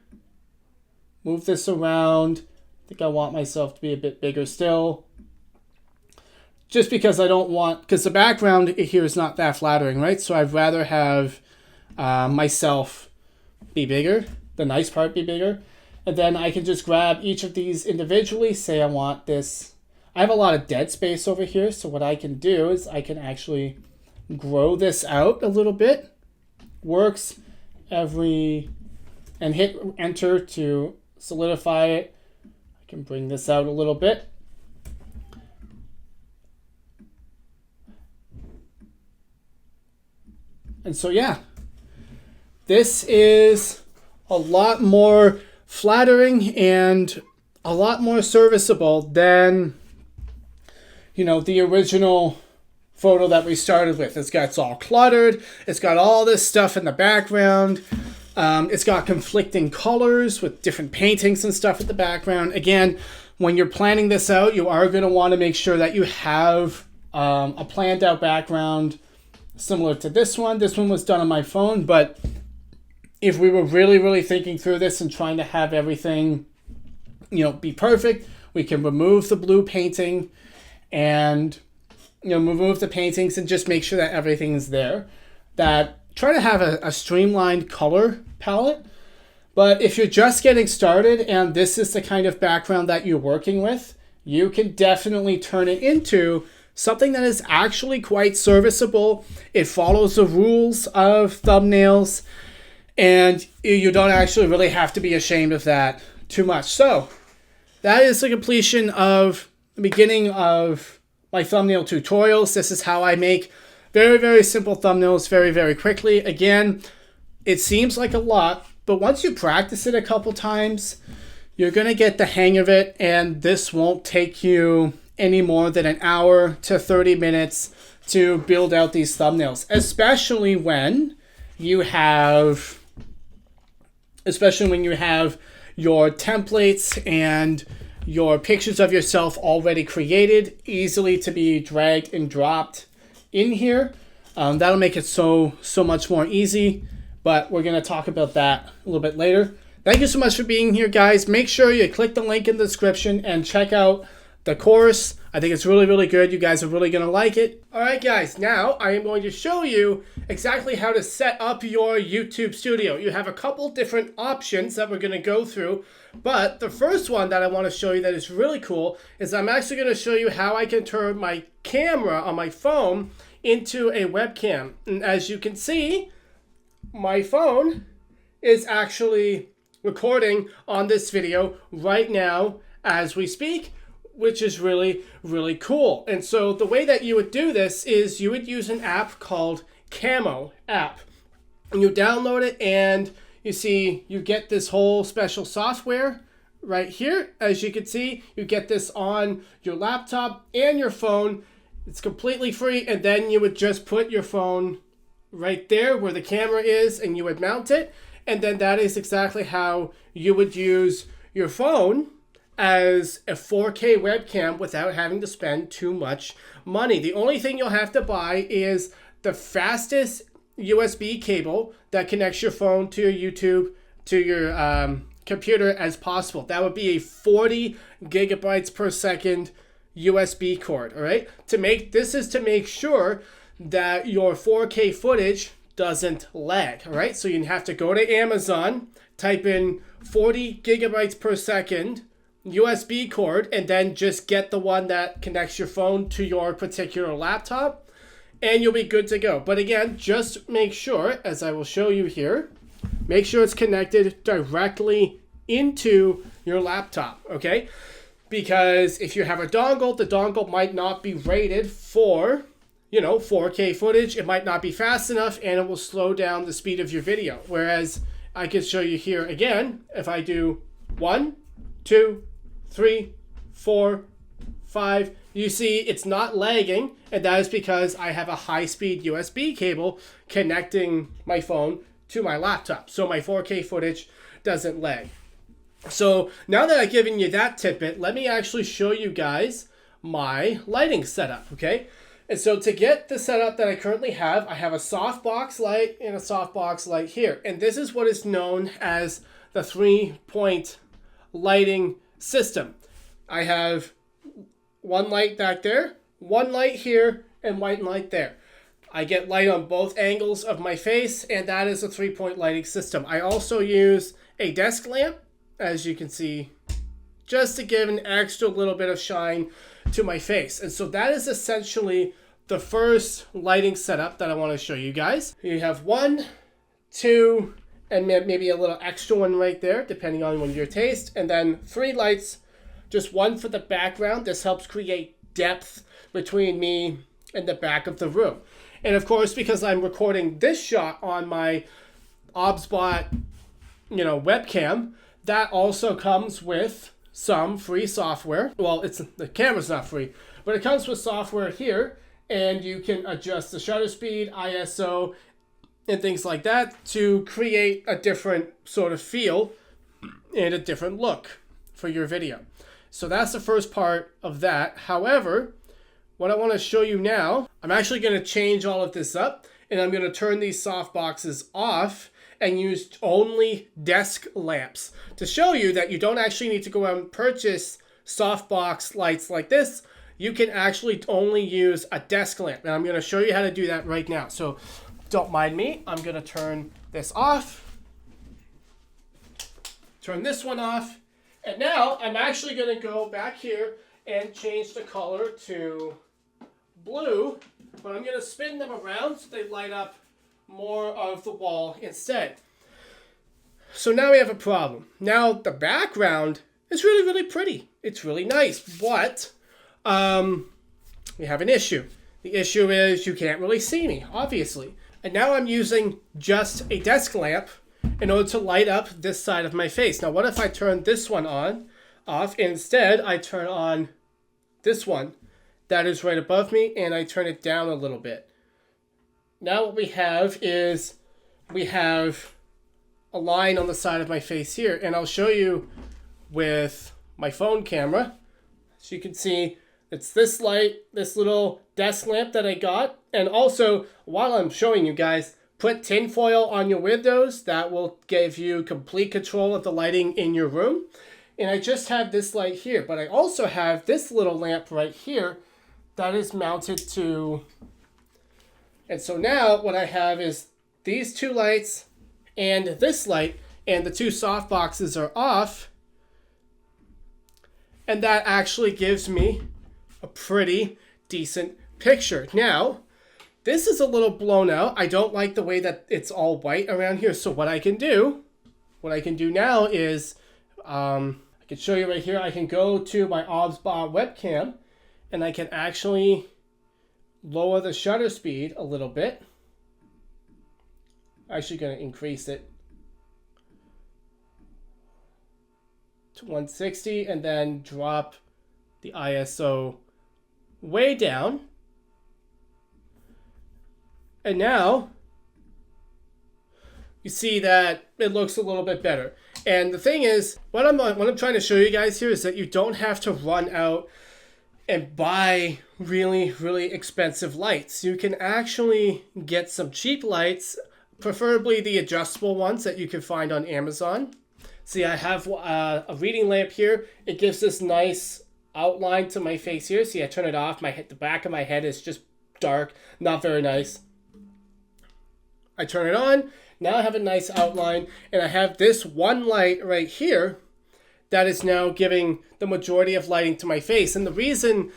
Move this around. I think I want myself to be a bit bigger still. Just because I don't want, because the background here is not that flattering, right? So I'd rather have myself be bigger, the nice part be bigger. And then I can just grab each of these individually, say I want this. I have a lot of dead space over here, so what I can do is I can actually grow this out a little bit. Works and hit enter to solidify it. I can bring this out a little bit. And so yeah, this is a lot more flattering and a lot more serviceable than, the original photo that we started with. It's all cluttered. It's got all this stuff in the background. It's got conflicting colors with different paintings and stuff in the background. Again, when you're planning this out, you are going to want to make sure that you have a planned out background similar to this one. This one was done on my phone, but if we were really, really thinking through this and trying to have everything, be perfect, we can remove the blue painting and, remove the paintings and just make sure that everything's there. Try to have a streamlined color palette. But if you're just getting started and this is the kind of background that you're working with, you can definitely turn it into something that is actually quite serviceable. It follows the rules of thumbnails, and you don't actually really have to be ashamed of that too much. So that is the completion of the beginning of my thumbnail tutorials. This is how I make very, very simple thumbnails very, very quickly. Again, it seems like a lot, but once you practice it a couple times, you're going to get the hang of it, and this won't take you any more than an hour to 30 minutes to build out these thumbnails, especially when you have your templates and your pictures of yourself already created, easily to be dragged and dropped in here. That'll make it so much more easy, but we're going to talk about that a little bit later. Thank you so much for being here, guys. Make sure you click the link in the description and check out the course. I think it's really, really good. You guys are really going to like it. All right, guys, now I am going to show you exactly how to set up your YouTube studio. You have a couple different options that we're going to go through, but the first one that I want to show you that is really cool is I'm actually going to show you how I can turn my camera on my phone into a webcam. And as you can see, my phone is actually recording on this video right now as we speak, which is really, really cool. And so the way that you would do this is you would use an app called Camo app. And you download it and you see you get this whole special software right here. As you can see, you get this on your laptop and your phone. It's completely free. And then you would just put your phone right there where the camera is and you would mount it. And then that is exactly how you would use your phone as a 4K webcam without having to spend too much money. The only thing you'll have to buy is the fastest USB cable that connects your phone to your YouTube, to your computer as possible. That would be a 40 gigabytes per second USB cord, all right? This is to make sure that your 4K footage doesn't lag, all right? So you have to go to Amazon, type in 40 gigabytes per second USB cord, and then just get the one that connects your phone to your particular laptop, and you'll be good to go. But again, just make sure, as I will show you here, make sure it's connected directly into your laptop, okay? Because if you have a dongle, the dongle might not be rated for 4K footage. It might not be fast enough, and it will slow down the speed of your video. Whereas I can show you here again, if I do 1, 2, 3, 4, 5. You see it's not lagging, and that is because I have a high-speed USB cable connecting my phone to my laptop, so my 4K footage doesn't lag. So now that I've given you that tidbit, let me actually show you guys my lighting setup, okay? And so to get the setup that I currently have, I have a softbox light and a softbox light here. And this is what is known as the 3-point lighting system. I have one light back there, one light here, and one light there. I get light on both angles of my face, and that is a 3-point lighting system. I also use a desk lamp, as you can see, just to give an extra little bit of shine to my face. And so that is essentially the first lighting setup that I want to show you guys. You have 1, 2, and maybe a little extra one right there, depending on your taste. And then 3 lights, just one for the background. This helps create depth between me and the back of the room. And of course, because I'm recording this shot on my OBSBot, webcam, that also comes with some free software. Well, the camera's not free, but it comes with software here, and you can adjust the shutter speed, ISO, and things like that to create a different sort of feel and a different look for your video. So that's the first part of that. However, what I want to show you now, I'm actually going to change all of this up, and I'm going to turn these soft boxes off and use only desk lamps to show you that you don't actually need to go out and purchase softbox lights like this. You can actually only use a desk lamp, and I'm going to show you how to do that right now. So don't mind me. I'm going to turn this off, turn this one off, and now I'm actually going to go back here and change the color to blue, but I'm going to spin them around so they light up more of the wall instead. So now we have a problem. Now the background is really, really pretty. It's really nice, but we have an issue. The issue is you can't really see me, obviously. And now I'm using just a desk lamp in order to light up this side of my face. Now what if I turn this one off? Instead, I turn on this one that is right above me, and I turn it down a little bit. Now what we have is we have a line on the side of my face here, and I'll show you with my phone camera. So you can see it's this light, this little desk lamp that I got. And also, while I'm showing you guys, put tinfoil on your windows. That will give you complete control of the lighting in your room. And I just have this light here, but I also have this little lamp right here that is mounted to... And so now what I have is these 2 lights and this light, and the 2 soft boxes are off. And that actually gives me a pretty decent picture. Now, this is a little blown out. I don't like the way that it's all white around here. So what I can do now is, I can show you right here. I can go to my OBSBot webcam, and I can actually lower the shutter speed a little bit. Actually going to increase it to 160 and then drop the ISO way down. And now you see that it looks a little bit better. And the thing is, what I'm trying to show you guys here is that you don't have to run out and buy really, really expensive lights. You can actually get some cheap lights, preferably the adjustable ones that you can find on Amazon. See, I have a reading lamp here. It gives this nice outline to my face here. See, I turn it off. The back of my head is just dark, not very nice. I turn it on. Now I have a nice outline, and I have this one light right here that is now giving the majority of lighting to my face. And the reason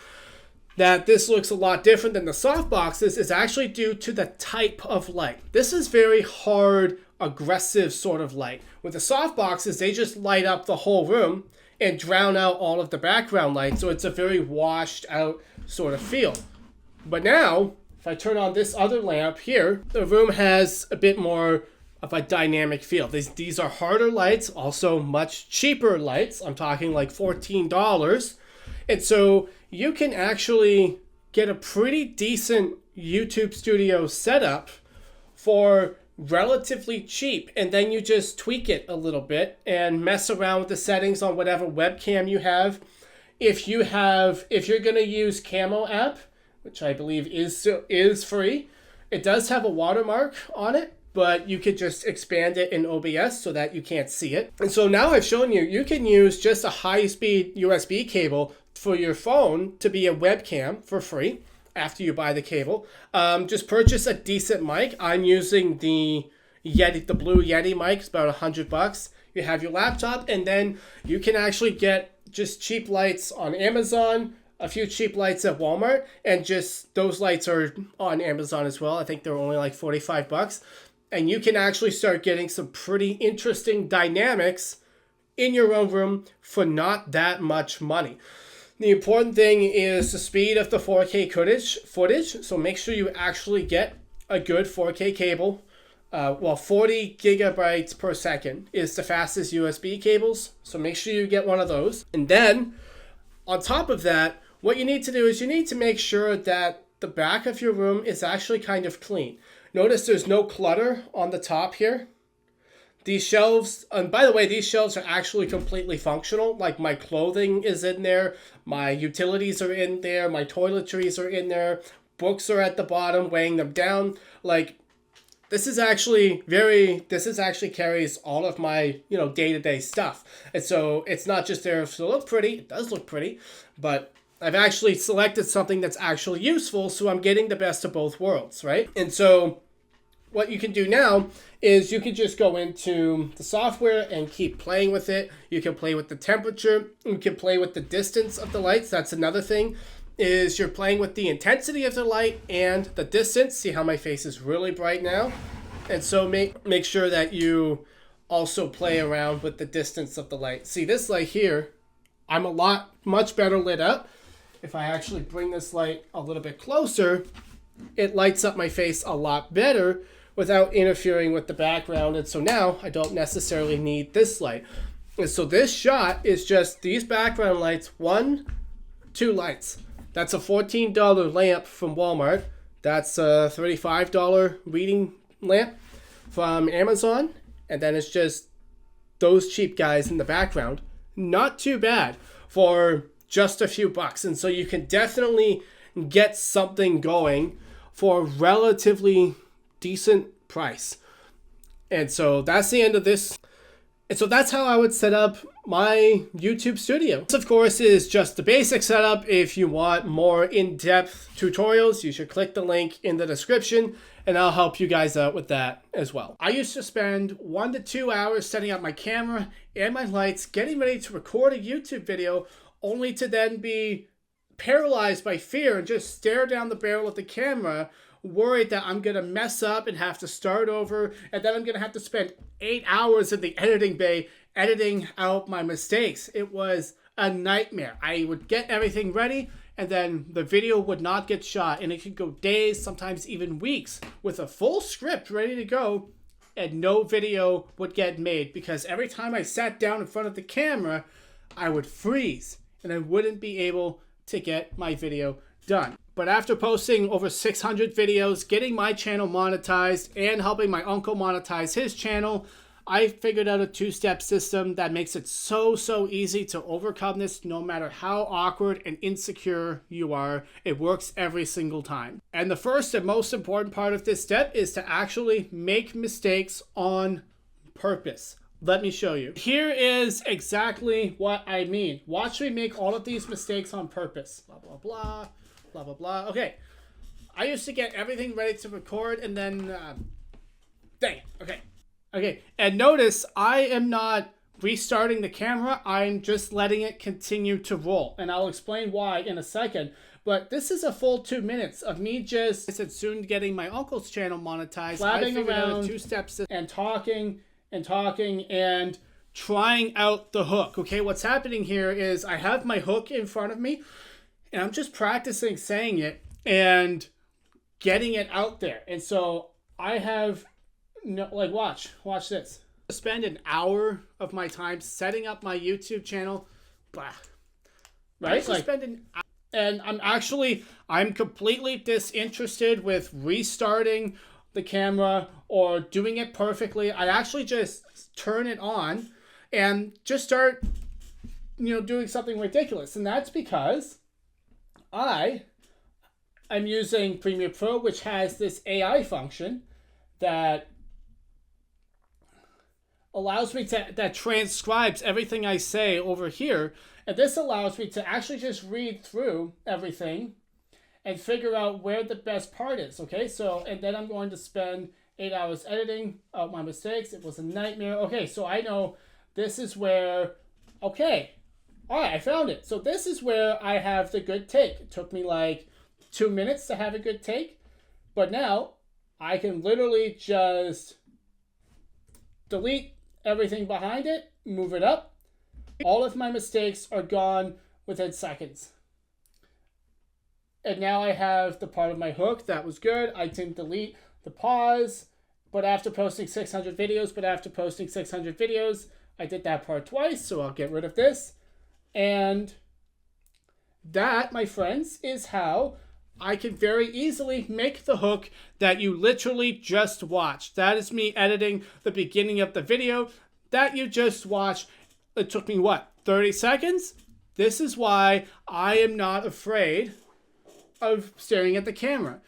that this looks a lot different than the soft boxes is actually due to the type of light. This is very hard, aggressive sort of light. With the soft boxes, they just light up the whole room and drown out all of the background light. So it's a very washed out sort of feel. But now, if I turn on this other lamp here, the room has a bit more of a dynamic feel. These are harder lights, also much cheaper lights. I'm talking like $14. And so you can actually get a pretty decent YouTube studio setup for relatively cheap, and then you just tweak it a little bit and mess around with the settings on whatever webcam you have. If you're going to use Camo app, which I believe is free, it does have a watermark on it, but you could just expand it in OBS so that you can't see it. And so now I've shown you, you can use just a high-speed USB cable for your phone to be a webcam for free after you buy the cable. Just purchase a decent mic. I'm using the Yeti, the Blue Yeti mic. It's about $100. You have your laptop, and then you can actually get just cheap lights on Amazon, a few cheap lights at Walmart, and just those lights are on Amazon as well. I think they're only like $45. And you can actually start getting some pretty interesting dynamics in your own room for not that much money. The important thing is the speed of the 4K footage. So make sure you actually get a good 4K cable. 40 gigabytes per second is the fastest USB cables. So make sure you get one of those. And then on top of that, what you need to do is you need to make sure that the back of your room is actually kind of clean. Notice there's no clutter on the top here. These shelves, and by the way, these shelves are actually completely functional. Like my clothing is in there, my utilities are in there, my toiletries are in there, books are at the bottom, weighing them down. Like this is actually carries all of my, day-to-day stuff. And so it's not just there to look pretty, it does look pretty, but I've actually selected something that's actually useful, so I'm getting the best of both worlds, right? And so what you can do now is you can just go into the software and keep playing with it. You can play with the temperature. You can play with the distance of the lights. That's another thing, is you're playing with the intensity of the light and the distance. See how my face is really bright now? And so make sure that you also play around with the distance of the light. See this light here, I'm much better lit up. If I actually bring this light a little bit closer, it lights up my face a lot better without interfering with the background. And so now I don't necessarily need this light. And so this shot is just these background lights, 2 lights. That's a $14 lamp from Walmart. That's a $35 reading lamp from Amazon. And then it's just those cheap guys in the background. Not too bad for just a few bucks. And so you can definitely get something going for a relatively decent price. And so that's the end of this. And so that's how I would set up my YouTube studio. This, of course, is just the basic setup. If you want more in-depth tutorials, you should click the link in the description and I'll help you guys out with that as well. I used to spend 1 to 2 hours setting up my camera and my lights, getting ready to record a YouTube video, only to then be paralyzed by fear and just stare down the barrel of the camera, worried that I'm going to mess up and have to start over, and then I'm going to have to spend 8 hours in the editing bay editing out my mistakes. It was a nightmare. I would get everything ready, and then the video would not get shot, and it could go days, sometimes even weeks, with a full script ready to go, and no video would get made, because every time I sat down in front of the camera, I would freeze, and I wouldn't be able to get my video done. But after posting over 600 videos, getting my channel monetized, and helping my uncle monetize his channel, I figured out a 2-step system that makes it so easy to overcome this no matter how awkward and insecure you are. It works every single time. And the first and most important part of this step is to actually make mistakes on purpose. Let me show you. Here is exactly what I mean. Watch me make all of these mistakes on purpose. Blah, blah, blah. Blah, blah, blah. Okay. I used to get everything ready to record and then... dang it. Okay. Okay. And notice I am not restarting the camera. I'm just letting it continue to roll. And I'll explain why in a second. But this is a full 2 minutes of me just... I said soon getting my uncle's channel monetized. Blabbing around 2 steps and talking and trying out the hook. Okay, what's happening here is I have my hook in front of me and I'm just practicing saying it and getting it out there. And so I have watch this. I spend an hour of my time setting up my YouTube channel. Blah. right? Like, and I'm completely disinterested with restarting the camera or doing it perfectly. I actually just turn it on and just start, doing something ridiculous. And that's because I'm using Premiere Pro, which has this AI function that allows me that transcribes everything I say over here. And this allows me to actually just read through everything and figure out where the best part is. Okay, so, and then I'm going to spend 8 hours editing out my mistakes. It was a nightmare. Okay, so I know this is where, okay, all right, I found it. So this is where I have the good take. It took me like 2 minutes to have a good take, but now I can literally just delete everything behind it, move it up. All of my mistakes are gone within seconds. And now I have the part of my hook that was good. I didn't delete the pause, but after posting 600 videos, I did that part twice, so I'll get rid of this. And that, my friends, is how I can very easily make the hook that you literally just watched. That is me editing the beginning of the video that you just watched. It took me, 30 seconds? This is why I am not afraid of staring at the camera.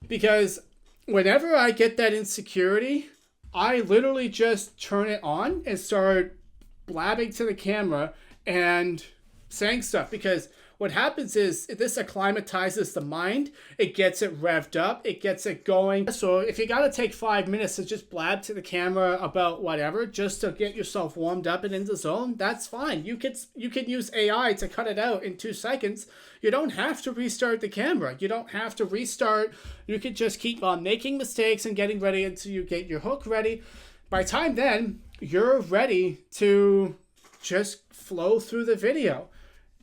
Because whenever I get that insecurity, I literally just turn it on and start blabbing to the camera and saying stuff. Because what happens is this acclimatizes the mind. It gets it revved up. It gets it going. So if you got to take 5 minutes to just blab to the camera about whatever, just to get yourself warmed up and in the zone, that's fine. You can use AI to cut it out in 2 seconds. You don't have to restart the camera. You don't have to restart. You could just keep on making mistakes and getting ready until you get your hook ready. By the time then, you're ready to just flow through the video.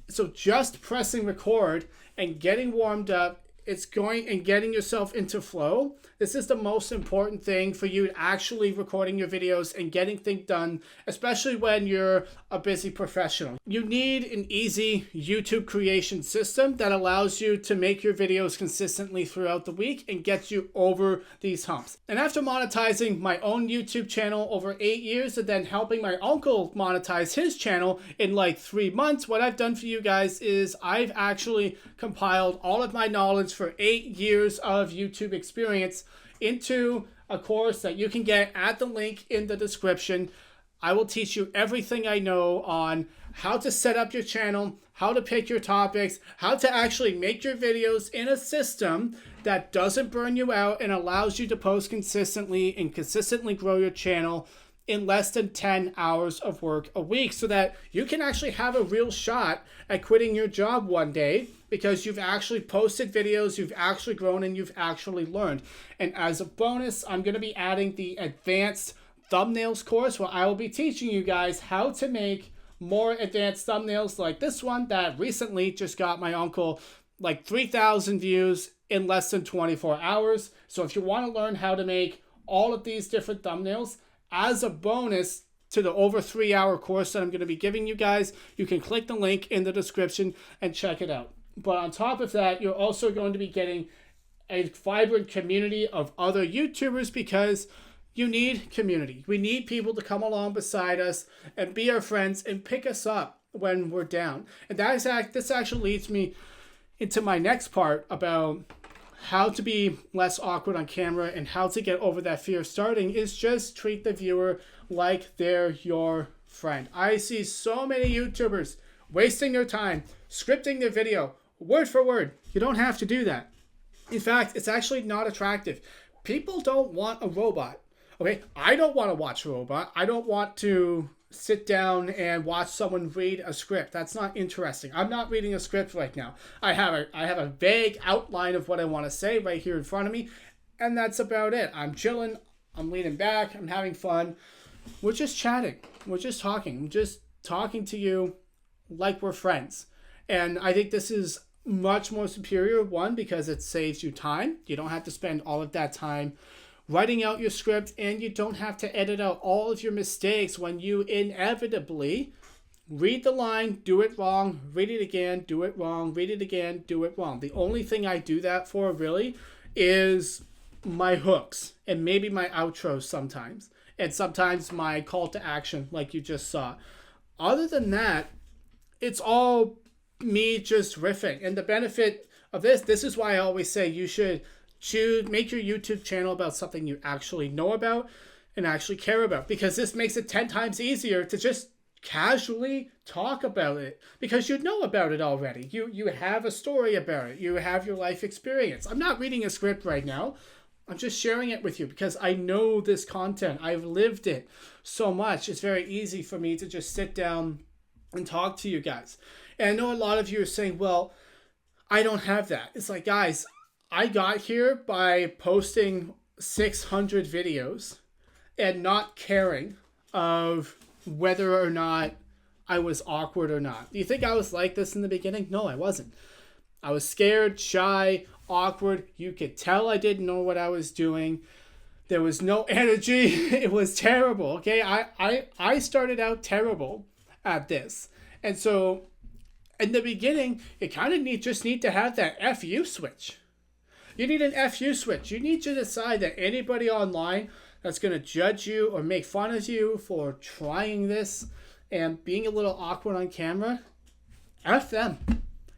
So just pressing record and getting warmed up, and getting yourself into flow. This is the most important thing for you, actually recording your videos and getting things done, especially when you're a busy professional. You need an easy YouTube creation system that allows you to make your videos consistently throughout the week and gets you over these humps. And after monetizing my own YouTube channel over 8 years and then helping my uncle monetize his channel in like 3 months, what I've done for you guys is I've actually compiled all of my knowledge for 8 years of YouTube experience into a course that you can get at the link in the description. I will teach you everything I know on how to set up your channel, how to pick your topics, how to actually make your videos in a system that doesn't burn you out and allows you to post consistently and consistently grow your channel in less than 10 hours of work a week, so that you can actually have a real shot at quitting your job one day because you've actually posted videos, you've actually grown, and you've actually learned. And as a bonus, I'm going to be adding the advanced thumbnails course where I will be teaching you guys how to make more advanced thumbnails like this one that recently just got my uncle like 3,000 views in less than 24 hours. So if you want to learn how to make all of these different thumbnails as a bonus to the over 3 hour course that I'm going to be giving you guys, you can click the link in the description and check it out. But on top of that, you're also going to be getting a vibrant community of other YouTubers, because you need community. We need people to come along beside us and be our friends and pick us up when we're down. And this actually leads me into my next part about how to be less awkward on camera and how to get over that fear of starting, is just treat the viewer like they're your friend. I see so many YouTubers wasting their time, scripting their video word for word. You don't have to do that. In fact, it's actually not attractive. People don't want a robot. Okay, I don't want to watch a robot. I don't want to sit down and watch someone read a script. That's not interesting. I'm not reading a script right now. I have a vague outline of what I want to say right here in front of me, and that's about it. I'm chilling. I'm leaning back. I'm having fun. We're just chatting. We're just talking. I'm just talking to you like we're friends. And I think this is much more superior, one, because it saves you time. You don't have to spend all of that time writing out your script, and you don't have to edit out all of your mistakes when you inevitably read the line, do it wrong, read it again, do it wrong, read it again, do it wrong. The only thing I do that for really is my hooks and maybe my outros sometimes. And sometimes my call to action like you just saw. Other than that, it's all me just riffing. And the benefit of this is why I always say you should make your YouTube channel about something you actually know about and actually care about, because this makes it 10 times easier to just casually talk about it, because you know about it already. You have a story about it. You have your life experience. I'm not reading a script right now. I'm just sharing it with you because I know this content. I've lived it so much. It's very easy for me to just sit down and talk to you guys. And I know a lot of you are saying, well, I don't have that. It's like, guys, I got here by posting 600 videos and not caring of whether or not I was awkward or not. Do you think I was like this in the beginning? No, I wasn't. I was scared, shy, awkward. You could tell I didn't know what I was doing. There was no energy. It was terrible. Okay, I started out terrible at this. And so in the beginning, you kind of just need to have that FU switch. You need an FU switch. You need to decide that anybody online that's going to judge you or make fun of you for trying this and being a little awkward on camera, F them.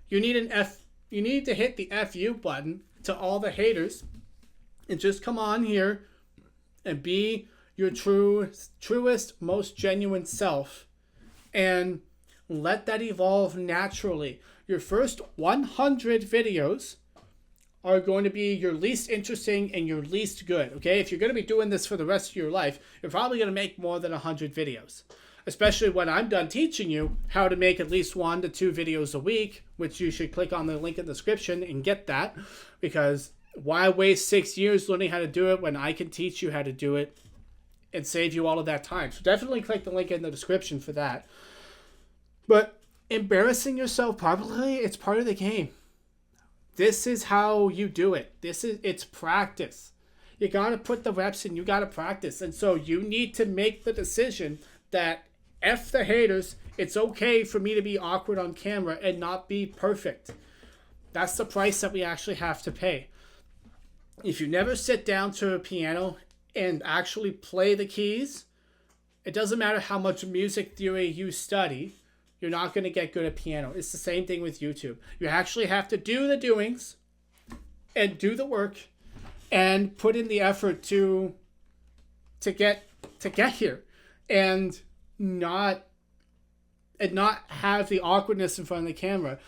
You need to hit the FU button to all the haters and just come on here and be your truest, most genuine self and let that evolve naturally. Your first 100 videos are going to be your least interesting and your least good, okay? If you're going to be doing this for the rest of your life, you're probably going to make more than 100 videos. Especially when I'm done teaching you how to make at least 1 to 2 videos a week, which you should click on the link in the description and get that, because why waste 6 years learning how to do it when I can teach you how to do it and save you all of that time? So definitely click the link in the description for that. But embarrassing yourself publicly, it's part of the game. This is how you do it. It's practice. You got to put the reps in. You got to practice. And so you need to make the decision that F the haters. It's okay for me to be awkward on camera and not be perfect. That's the price that we actually have to pay. If you never sit down to a piano and actually play the keys, it doesn't matter how much music theory you study, you're not going to get good at piano. It's the same thing with YouTube. You actually have to do the doings and do the work and put in the effort to get here and not have the awkwardness in front of the camera.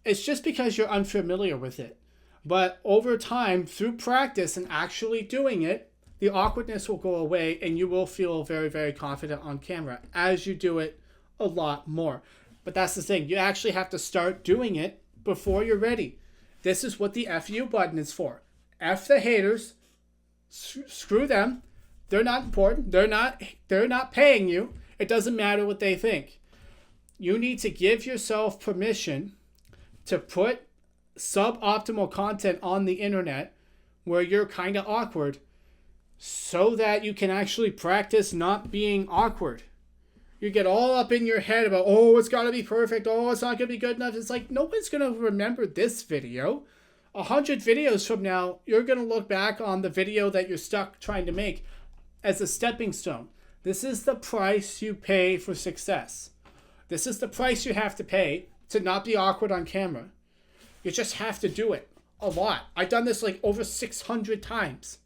It's just because you're unfamiliar with it. But over time, through practice and actually doing it, the awkwardness will go away and you will feel very, very confident on camera as you do it a lot more. But that's the thing. You actually have to start doing it before you're ready. This is what the FU button is for. F the haters. Screw them. They're not important. They're not paying you. It doesn't matter what they think. You need to give yourself permission to put suboptimal content on the internet where you're kind of awkward so that you can actually practice not being awkward. You get all up in your head about, oh, it's got to be perfect. Oh, it's not going to be good enough. It's like, no one's going to remember this video. 100 videos from now, you're going to look back on the video that you're stuck trying to make as a stepping stone. This is the price you pay for success. This is the price you have to pay to not be awkward on camera. You just have to do it a lot. I've done this like over 600 times.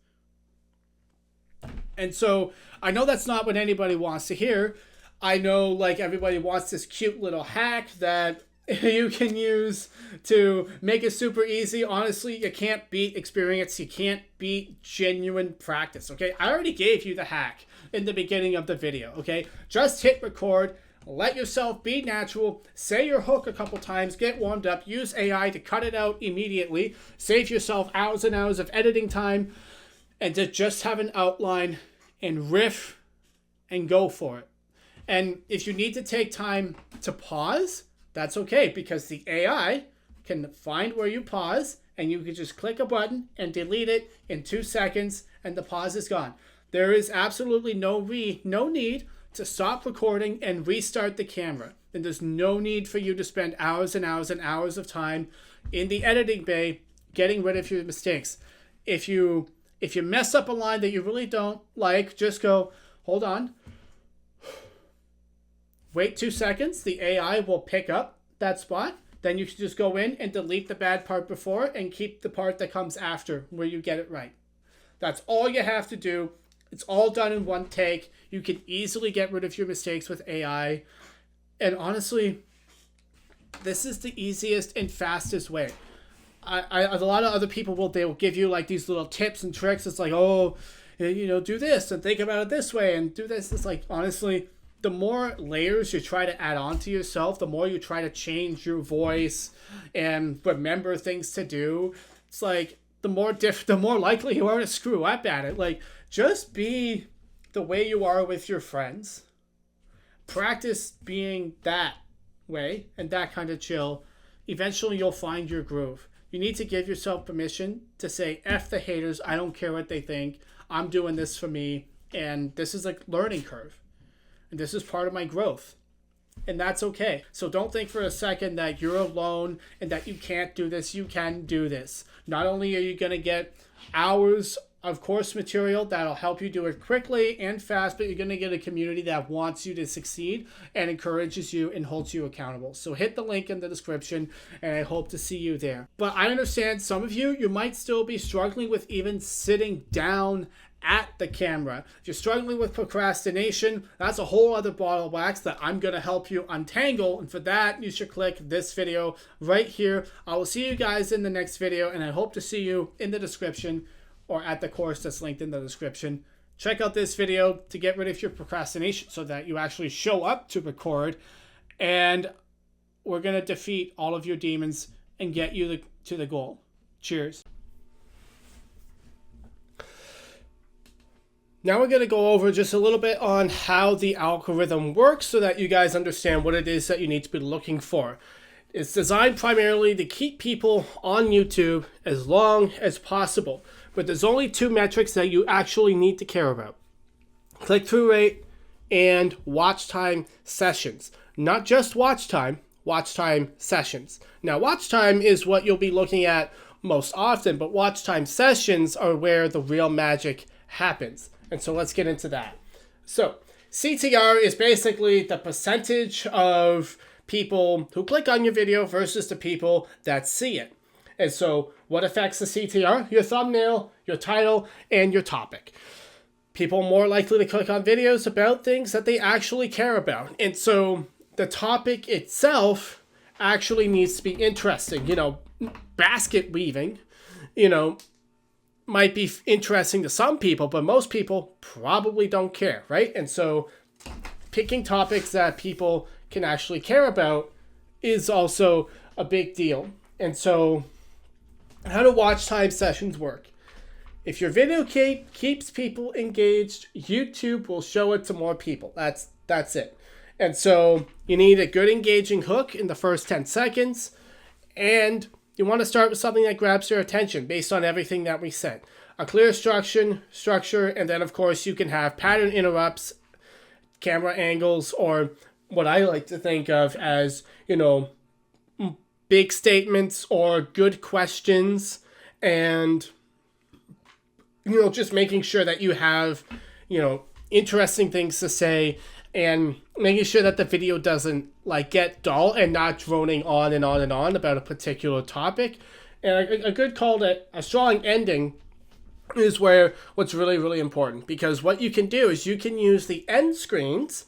And so I know that's not what anybody wants to hear. I know like everybody wants this cute little hack that you can use to make it super easy. Honestly, you can't beat experience. You can't beat genuine practice, okay? I already gave you the hack in the beginning of the video, okay? Just hit record, let yourself be natural, say your hook a couple times, get warmed up, use AI to cut it out immediately, save yourself hours and hours of editing time, and to just have an outline and riff and go for it. And if you need to take time to pause, that's okay, because the AI can find where you pause and you can just click a button and delete it in 2 seconds and the pause is gone. There is absolutely no need to stop recording and restart the camera. then there's no need for you to spend hours and hours and hours of time in the editing bay getting rid of your mistakes. If you mess up a line that you really don't like, just go, hold on. Wait 2 seconds. The AI will pick up that spot. Then you can just go in and delete the bad part before and keep the part that comes after where you get it right. That's all you have to do. It's all done in one take. You can easily get rid of your mistakes with AI. And honestly, this is the easiest and fastest way. A lot of other people they will give you like these little tips and tricks. It's like, oh, do this and think about it this way and do this. It's like, honestly, the more layers you try to add on to yourself, the more you try to change your voice and remember things to do. It's like the more likely you are to screw up at it. Like, just be the way you are with your friends. Practice being that way and that kind of chill. Eventually, you'll find your groove. You need to give yourself permission to say, F the haters, I don't care what they think. I'm doing this for me. And this is a learning curve. And this is part of my growth. And that's okay. So don't think for a second that you're alone and that you can't do this. You can do this. Not only are you going to get hours of course material that'll help you do it quickly and fast, but you're going to get a community that wants you to succeed and encourages you and holds you accountable. So hit the link in the description and I hope to see you there. But I understand some of you might still be struggling with even sitting down at the camera. If you're struggling with procrastination, that's a whole other ball of wax that I'm going to help you untangle. And for that, you should click this video right here. I will see you guys in the next video, and I hope to see you in the description or at the course that's linked in the description. Check out this video to get rid of your procrastination so that you actually show up to record, and we're going to defeat all of your demons and get you to the goal. Cheers. Now we're going to go over just a little bit on how the algorithm works so that you guys understand what it is that you need to be looking for. It's designed primarily to keep people on YouTube as long as possible, but there's only 2 metrics that you actually need to care about: click-through rate and watch time sessions. Not just watch time sessions. Now, watch time is what you'll be looking at most often, but watch time sessions are where the real magic happens. And so let's get into that. So CTR is basically the percentage of people who click on your video versus the people that see it. And so what affects the CTR? Your thumbnail, your title, and your topic. People are more likely to click on videos about things that they actually care about. And so the topic itself actually needs to be interesting. Basket weaving, might be interesting to some people, but most people probably don't care, right? And so picking topics that people can actually care about is also a big deal. And so how do watch time sessions work? If your video keeps people engaged, YouTube will show it to more people. That's it. And so you need a good engaging hook in the first 10 seconds, and you want to start with something that grabs your attention based on everything that we said. A clear structure, and then of course you can have pattern interrupts, camera angles, or what I like to think of as, big statements or good questions, and, just making sure that you have, interesting things to say, and making sure that the video doesn't get dull and not droning on and on and on about a particular topic. And a good call to a strong ending is where what's really, really important, because what you can do is you can use the end screens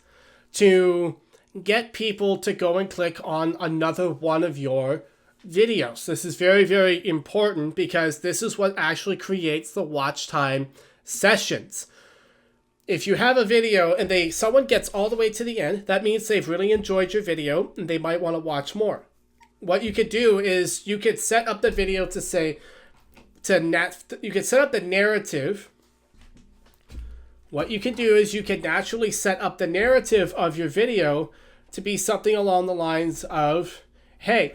to get people to go and click on another one of your videos. This is very, very important because this is what actually creates the watch time sessions. If you have a video and someone gets all the way to the end, that means they've really enjoyed your video and they might want to watch more. What you could do is you could set up the video to say, you could set up the narrative. What you can do is you can naturally set up the narrative of your video to be something along the lines of, hey,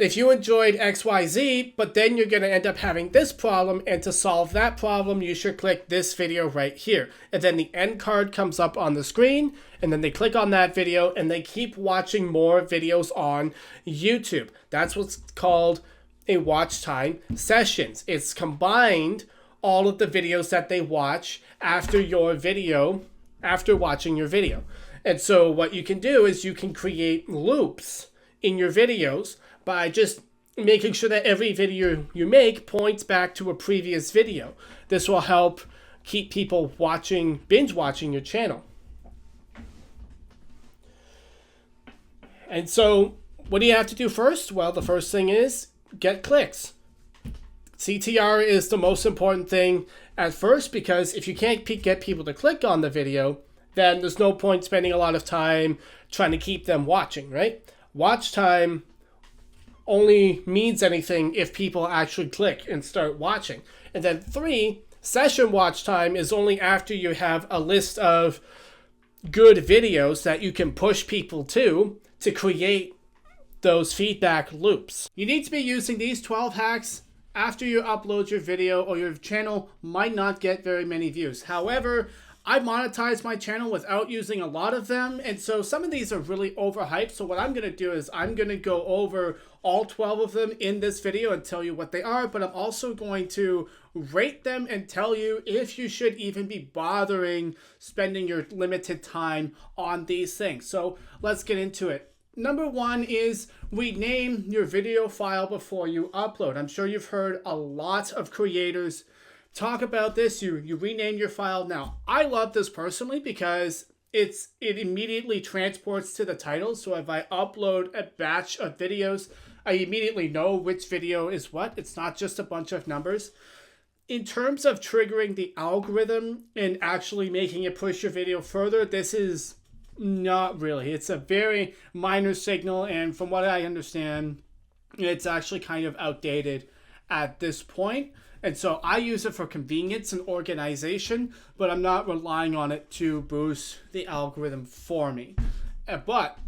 if you enjoyed XYZ, but then you're going to end up having this problem, and to solve that problem, you should click this video right here. And then the end card comes up on the screen, and then they click on that video, and they keep watching more videos on YouTube. That's what's called a watch time sessions. It's combined all of the videos that they watch after your video, after watching your video. And so what you can do is you can create loops in your videos by just making sure that every video you make points back to a previous video. This will help keep people watching, binge watching your channel. And so what do you have to do first? Well, the first thing is get clicks. CTR is the most important thing at first, because if you can't get people to click on the video, then there's no point spending a lot of time trying to keep them watching, right? Watch time only means anything if people actually click and start watching. And then 3, session watch time is only after you have a list of good videos that you can push people to create those feedback loops. You need to be using these 12 hacks after you upload your video, or your channel might not get very many views. However, I monetize my channel without using a lot of them, and so some of these are really overhyped. So what I'm going to do is I'm going to go over all 12 of them in this video and tell you what they are, but I'm also going to rate them and tell you if you should even be bothering spending your limited time on these things. So let's get into it. Number 1 is rename your video file before you upload. I'm sure you've heard a lot of creators talk about this. You rename your file. Now, I love this personally because it immediately transports to the title. So if I upload a batch of videos, I immediately know which video is what. It's not just a bunch of numbers. In terms of triggering the algorithm and actually making it push your video further, this is not really. It's a very minor signal, and from what I understand, it's actually kind of outdated at this point. And so I use it for convenience and organization, but I'm not relying on it to boost the algorithm for me. But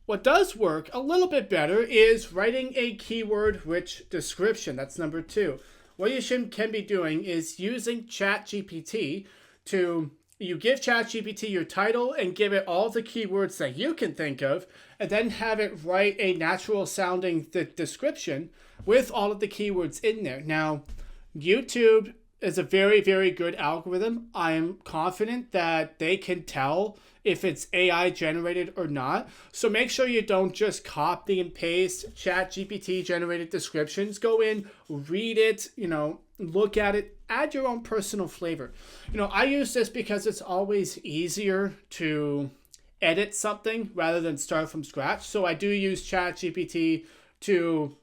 what does work a little bit better is writing a keyword-rich description. That's number 2. What you can be doing is using ChatGPT to, you give ChatGPT your title and give it all the keywords that you can think of, and then have it write a natural sounding description with all of the keywords in there. Now, YouTube is a very, very good algorithm. I am confident that they can tell if it's AI generated or not. So make sure you don't just copy and paste ChatGPT generated descriptions. Go in, read it, look at it, add your own personal flavor. I use this because it's always easier to edit something rather than start from scratch. So I do use ChatGPT to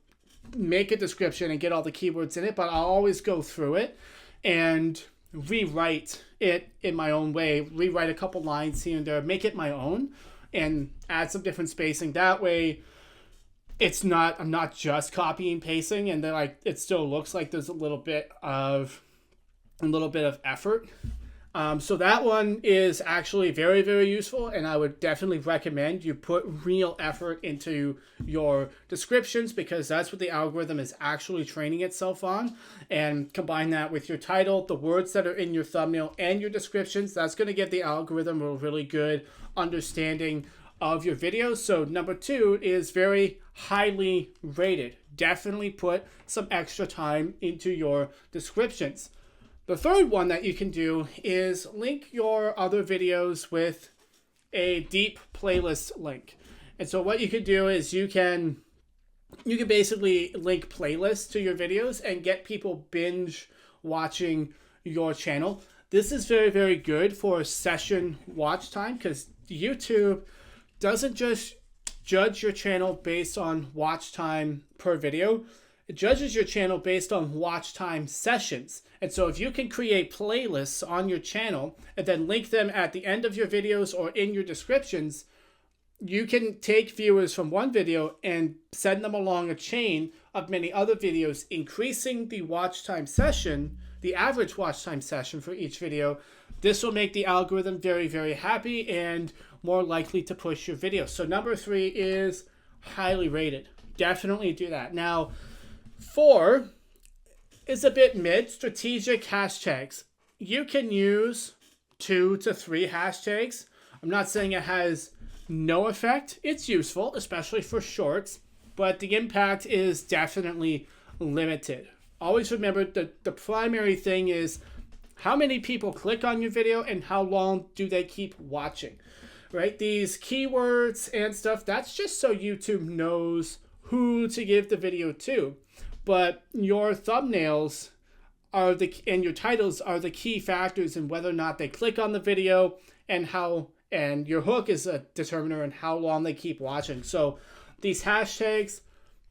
make a description and get all the keywords in it, but I'll always go through it and rewrite it in my own way, rewrite a couple lines here and there, make it my own, and add some different spacing. That way I'm not just copying and pasting, and then it still looks like there's a little bit of effort. So that one is actually very, very useful, and I would definitely recommend you put real effort into your descriptions, because that's what the algorithm is actually training itself on. And combine that with your title, the words that are in your thumbnail, and your descriptions. That's going to give the algorithm a really good understanding of your videos. So number 2 is very highly rated. Definitely put some extra time into your descriptions. The third one that you can do is link your other videos with a deep playlist link. And so what you can do is you can basically link playlists to your videos and get people binge watching your channel. This is very, very good for session watch time, because YouTube doesn't just judge your channel based on watch time per video. It judges your channel based on watch time sessions. And so if you can create playlists on your channel and then link them at the end of your videos or in your descriptions, you can take viewers from one video and send them along a chain of many other videos, increasing the watch time session, the average watch time session for each video. This will make the algorithm very, very happy and more likely to push your video. So number 3 is highly rated. definitely do that. Now, 4 is a bit mid, strategic hashtags. You can use 2 to 3 hashtags. I'm not saying it has no effect. It's useful, especially for shorts, but the impact is definitely limited. Always remember that the primary thing is how many people click on your video and how long do they keep watching, right? These keywords and stuff, that's just so YouTube knows who to give the video to. But your thumbnails are and your titles are the key factors in whether or not they click on the video, and your hook is a determiner in how long they keep watching. So these hashtags,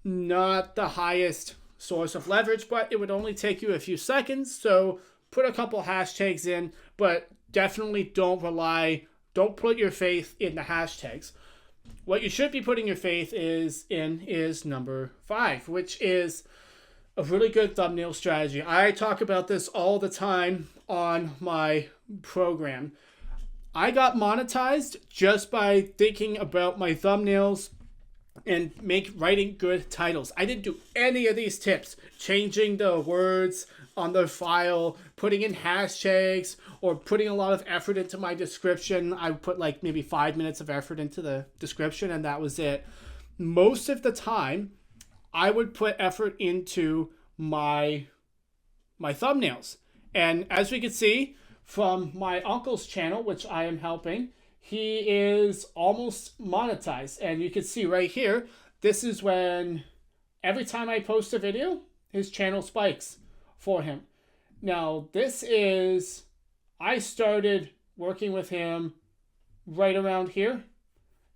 not the highest source of leverage, but it would only take you a few seconds. So put a couple hashtags in, but definitely don't put your faith in the hashtags. What you should be putting your faith is number 5, which is a really good thumbnail strategy. I talk about this all the time on my program. I got monetized just by thinking about my thumbnails and writing good titles. I didn't do any of these tips, changing the words on the file, putting in hashtags, or putting a lot of effort into my description. I put like maybe 5 minutes of effort into the description, and that was it. Most of the time, I would put effort into my thumbnails. And as we can see from my uncle's channel, which I am helping, he is almost monetized. And you can see right here, this is when every time I post a video, his channel spikes for him. Now, I started working with him right around here.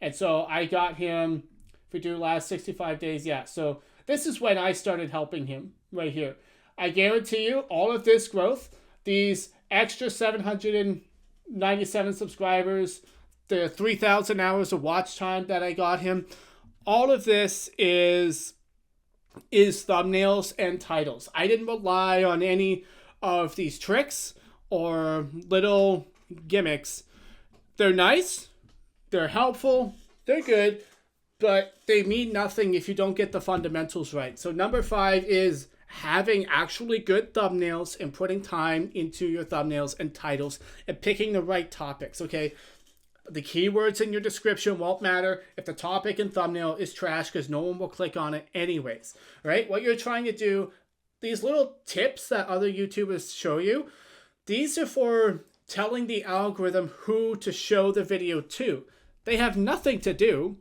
And so I got him, if we do last 65 days, yeah. So this is when I started helping him right here. I guarantee you all of this growth, these extra 797 subscribers, the 3,000 hours of watch time that I got him, all of this is thumbnails and titles. I didn't rely on any of these tricks or little gimmicks. They're nice, they're helpful, they're good, but they mean nothing if you don't get the fundamentals right. So number 5 is having actually good thumbnails and putting time into your thumbnails and titles and picking the right topics, okay? The keywords in your description won't matter if the topic and thumbnail is trash, because no one will click on it anyways, right? What you're trying to do, these little tips that other YouTubers show you, these are for telling the algorithm who to show the video to. They have nothing to do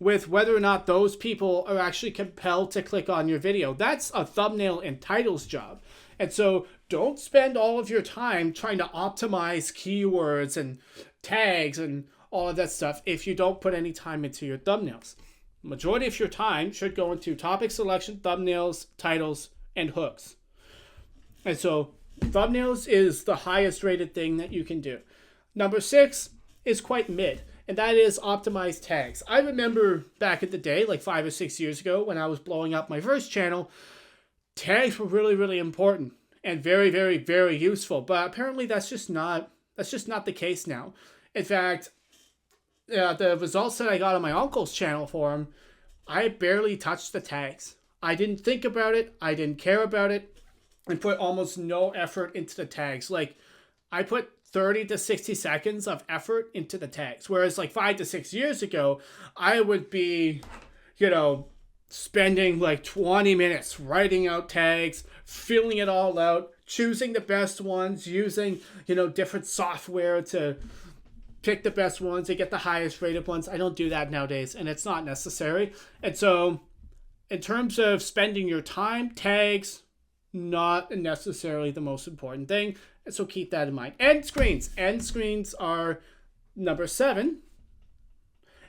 with whether or not those people are actually compelled to click on your video. That's a thumbnail and titles job. And so don't spend all of your time trying to optimize keywords and tags and all of that stuff if you don't put any time into your thumbnails. Majority of your time should go into topic selection, thumbnails, titles, and hooks. And so thumbnails is the highest rated thing that you can do. Number 6 is quite mid, and that is optimized tags. I remember back in the day, like 5 or 6 years ago, when I was blowing up my first channel, tags were really, really important and very, very, very useful. But apparently that's just not the case now. In fact, the results that I got on my uncle's channel for him, I barely touched the tags. I didn't think about it. I didn't care about it, and put almost no effort into the tags. Like, I put 30 to 60 seconds of effort into the tags. Whereas like 5 to 6 years ago, I would be, spending like 20 minutes writing out tags, filling it all out, choosing the best ones, using, different software to pick the best ones to get the highest rated ones. I don't do that nowadays, and it's not necessary. And so in terms of spending your time, tags, not necessarily the most important thing. And so keep that in mind. End screens. End screens are number 7.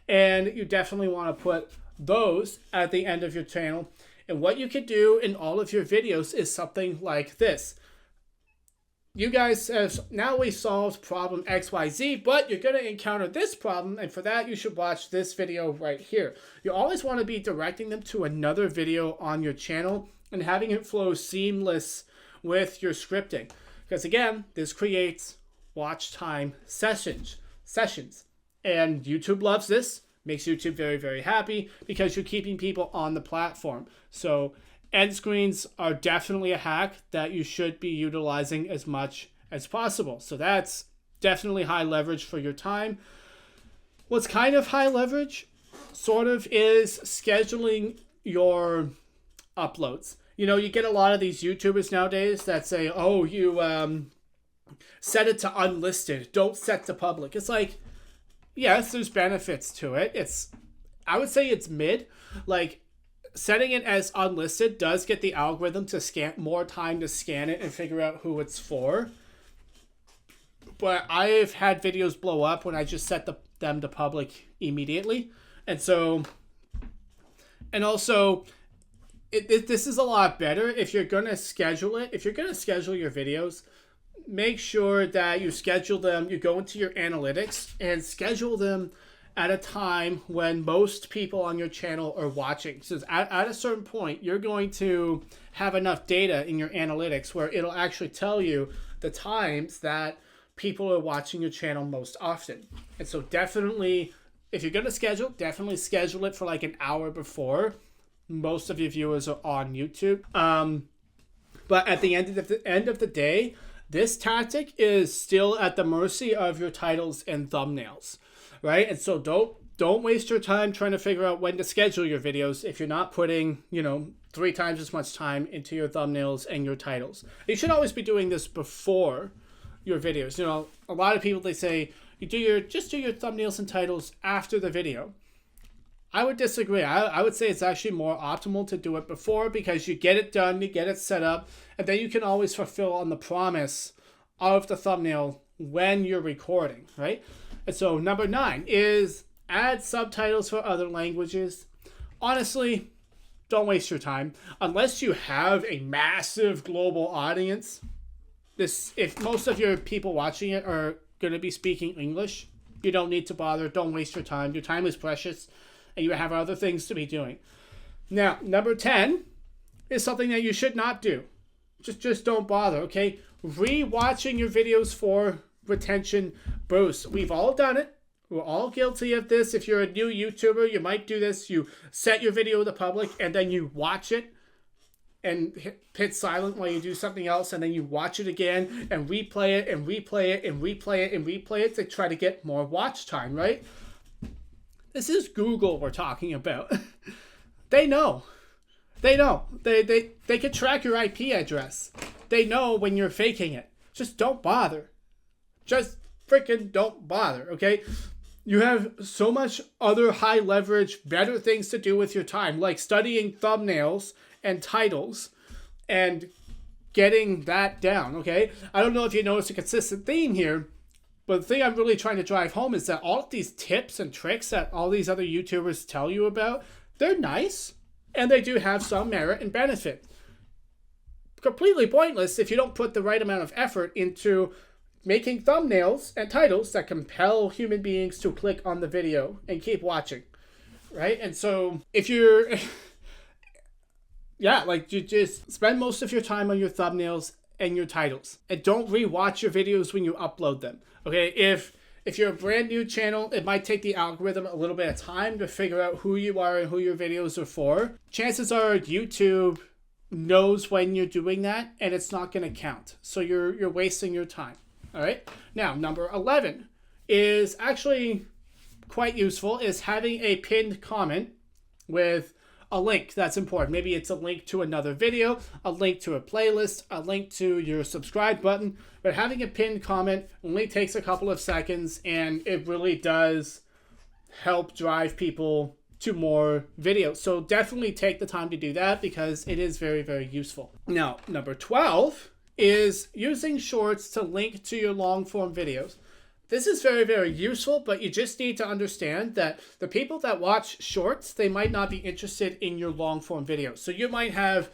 And you definitely want to put those at the end of your channel. And what you can do in all of your videos is something like this. You guys have now we solved problem XYZ, but you're going to encounter this problem, and for that you should watch this video right here. You always want to be directing them to another video on your channel and having it flow seamless with your scripting. Because again, this creates watch time sessions. And YouTube loves this. Makes YouTube very, very happy because you're keeping people on the platform. So end screens are definitely a hack that you should be utilizing as much as possible. So that's definitely high leverage for your time. What's kind of high leverage, sort of, is scheduling your uploads. You know, you get a lot of these YouTubers nowadays that say, oh, you set it to unlisted, don't set to public. It's like, yes, there's benefits to it. I would say it's mid. Like, setting it as unlisted does get the algorithm to scan more time to scan it and figure out who it's for. But I've had videos blow up when I just set them to public immediately. And so, and also, this is a lot better if you're going to schedule it. If you're going to schedule your videos, make sure that you schedule them. You go into your analytics and schedule them at a time when most people on your channel are watching. So at a certain point, you're going to have enough data in your analytics where it'll actually tell you the times that people are watching your channel most often. And so definitely, if you're going to schedule, definitely schedule it for like an hour before most of your viewers are on YouTube. But at the end of the day, this tactic is still at the mercy of your titles and thumbnails, right? And so don't waste your time trying to figure out when to schedule your videos if you're not putting, 3 times as much time into your thumbnails and your titles. You should always be doing this before your videos. A lot of people, they say just do your thumbnails and titles after the video. I would disagree. I would say it's actually more optimal to do it before because you get it done, you get it set up, and then you can always fulfill on the promise of the thumbnail when you're recording, right? And so number 9 is add subtitles for other languages. Honestly, don't waste your time. Unless you have a massive global audience, if most of your people watching it are going to be speaking English, you don't need to bother. Don't waste your time. Your time is precious, and you have other things to be doing. Now, number 10 is something that you should not do. Just don't bother, okay? Rewatching your videos for retention boosts. We've all done it. We're all guilty of this. If you're a new YouTuber, you might do this. You set your video to the public, and then you watch it and hit silent while you do something else, and then you watch it again and replay it and replay it and replay it and replay it to try to get more watch time, right? This is Google we're talking about. They know. They can track your IP address. They know when you're faking it. Just don't bother. Just freaking don't bother, okay? You have so much other high leverage, better things to do with your time, like studying thumbnails and titles and getting that down, okay? I don't know if you notice a consistent theme here, but the thing I'm really trying to drive home is that all of these tips and tricks that all these other YouTubers tell you about, they're nice, and they do have some merit and benefit. Completely pointless if you don't put the right amount of effort into making thumbnails and titles that compel human beings to click on the video and keep watching, right? And so if you're... yeah, like you just spend most of your time on your thumbnails and your titles. And don't rewatch your videos when you upload them. Okay, if you're a brand new channel, it might take the algorithm a little bit of time to figure out who you are and who your videos are for. Chances are YouTube knows when you're doing that, and it's not going to count. So you're wasting your time. All right. Now, number 11 is actually quite useful, is having a pinned comment with a link. That's important. Maybe it's a link to another video, a link to a playlist, a link to your subscribe button. But having a pinned comment only takes a couple of seconds, and it really does help drive people to more videos. So definitely take the time to do that because it is very, very useful. Now, number 12 is using shorts to link to your long form videos. This is very, very useful, but you just need to understand that the people that watch shorts, they might not be interested in your long form videos. So you might have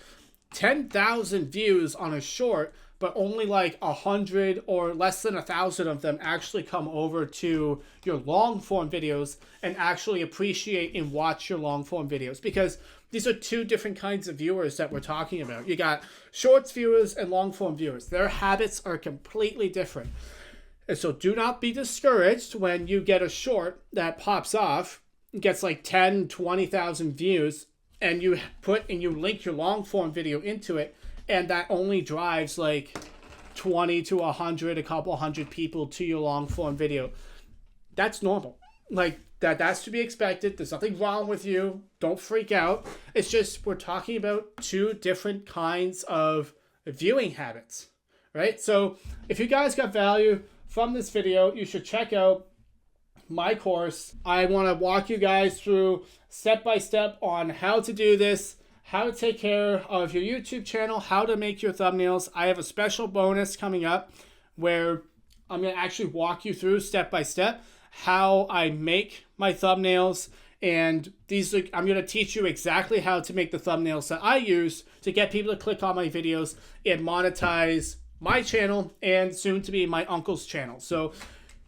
10,000 views on a short, but only like 100 or less than 1,000 of them actually come over to your long form videos and actually appreciate and watch your long form videos, because these are two different kinds of viewers that we're talking about. You got shorts viewers and long form viewers. Their habits are completely different. And so do not be discouraged when you get a short that pops off. gets like 10, 20,000 views, and you link your long form video into it, and that only drives like 20 to 100, a couple hundred people to your long form video. That's normal. Like that's to be expected. There's nothing wrong with you. Don't freak out. It's just we're talking about two different kinds of viewing habits, right? So if you guys got value from this video, you should check out my course. I want to walk you guys through step by step on how to do this, how to take care of your YouTube channel, how to make your thumbnails. I have a special bonus coming up where I'm going to actually walk you through step by step how I make my thumbnails, and I'm going to teach you exactly how to make the thumbnails that I use to get people to click on my videos and monetize my channel and soon to be my uncle's channel. So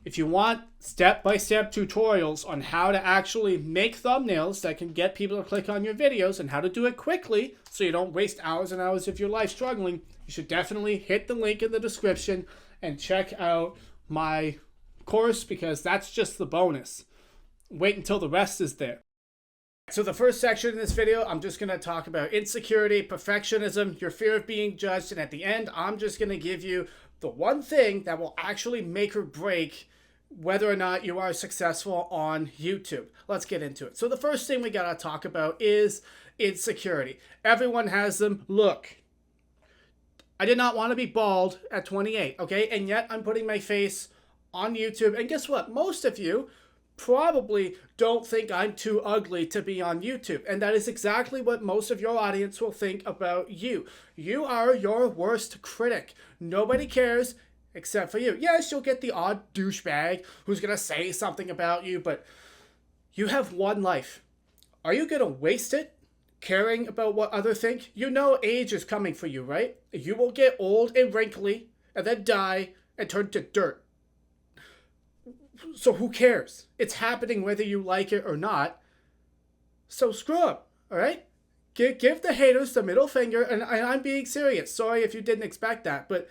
if you want step-by-step tutorials on how to actually make thumbnails that can get people to click on your videos and how to do it quickly so you don't waste hours and hours of your life struggling, you should definitely hit the link in the description and check out my course, because that's just the bonus. Wait until the rest is there. So the first section in this video, I'm just going to talk about insecurity, perfectionism, your fear of being judged, and at the end, I'm just going to give you the one thing that will actually make or break whether or not you are successful on YouTube. Let's get into it. So the first thing we got to talk about is insecurity. Everyone has them. Look, I did not want to be bald at 28, okay? And yet I'm putting my face on YouTube. And guess what? Most of you probably don't think I'm too ugly to be on YouTube. And that is exactly what most of your audience will think about you. You are your worst critic. Nobody cares except for you. Yes, you'll get the odd douchebag who's going to say something about you, but you have one life. Are you going to waste it caring about what others think? You know age is coming for you, right? You will get old and wrinkly and then die and turn to dirt. So who cares? It's happening whether you like it or not. So screw them, all right? Give the haters the middle finger, and I'm being serious. Sorry if you didn't expect that, but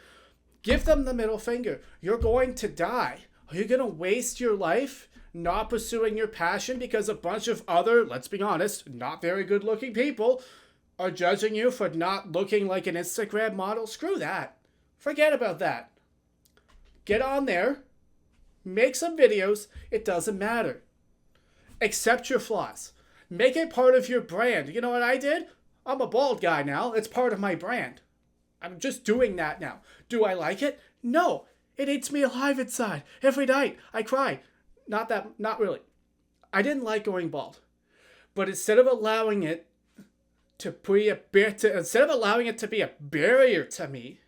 give them the middle finger. You're going to die. Are you going to waste your life not pursuing your passion because a bunch of other, let's be honest, not very good looking people are judging you for not looking like an Instagram model? Screw that. Forget about that. Get on there. Make some videos. It doesn't matter. Accept your flaws. Make it part of your brand. You know what I did? I'm a bald guy now. It's part of my brand. I'm just doing that now. Do I like it? No. It eats me alive inside. Every night I cry. Not really. I didn't like going bald. But instead of allowing it to be a barrier to me,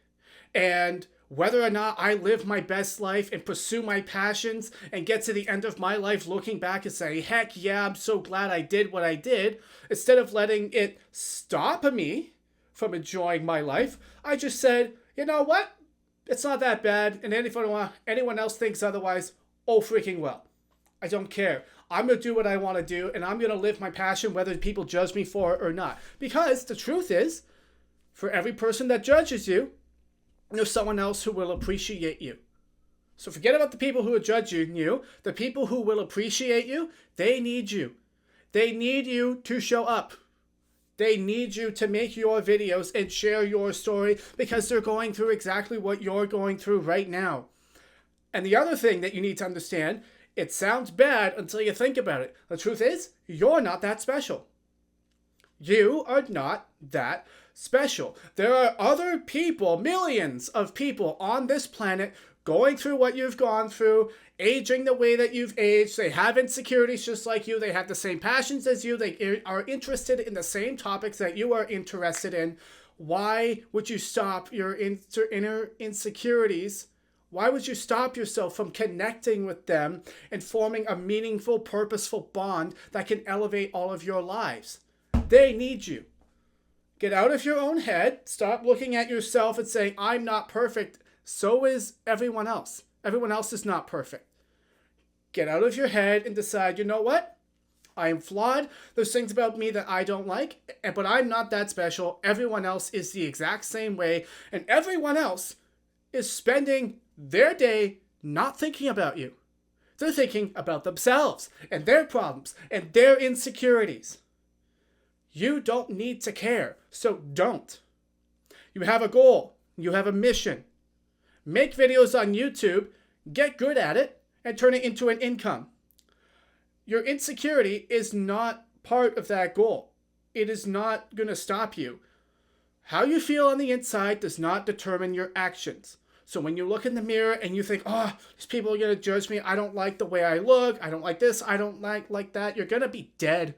and whether or not I live my best life and pursue my passions and get to the end of my life looking back and say, heck yeah, I'm so glad I did what I did, instead of letting it stop me from enjoying my life, I just said, you know what? It's not that bad, and anyone else thinks otherwise, oh freaking well. I don't care. I'm going to do what I want to do, and I'm going to live my passion whether people judge me for it or not. Because the truth is, for every person that judges you, there's someone else who will appreciate you. So forget about the people who are judging you. The people who will appreciate you, they need you. They need you to show up. They need you to make your videos and share your story because they're going through exactly what you're going through right now. And the other thing that you need to understand, it sounds bad until you think about it. The truth is, you're not that special. You are not that special. There are other people, millions of people on this planet going through what you've gone through, aging the way that you've aged. They have insecurities just like you. They have the same passions as you. They are interested in the same topics that you are interested in. Why would you stop your inner insecurities? Why would you stop yourself from connecting with them and forming a meaningful, purposeful bond that can elevate all of your lives? They need you. Get out of your own head. Stop looking at yourself and saying, I'm not perfect. So is everyone else. Everyone else is not perfect. Get out of your head and decide, you know what? I am flawed. There's things about me that I don't like, but I'm not that special. Everyone else is the exact same way, and everyone else is spending their day not thinking about you. They're thinking about themselves and their problems and their insecurities. You don't need to care, so don't. You have a goal. You have a mission. Make videos on YouTube, get good at it, and turn it into an income. Your insecurity is not part of that goal. It is not going to stop you. How you feel on the inside does not determine your actions. So when you look in the mirror and you think, oh, these people are going to judge me. I don't like the way I look. I don't like this. I don't like that. You're going to be dead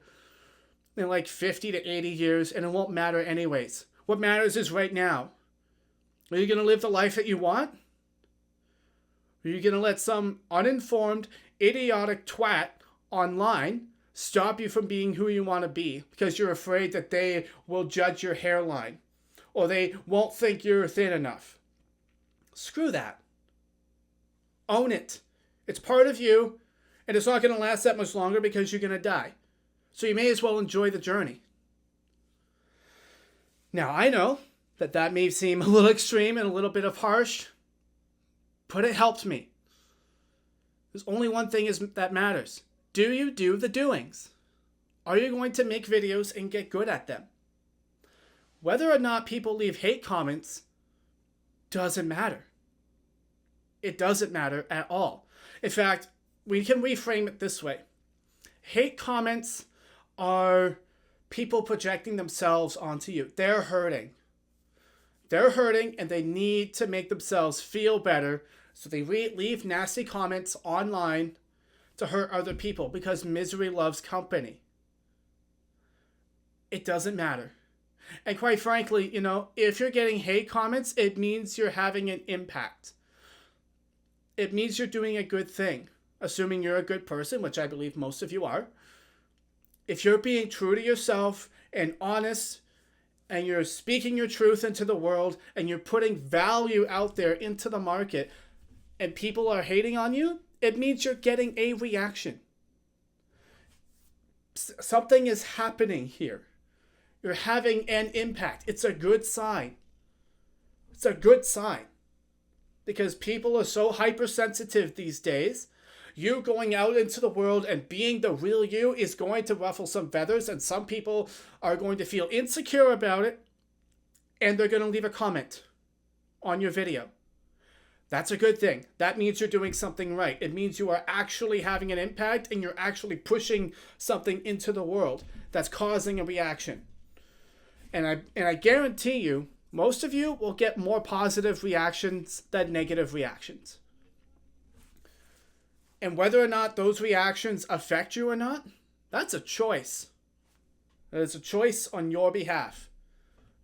in like 50 to 80 years, and it won't matter anyways. What matters is right now. Are you going to live the life that you want? Are you going to let some uninformed, idiotic twat online stop you from being who you want to be because you're afraid that they will judge your hairline or they won't think you're thin enough? Screw that. Own it. It's part of you, and it's not going to last that much longer because you're going to die. So you may as well enjoy the journey. Now, I know that may seem a little extreme and a little bit of harsh, but it helped me. There's only one thing that matters. Do you do the doings? Are you going to make videos and get good at them? Whether or not people leave hate comments doesn't matter. It doesn't matter at all. In fact, we can reframe it this way. Hate comments are people projecting themselves onto you. They're hurting. They're hurting and they need to make themselves feel better. So they leave nasty comments online to hurt other people because misery loves company. It doesn't matter. And quite frankly, if you're getting hate comments, it means you're having an impact. It means you're doing a good thing, assuming you're a good person, which I believe most of you are. If you're being true to yourself and honest, and you're speaking your truth into the world, and you're putting value out there into the market, and people are hating on you, it means you're getting a reaction. Something is happening here. You're having an impact. It's a good sign. It's a good sign. Because people are so hypersensitive these days. You going out into the world and being the real you is going to ruffle some feathers, and some people are going to feel insecure about it, and they're going to leave a comment on your video. That's a good thing. That means you're doing something right. It means you are actually having an impact and you're actually pushing something into the world that's causing a reaction. And I guarantee you, most of you will get more positive reactions than negative reactions. And whether or not those reactions affect you or not, that's a choice. That is a choice on your behalf.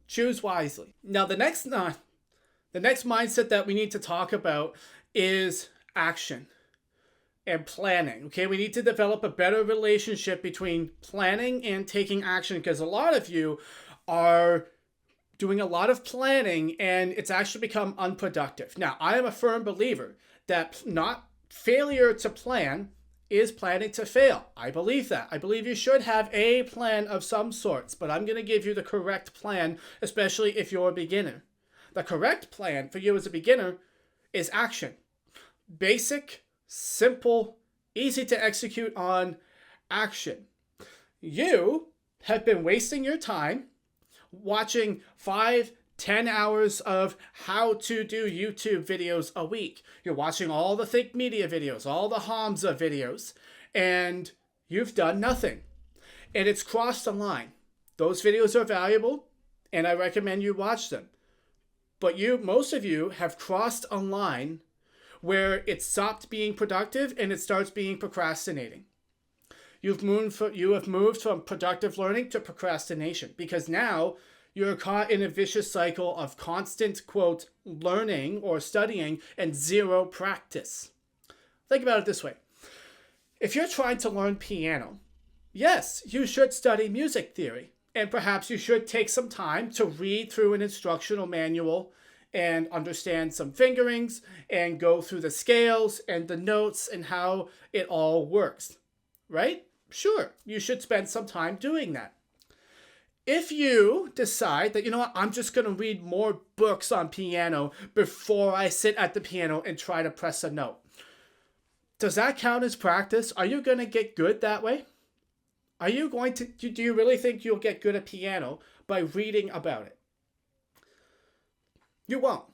Choose wisely. Now, the next mindset that we need to talk about is action and planning. Okay, we need to develop a better relationship between planning and taking action, because a lot of you are doing a lot of planning and it's actually become unproductive. Now, I am a firm believer that not failure to plan is planning to fail. I believe that. I believe you should have a plan of some sorts, but I'm going to give you the correct plan, especially if you're a beginner. The correct plan for you as a beginner is action. Basic, simple, easy to execute on action. You have been wasting your time watching 5-10 hours of how to do YouTube videos a week. You're watching all the think media videos, all the Hamza videos, and you've done nothing. And it's crossed a line. Those videos are valuable, and I recommend you watch them. But most of you have crossed a line where it stopped being productive and it starts being procrastinating. You have moved from productive learning to procrastination, because now you're caught in a vicious cycle of constant, quote, learning or studying and zero practice. Think about it this way. If you're trying to learn piano, yes, you should study music theory, and perhaps you should take some time to read through an instructional manual and understand some fingerings and go through the scales and the notes and how it all works, right? Sure, you should spend some time doing that. If you decide that, I'm just going to read more books on piano before I sit at the piano and try to press a note, Does that count as practice? Are you going to get good that way? Are you going to, do you really think you'll get good at piano by reading about it? You won't.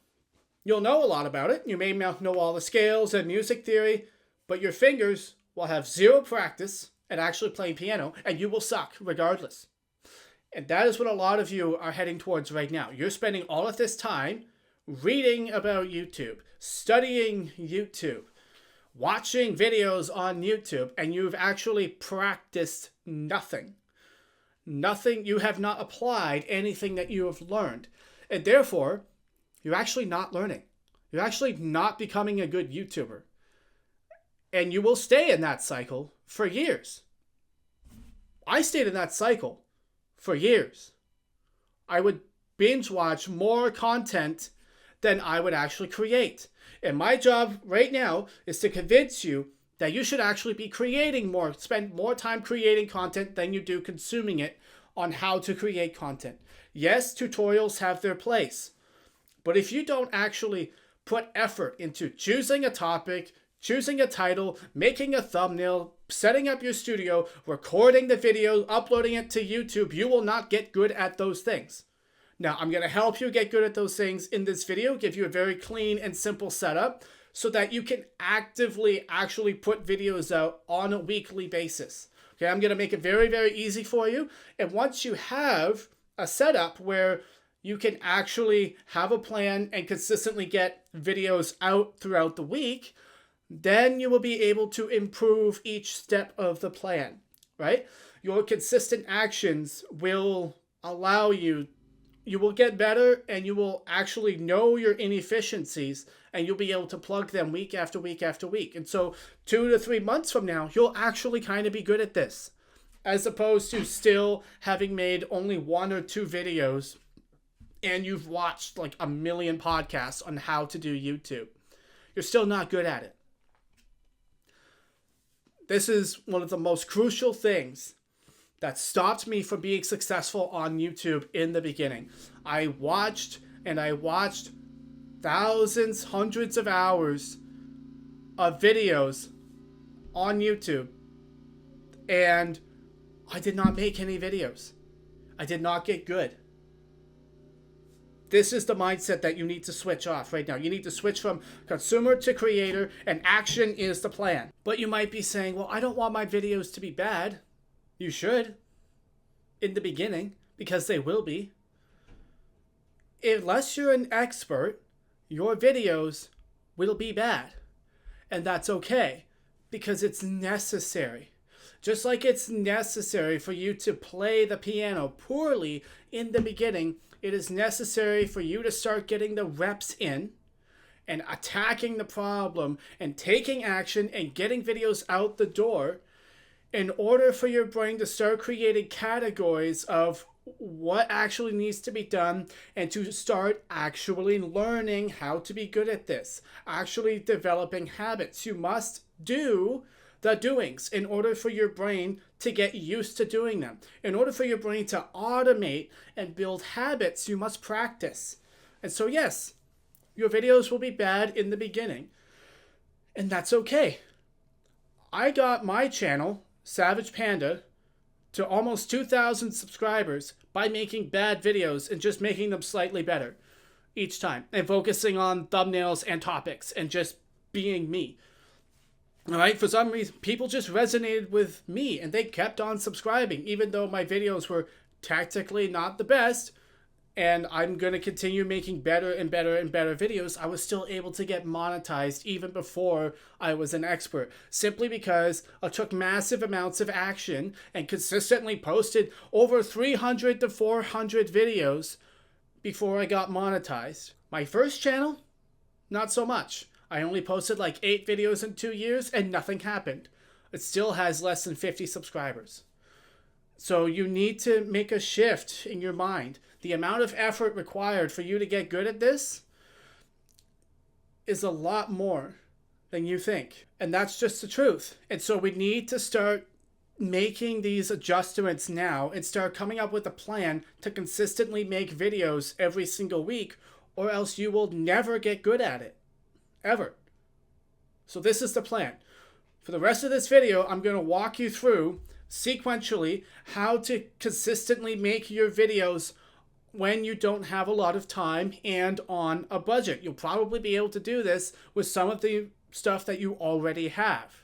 You'll know a lot about it. You may not know all the scales and music theory, but your fingers will have zero practice at actually playing piano, and you will suck regardless. And that is what a lot of you are heading towards right now. You're spending all of this time reading about YouTube, studying YouTube, watching videos on YouTube, and you've actually practiced nothing. Nothing. You have not applied anything that you have learned. And therefore, you're actually not learning. You're actually not becoming a good YouTuber. And you will stay in that cycle for years. I stayed in that cycle for years. I would binge watch more content than I would actually create. And my job right now is to convince you that you should actually be creating more, spend more time creating content than you do consuming it on how to create content. Yes, tutorials have their place. But if you don't actually put effort into choosing a topic, choosing a title, making a thumbnail, setting up your studio, recording the video, uploading it to YouTube, you will not get good at those things. Now, I'm going to help you get good at those things in this video, give you a very clean and simple setup so that you can actively actually put videos out on a weekly basis. Okay, I'm going to make it very, very easy for you. And once you have a setup where you can actually have a plan and consistently get videos out throughout the week, then you will be able to improve each step of the plan, right? Your consistent actions will allow you will get better, and you will actually know your inefficiencies, and you'll be able to plug them week after week after week. And so 2 to 3 months from now, you'll actually kind of be good at this, as opposed to still having made only 1 or 2 videos and you've watched like a million podcasts on how to do YouTube. You're still not good at it. This is one of the most crucial things that stopped me from being successful on YouTube in the beginning. I watched thousands, hundreds of hours of videos on YouTube, and I did not make any videos. I did not get good. This is the mindset that you need to switch off right now. You need to switch from consumer to creator, and action is the plan. But you might be saying, well, I don't want my videos to be bad. You should, in the beginning, because they will be. Unless you're an expert, your videos will be bad. And that's okay, because it's necessary. Just like it's necessary for you to play the piano poorly in the beginning, it is necessary for you to start getting the reps in and attacking the problem and taking action and getting videos out the door in order for your brain to start creating categories of what actually needs to be done and to start actually learning how to be good at this, actually developing habits. You must do the doings in order for your brain to get used to doing them. In order for your brain to automate and build habits, you must practice. And so yes, your videos will be bad in the beginning, and that's okay. I got my channel, Savage Panda, to almost 2,000 subscribers by making bad videos and just making them slightly better each time and focusing on thumbnails and topics and just being me. All right, for some reason, people just resonated with me and they kept on subscribing, even though my videos were tactically not the best. And I'm going to continue making better and better and better videos. I was still able to get monetized even before I was an expert, simply because I took massive amounts of action and consistently posted over 300 to 400 videos before I got monetized. My first channel, not so much. I only posted like 8 videos in 2 years and nothing happened. It still has less than 50 subscribers. So you need to make a shift in your mind. The amount of effort required for you to get good at this is a lot more than you think. And that's just the truth. And so we need to start making these adjustments now and start coming up with a plan to consistently make videos every single week, or else you will never get good at it. Ever. So this is the plan. For the rest of this video, I'm going to walk you through sequentially how to consistently make your videos when you don't have a lot of time and on a budget. You'll probably be able to do this with some of the stuff that you already have.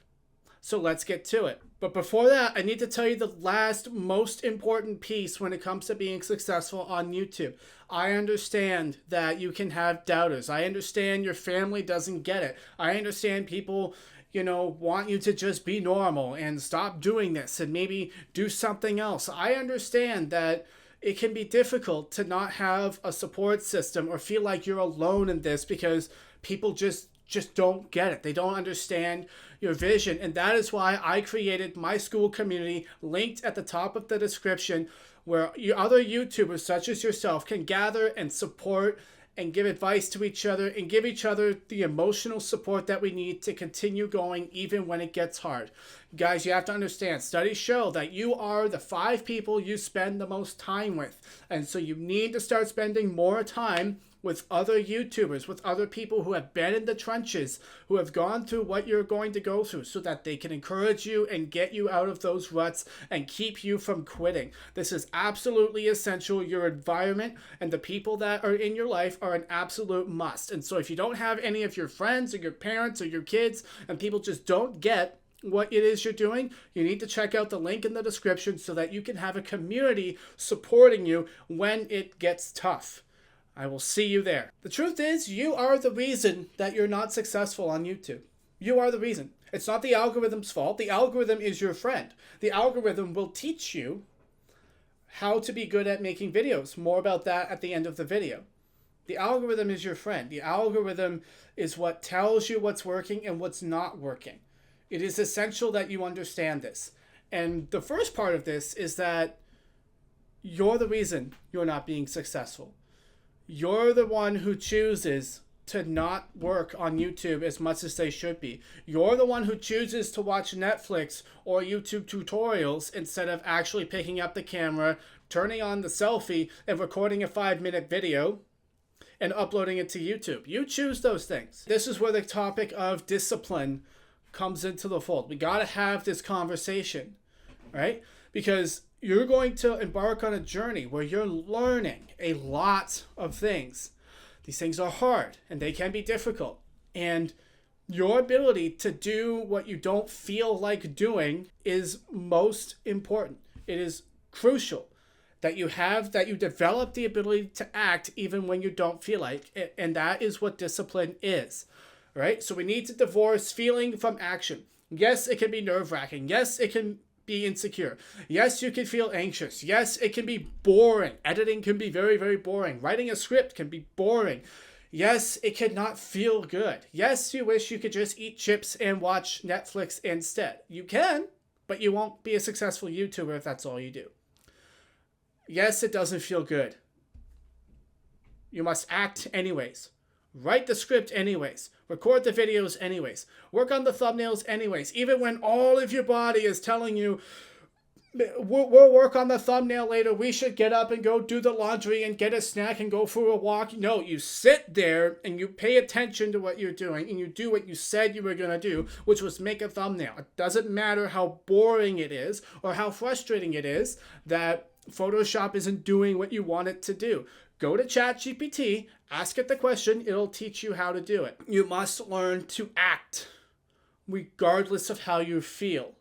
So let's get to it. But before that, I need to tell you the last most important piece when it comes to being successful on YouTube. I understand that you can have doubters. I understand your family doesn't get it. I understand people, want you to just be normal and stop doing this and maybe do something else. I understand that it can be difficult to not have a support system or feel like you're alone in this because people just don't get it. They don't understand your vision. And that is why I created my school community, linked at the top of the description, where other YouTubers such as yourself can gather and support and give advice to each other and give each other the emotional support that we need to continue going even when it gets hard. Guys, you have to understand, studies show that you are the 5 people you spend the most time with. And so you need to start spending more time with other YouTubers, with other people who have been in the trenches, who have gone through what you're going to go through, so that they can encourage you and get you out of those ruts and keep you from quitting. This is absolutely essential. Your environment and the people that are in your life are an absolute must. And so if you don't have any of your friends or your parents or your kids and people just don't get what it is you're doing, you need to check out the link in the description so that you can have a community supporting you when it gets tough. I will see you there. The truth is, you are the reason that you're not successful on YouTube. You are the reason. It's not the algorithm's fault. The algorithm is your friend. The algorithm will teach you how to be good at making videos. More about that at the end of the video. The algorithm is your friend. The algorithm is what tells you what's working and what's not working. It is essential that you understand this. And the first part of this is that you're the reason you're not being successful. You're the one who chooses to not work on YouTube as much as they should be. You're the one who chooses to watch Netflix or YouTube tutorials instead of actually picking up the camera, turning on the selfie, and recording a 5-minute video and uploading it to YouTube. You choose those things. This is where the topic of discipline comes into the fold. We got to have this conversation, right? Because you're going to embark on a journey where you're learning a lot of things. These things are hard and they can be difficult. And your ability to do what you don't feel like doing is most important. It is crucial that you develop the ability to act even when you don't feel like it. And that is what discipline is, right? So we need to divorce feeling from action. Yes, it can be nerve-wracking. Yes, it can be insecure. Yes, you can feel anxious. Yes, it can be boring. Editing can be very, very boring. Writing a script can be boring. Yes, it cannot feel good. Yes, you wish you could just eat chips and watch Netflix instead. You can, but you won't be a successful YouTuber if that's all you do. Yes, it doesn't feel good. You must act anyways. Write the script anyways. Record the videos anyways. Work on the thumbnails anyways. Even when all of your body is telling you, we'll work on the thumbnail later. We should get up and go do the laundry and get a snack and go for a walk. No, you sit there and you pay attention to what you're doing and you do what you said you were going to do, which was make a thumbnail. It doesn't matter how boring it is or how frustrating it is that Photoshop isn't doing what you want it to do. Go to ChatGPT, ask it the question, it'll teach you how to do it. You must learn to act regardless of how you feel.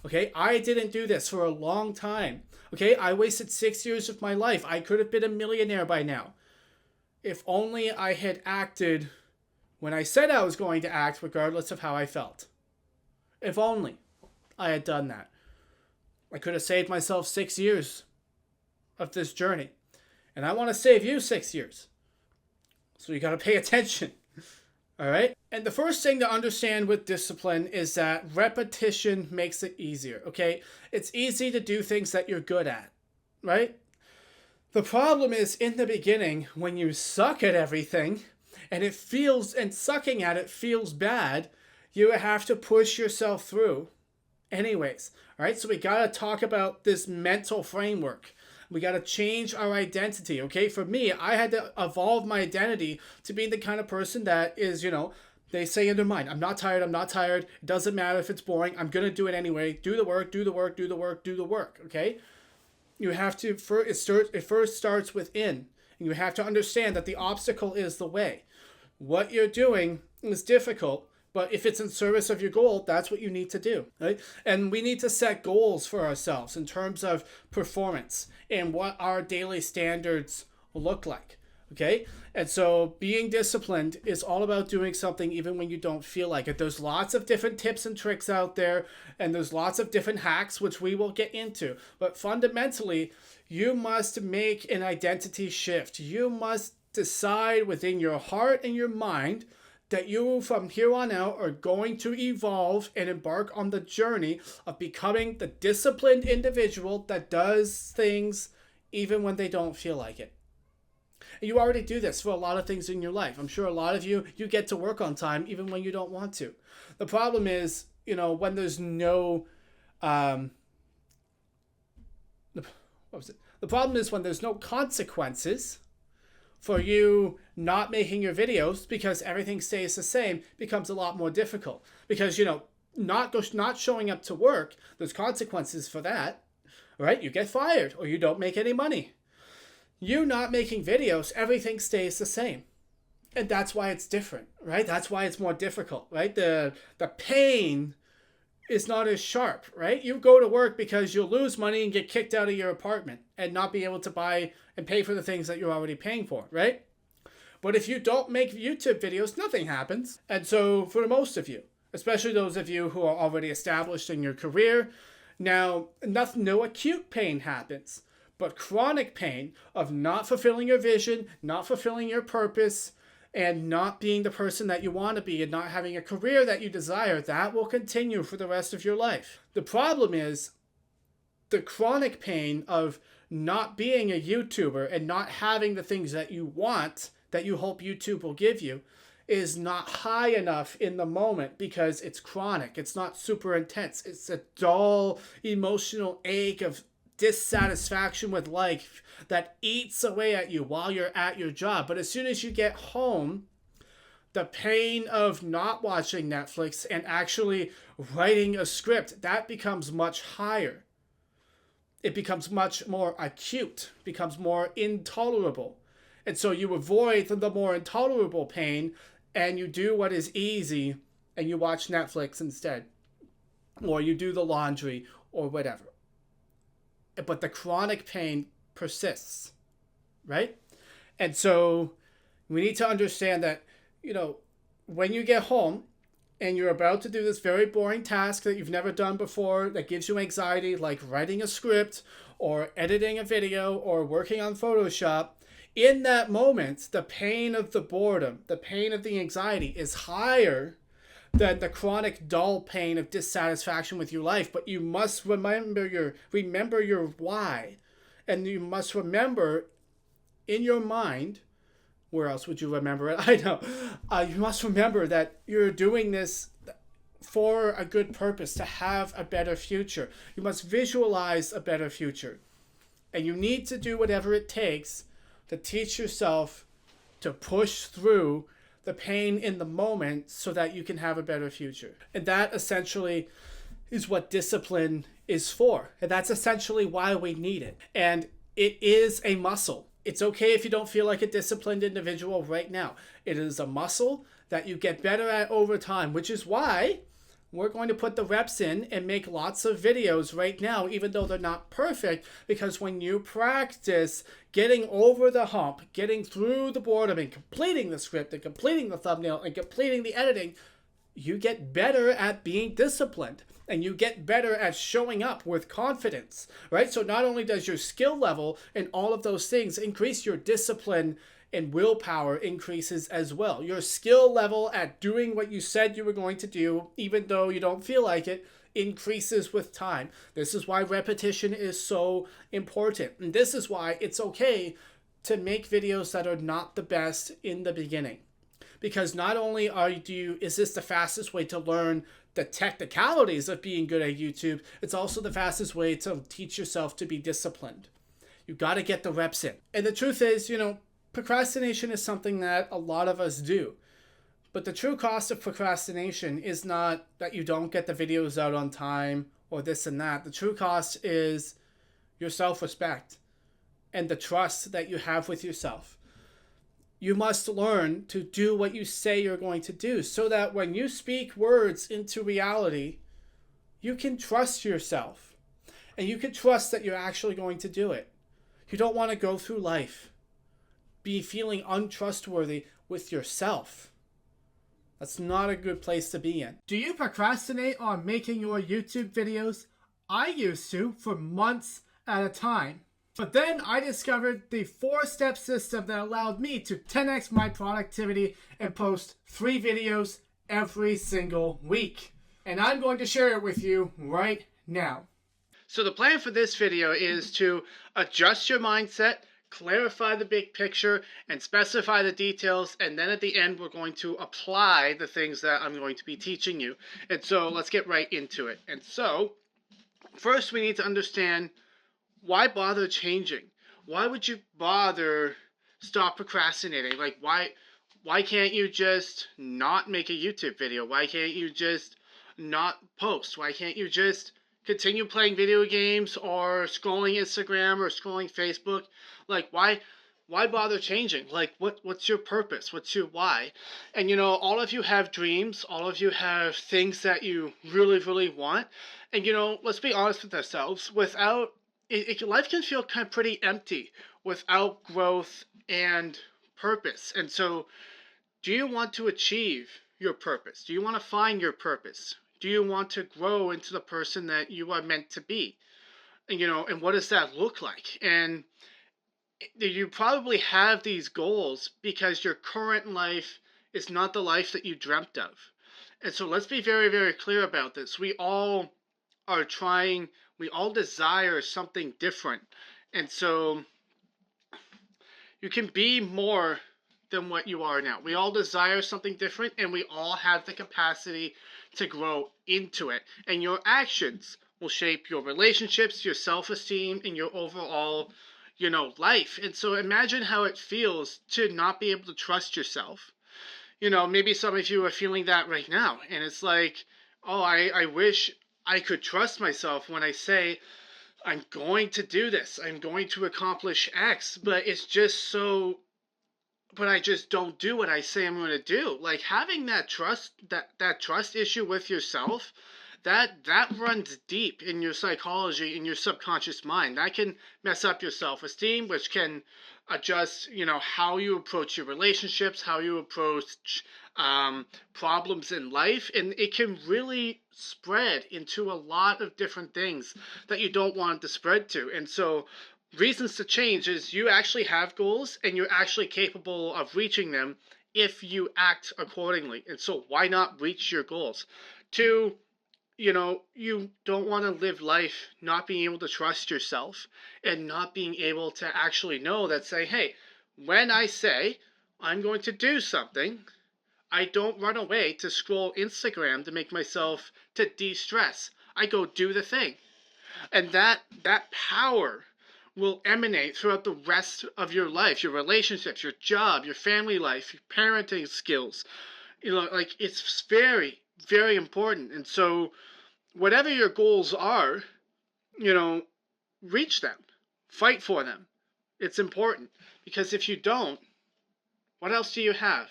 Okay, I didn't do this for a long time. Okay, I wasted 6 years of my life. I could have been a millionaire by now. If only I had acted when I said I was going to act regardless of how I felt. If only I had done that. I could have saved myself 6 years of this journey. And I want to save you 6 years. So you got to pay attention. All right? And the first thing to understand with discipline is that repetition makes it easier. Okay? It's easy to do things that you're good at. Right? The problem is in the beginning, when you suck at everything and sucking at it feels bad, you have to push yourself through anyways. All right? So we got to talk about this mental framework. We got to change our identity, okay? For me, I had to evolve my identity to be the kind of person that is, They say in their mind, I'm not tired, I'm not tired. It doesn't matter if it's boring. I'm going to do it anyway. Do the work, do the work, do the work, do the work. Okay? You have to, it first starts within. And you have to understand that the obstacle is the way. What you're doing is difficult, but if it's in service of your goal, that's what you need to do, right? And we need to set goals for ourselves in terms of performance and what our daily standards look like, okay? And so being disciplined is all about doing something even when you don't feel like it. There's lots of different tips and tricks out there, and there's lots of different hacks, which we will get into. But fundamentally, you must make an identity shift. You must decide within your heart and your mind that you from here on out are going to evolve and embark on the journey of becoming the disciplined individual that does things even when they don't feel like it. And you already do this for a lot of things in your life. I'm sure a lot of you get to work on time even when you don't want to. The problem is, when there's no, what was it? The problem is when there's no consequences for you not making your videos because everything stays the same becomes a lot more difficult. Because, not showing up to work, there's consequences for that, right? You get fired or you don't make any money. You not making videos, everything stays the same. And that's why it's different, right? That's why it's more difficult, right? The pain is not as sharp, right? You go to work because you'll lose money and get kicked out of your apartment and not be able to buy and pay for the things that you're already paying for, right? But if you don't make YouTube videos, nothing happens. And so for most of you, especially those of you who are already established in your career, now no acute pain happens, but chronic pain of not fulfilling your vision, not fulfilling your purpose, and not being the person that you want to be and not having a career that you desire, that will continue for the rest of your life. The problem is the chronic pain of not being a YouTuber and not having the things that you want, that you hope YouTube will give you, is not high enough in the moment because it's chronic. It's not super intense. It's a dull emotional ache of dissatisfaction with life that eats away at you while you're at your job. But as soon as you get home, the pain of not watching Netflix and actually writing a script, that becomes much higher. It becomes much more acute, becomes more intolerable. And so you avoid the more intolerable pain and you do what is easy and you watch Netflix instead. Or you do the laundry or whatever. But the chronic pain persists, right? And so we need to understand that, when you get home and you're about to do this very boring task that you've never done before, that gives you anxiety, like writing a script or editing a video or working on Photoshop, in that moment, the pain of the boredom, the pain of the anxiety is higher than the chronic dull pain of dissatisfaction with your life. But you must remember your why. And you must remember in your mind, where else would you remember it? I know. You must remember that you're doing this for a good purpose, to have a better future. You must visualize a better future. And you need to do whatever it takes to teach yourself to push through the pain in the moment so that you can have a better future. And that essentially is what discipline is for. And that's essentially why we need it. And it is a muscle. It's okay if you don't feel like a disciplined individual right now. It is a muscle that you get better at over time, which is why we're going to put the reps in and make lots of videos right now, even though they're not perfect, because when you practice getting over the hump, getting through the boredom and completing the script and completing the thumbnail and completing the editing, you get better at being disciplined and you get better at showing up with confidence, right? So not only does your skill level and all of those things increase, your discipline and willpower increases as well. Your skill level at doing what you said you were going to do, even though you don't feel like it, increases with time. This is why repetition is so important. And this is why it's okay to make videos that are not the best in the beginning. Because not only is this the fastest way to learn the technicalities of being good at YouTube, it's also the fastest way to teach yourself to be disciplined. You got to get the reps in. And the truth is, procrastination is something that a lot of us do. But the true cost of procrastination is not that you don't get the videos out on time or this and that. The true cost is your self respect and the trust that you have with yourself. You must learn to do what you say you're going to do so that when you speak words into reality, you can trust yourself and you can trust that you're actually going to do it. You don't want to go through life be feeling untrustworthy with yourself. That's not a good place to be in. Do you procrastinate on making your YouTube videos? I used to for months at a time. But then I discovered the 4-step system that allowed me to 10x my productivity and post 3 videos every single week. And I'm going to share it with you right now. So the plan for this video is to adjust your mindset, clarify the big picture, and specify the details, and then at the end we're going to apply the things that I'm going to be teaching you. And so let's get right into it. And so first we need to understand, why bother changing? Why would you bother stop procrastinating? Like, why can't you just not make a YouTube video? Why can't you just not post? Why can't you just continue playing video games or scrolling Instagram or scrolling Facebook? Like, why bother changing? Like, what's your purpose? What's your why? And all of you have dreams. All of you have things that you really, really want. And let's be honest with ourselves. Without life can feel kind of pretty empty without growth and purpose. And so, do you want to achieve your purpose? Do you want to find your purpose? Do you want to grow into the person that you are meant to be? And and what does that look like? And you probably have these goals because your current life is not the life that you dreamt of. And so let's be very, very clear about this. We all are trying, we all desire something different. And so you can be more than what you are now. We all desire something different, and we all have the capacity to grow into it. And your actions will shape your relationships, your self-esteem, and your overall, life. And so imagine how it feels to not be able to trust yourself. Maybe some of you are feeling that right now. And it's like, oh, I wish I could trust myself when I say, I'm going to do this. I'm going to accomplish X. But it's just so, but I just don't do what I say I'm going to do. Like, having that trust, that trust issue with yourself, that runs deep in your psychology, in your subconscious mind. That can mess up your self-esteem, which can adjust, how you approach your relationships, how you approach problems in life, and it can really spread into a lot of different things that you don't want it to spread to. And so reasons to change is you actually have goals and you're actually capable of reaching them if you act accordingly. And so why not reach your goals? Two, you don't want to live life not being able to trust yourself and not being able to actually know that, say, hey, when I say I'm going to do something, I don't run away to scroll Instagram to make myself to de-stress. I go do the thing. And that power will emanate throughout the rest of your life, your relationships, your job, your family life, your parenting skills. Like, it's very, very important. And so whatever your goals are, reach them, fight for them. It's important, because if you don't, what else do you have?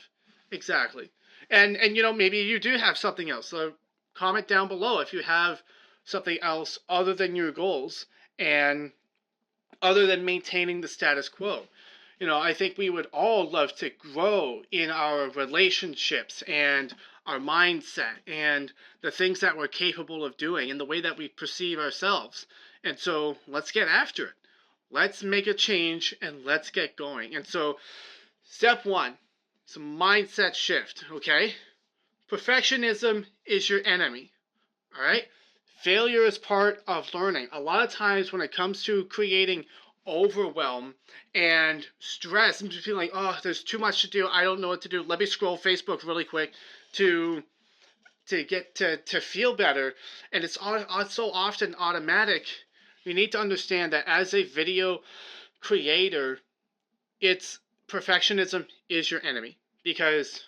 Exactly. And maybe you do have something else. So comment down below if you have something else other than your goals and other than maintaining the status quo. I think we would all love to grow in our relationships and our mindset and the things that we're capable of doing and the way that we perceive ourselves. And so let's get after it. Let's make a change and let's get going. And so step 1, it's a mindset shift, okay? Perfectionism is your enemy, all right? Failure is part of learning. A lot of times when it comes to creating overwhelm and stress and just feeling like, oh, there's too much to do, I don't know what to do, let me scroll Facebook really quick to get to feel better, and it's so often automatic. You need to understand that as a video creator, it's perfectionism is your enemy, because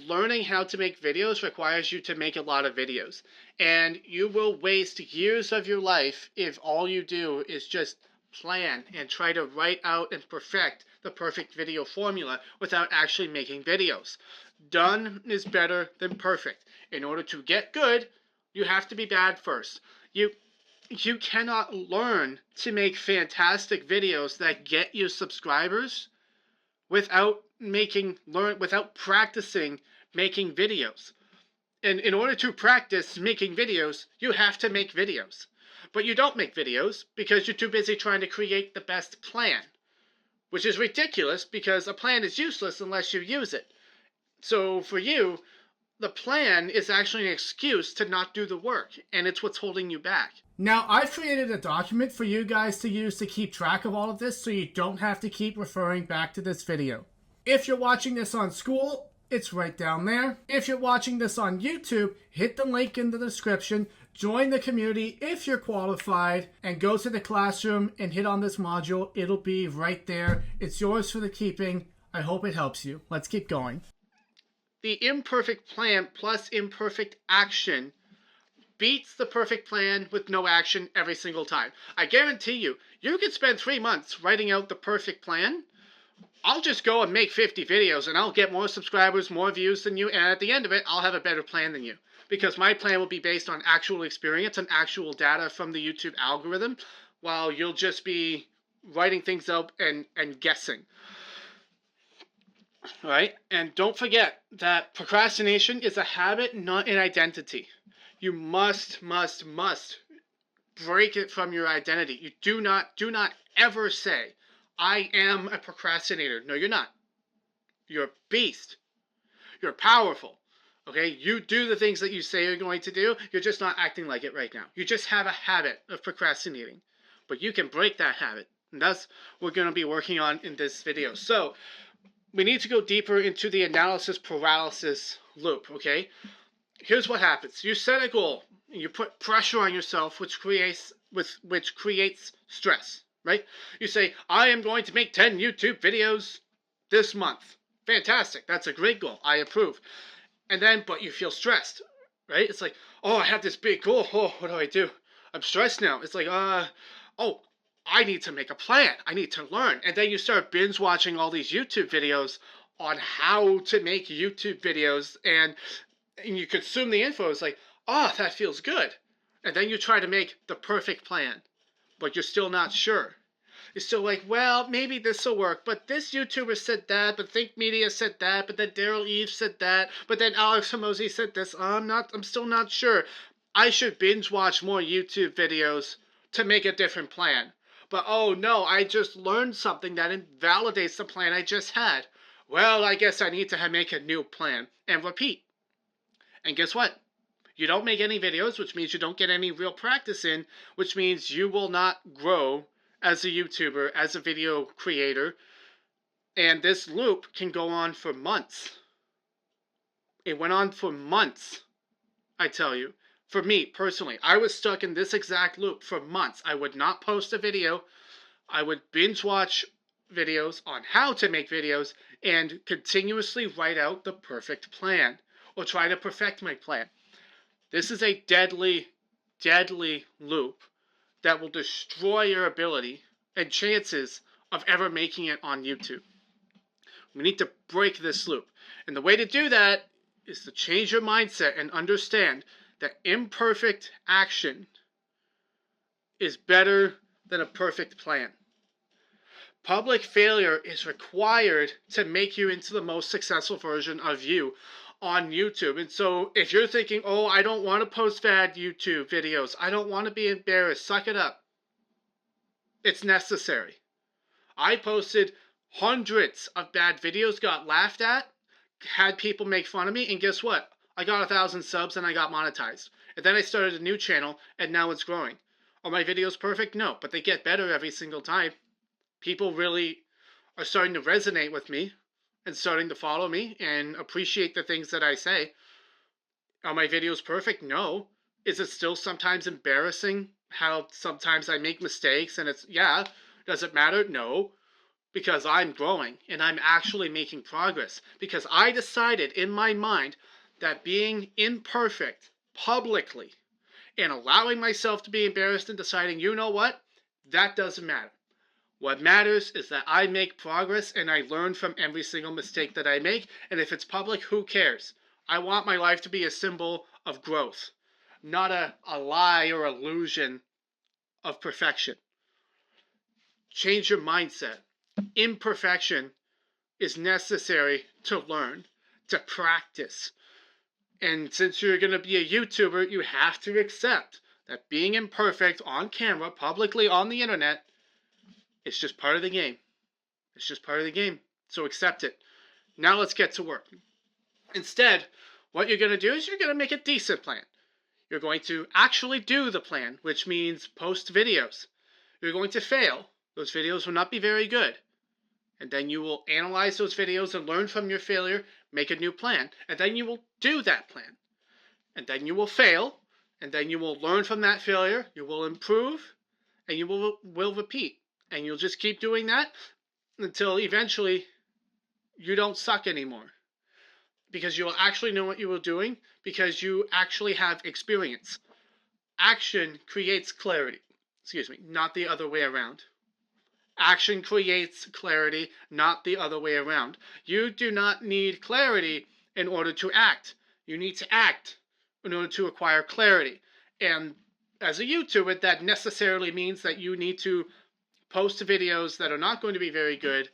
learning how to make videos requires you to make a lot of videos. And you will waste years of your life if all you do is just plan and try to write out and perfect the perfect video formula without actually making videos. Done is better than perfect. In order to get good, you have to be bad first. You cannot learn to make fantastic videos that get you subscribers without practicing making videos. And in order to practice making videos, you have to make videos. But you don't make videos because you're too busy trying to create the best plan, which is ridiculous because a plan is useless unless you use it. So for you, the plan is actually an excuse to not do the work, and it's what's holding you back. Now, I've created a document for you guys to use to keep track of all of this so you don't have to keep referring back to this video. If you're watching this on School, it's right down there. If you're watching this on YouTube, hit the link in the description, join the community if you're qualified, and go to the classroom and hit on this module. It'll be right there. It's yours for the keeping. I hope it helps you. Let's keep going. The imperfect plan plus imperfect action beats the perfect plan with no action every single time. I guarantee you, you could spend 3 months writing out the perfect plan. I'll just go and make 50 videos and I'll get more subscribers, more views than you, and at the end of it, I'll have a better plan than you. Because my plan will be based on actual experience and actual data from the YouTube algorithm, while you'll just be writing things out and guessing. All right? And don't forget that procrastination is a habit, not an identity. You must break it from your identity. You do not ever say, I am a procrastinator. No, you're not. You're a beast. You're powerful. Okay? You do the things that you say you're going to do. You're just not acting like it right now. You just have a habit of procrastinating. But you can break that habit. And that's what we're going to be working on in this video. So, we need to go deeper into the analysis paralysis loop, okay? Here's what happens. You set a goal. And you put pressure on yourself, which creates stress, right? You say, I am going to make 10 YouTube videos this month. Fantastic. That's a great goal. I approve. And then, but you feel stressed, right? It's like, oh, I have this big goal. Oh, what do I do? I'm stressed now. It's like, oh, I need to make a plan. I need to learn. And then you start binge watching all these YouTube videos on how to make YouTube videos, and you consume the info. It's like, oh, that feels good. And then you try to make the perfect plan, but you're still not sure. You're still like, well, maybe this will work, but this YouTuber said that, but Think Media said that, but then Daryl Eve said that, but then Alex Hormozi said this. I'm still not sure. I should binge watch more YouTube videos to make a different plan. But oh no, I just learned something that invalidates the plan I just had. Well, I guess I need to make a new plan and repeat. And guess what? You don't make any videos, which means you don't get any real practice in, which means you will not grow as a YouTuber, as a video creator. And this loop can go on for months. It went on for months, I tell you. For me, personally, I was stuck in this exact loop for months. I would not post a video. I would binge watch videos on how to make videos and continuously write out the perfect plan or try to perfect my plan. This is a deadly, deadly loop that will destroy your ability and chances of ever making it on YouTube. We need to break this loop. And the way to do that is to change your mindset and understand that imperfect action is better than a perfect plan. Public failure is required to make you into the most successful version of you on YouTube. And so if you're thinking, oh, I don't want to post bad YouTube videos, I don't want to be embarrassed, suck it up. It's necessary. I posted hundreds of bad videos, got laughed at, had people make fun of me, and guess what? I got 1,000 subs and I got monetized. And then I started a new channel and now it's growing. Are my videos perfect? No, but they get better every single time. People really are starting to resonate with me and starting to follow me and appreciate the things that I say. Are my videos perfect? No. Is it still sometimes embarrassing how sometimes I make mistakes and it's, yeah, does it matter? No. because I'm growing and I'm actually making progress. Because I decided in my mind that being imperfect publicly and allowing myself to be embarrassed and deciding, you know what, that doesn't matter. What matters is that I make progress and I learn from every single mistake that I make. And if it's public, who cares? I want my life to be a symbol of growth, not a lie or illusion of perfection. Change your mindset. Imperfection is necessary to learn, to practice. And since you're going to be a YouTuber, you have to accept that being imperfect on camera, publicly on the internet, it's just part of the game. It's just part of the game. So accept it. Now let's get to work. Instead, what you're going to do is you're going to make a decent plan. You're going to actually do the plan, which means post videos. You're going to fail. Those videos will not be very good. And then you will analyze those videos and learn from your failure, make a new plan. And then you will do that plan. And then you will fail. And then you will learn from that failure. You will improve. And you will repeat. And you'll just keep doing that until eventually you don't suck anymore. Because you will actually know what you were doing, because you actually have experience. Action creates clarity. Excuse me, not the other way around. Action creates clarity, not the other way around. You do not need clarity in order to act. You need to act in order to acquire clarity. And as a YouTuber, that necessarily means that you need to post videos that are not going to be very good,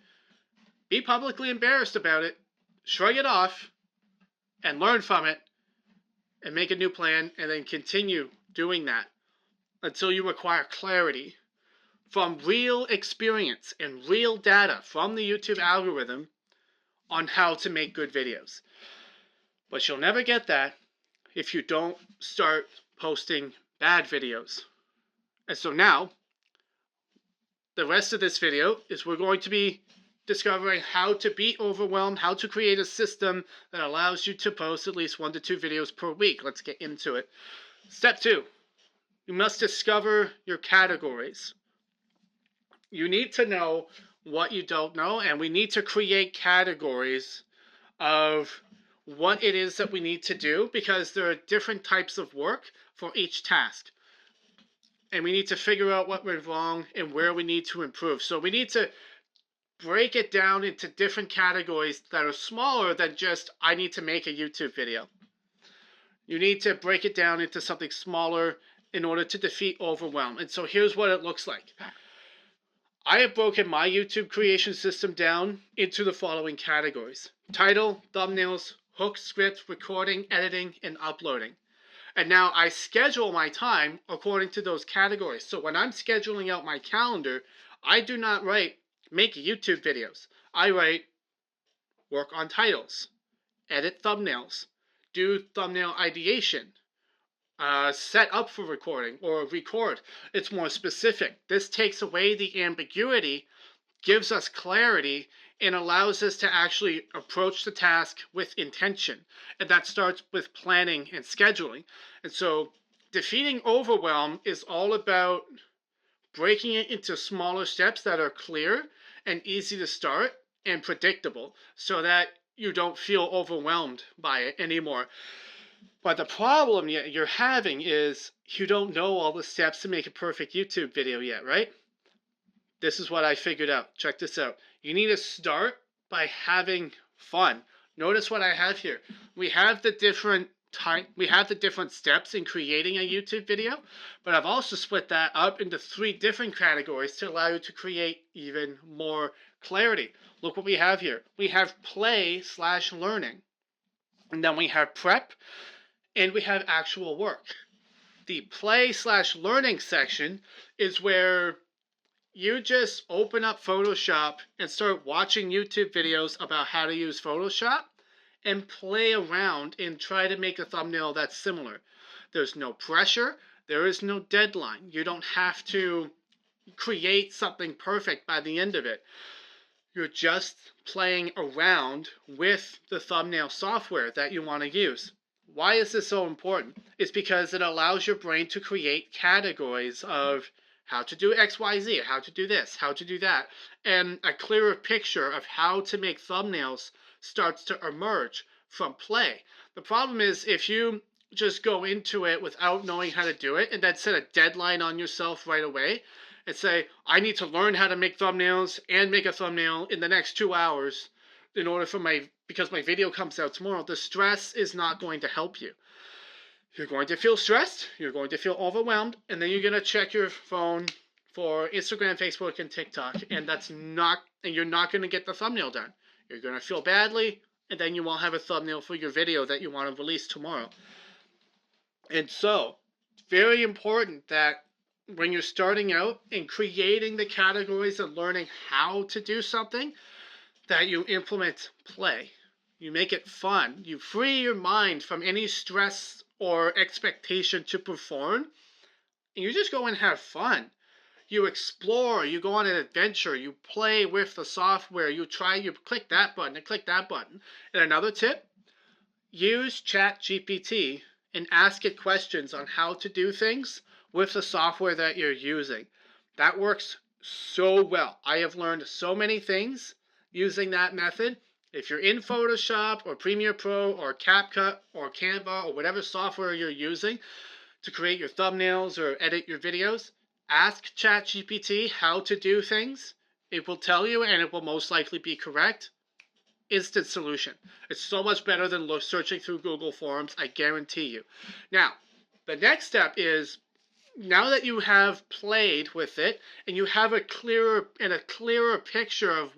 be publicly embarrassed about it, shrug it off, and learn from it, and make a new plan, and then continue doing that until you acquire clarity from real experience and real data from the YouTube algorithm on how to make good videos. But you'll never get that if you don't start posting bad videos. And so now, the rest of this video is we're going to be discovering how to beat overwhelm, how to create a system that allows you to post at least 1 to 2 videos per week. Let's get into it. Step 2, you must discover your categories. You need to know what you don't know, and we need to create categories of what it is that we need to do, because there are different types of work for each task. And we need to figure out what went wrong and where we need to improve. So we need to break it down into different categories that are smaller than just, I need to make a YouTube video. You need to break it down into something smaller in order to defeat overwhelm. And so here's what it looks like. I have broken my YouTube creation system down into the following categories: title, thumbnails, hook, script, recording, editing, and uploading. And now I schedule my time according to those categories. So when I'm scheduling out my calendar, I do not write make YouTube videos. I write work on titles, edit thumbnails, do thumbnail ideation, set up for recording, or record. It's more specific. This takes away the ambiguity, gives us clarity, and allows us to actually approach the task with intention. And that starts with planning and scheduling. And so defeating overwhelm is all about breaking it into smaller steps that are clear and easy to start and predictable, so that you don't feel overwhelmed by it anymore. But the problem you're having is you don't know all the steps to make a perfect YouTube video yet, right? This is what I figured out. Check this out. You need to start by having fun. Notice what I have here. We have the different steps in creating a YouTube video, but I've also split that up into 3 different categories to allow you to create even more clarity. Look what we have here. We have play/learning, and then we have prep, and we have actual work. The play/learning section is where you just open up Photoshop and start watching YouTube videos about how to use Photoshop and play around and try to make a thumbnail that's similar. There's no pressure. There is no deadline. You don't have to create something perfect by the end of it. You're just playing around with the thumbnail software that you want to use. Why is this so important? It's because it allows your brain to create categories of how to do XYZ, how to do this, how to do that, and a clearer picture of how to make thumbnails starts to emerge from play. The problem is if you just go into it without knowing how to do it and then set a deadline on yourself right away and say, I need to learn how to make thumbnails and make a thumbnail in the next 2 hours in order for because my video comes out tomorrow, the stress is not going to help you. You're going to feel stressed, you're going to feel overwhelmed, and then you're going to check your phone for Instagram, Facebook, and TikTok, and you're not going to get the thumbnail done. You're going to feel badly, and then you won't have a thumbnail for your video that you want to release tomorrow. And so, very important that when you're starting out and creating the categories and learning how to do something, that you implement play. You make it fun. You free your mind from any stress or expectation to perform. And you just go and have fun. You explore, you go on an adventure, you play with the software, you click that button and click that button. And another tip, use ChatGPT and ask it questions on how to do things with the software that you're using. That works so well. I have learned so many things using that method. If you're in Photoshop or Premiere Pro or CapCut or Canva or whatever software you're using to create your thumbnails or edit your videos, ask ChatGPT how to do things. It will tell you, and it will most likely be correct. Instant solution. It's so much better than searching through Google Forms, I guarantee you. Now, the next step is, now that you have played with it and you have a clearer picture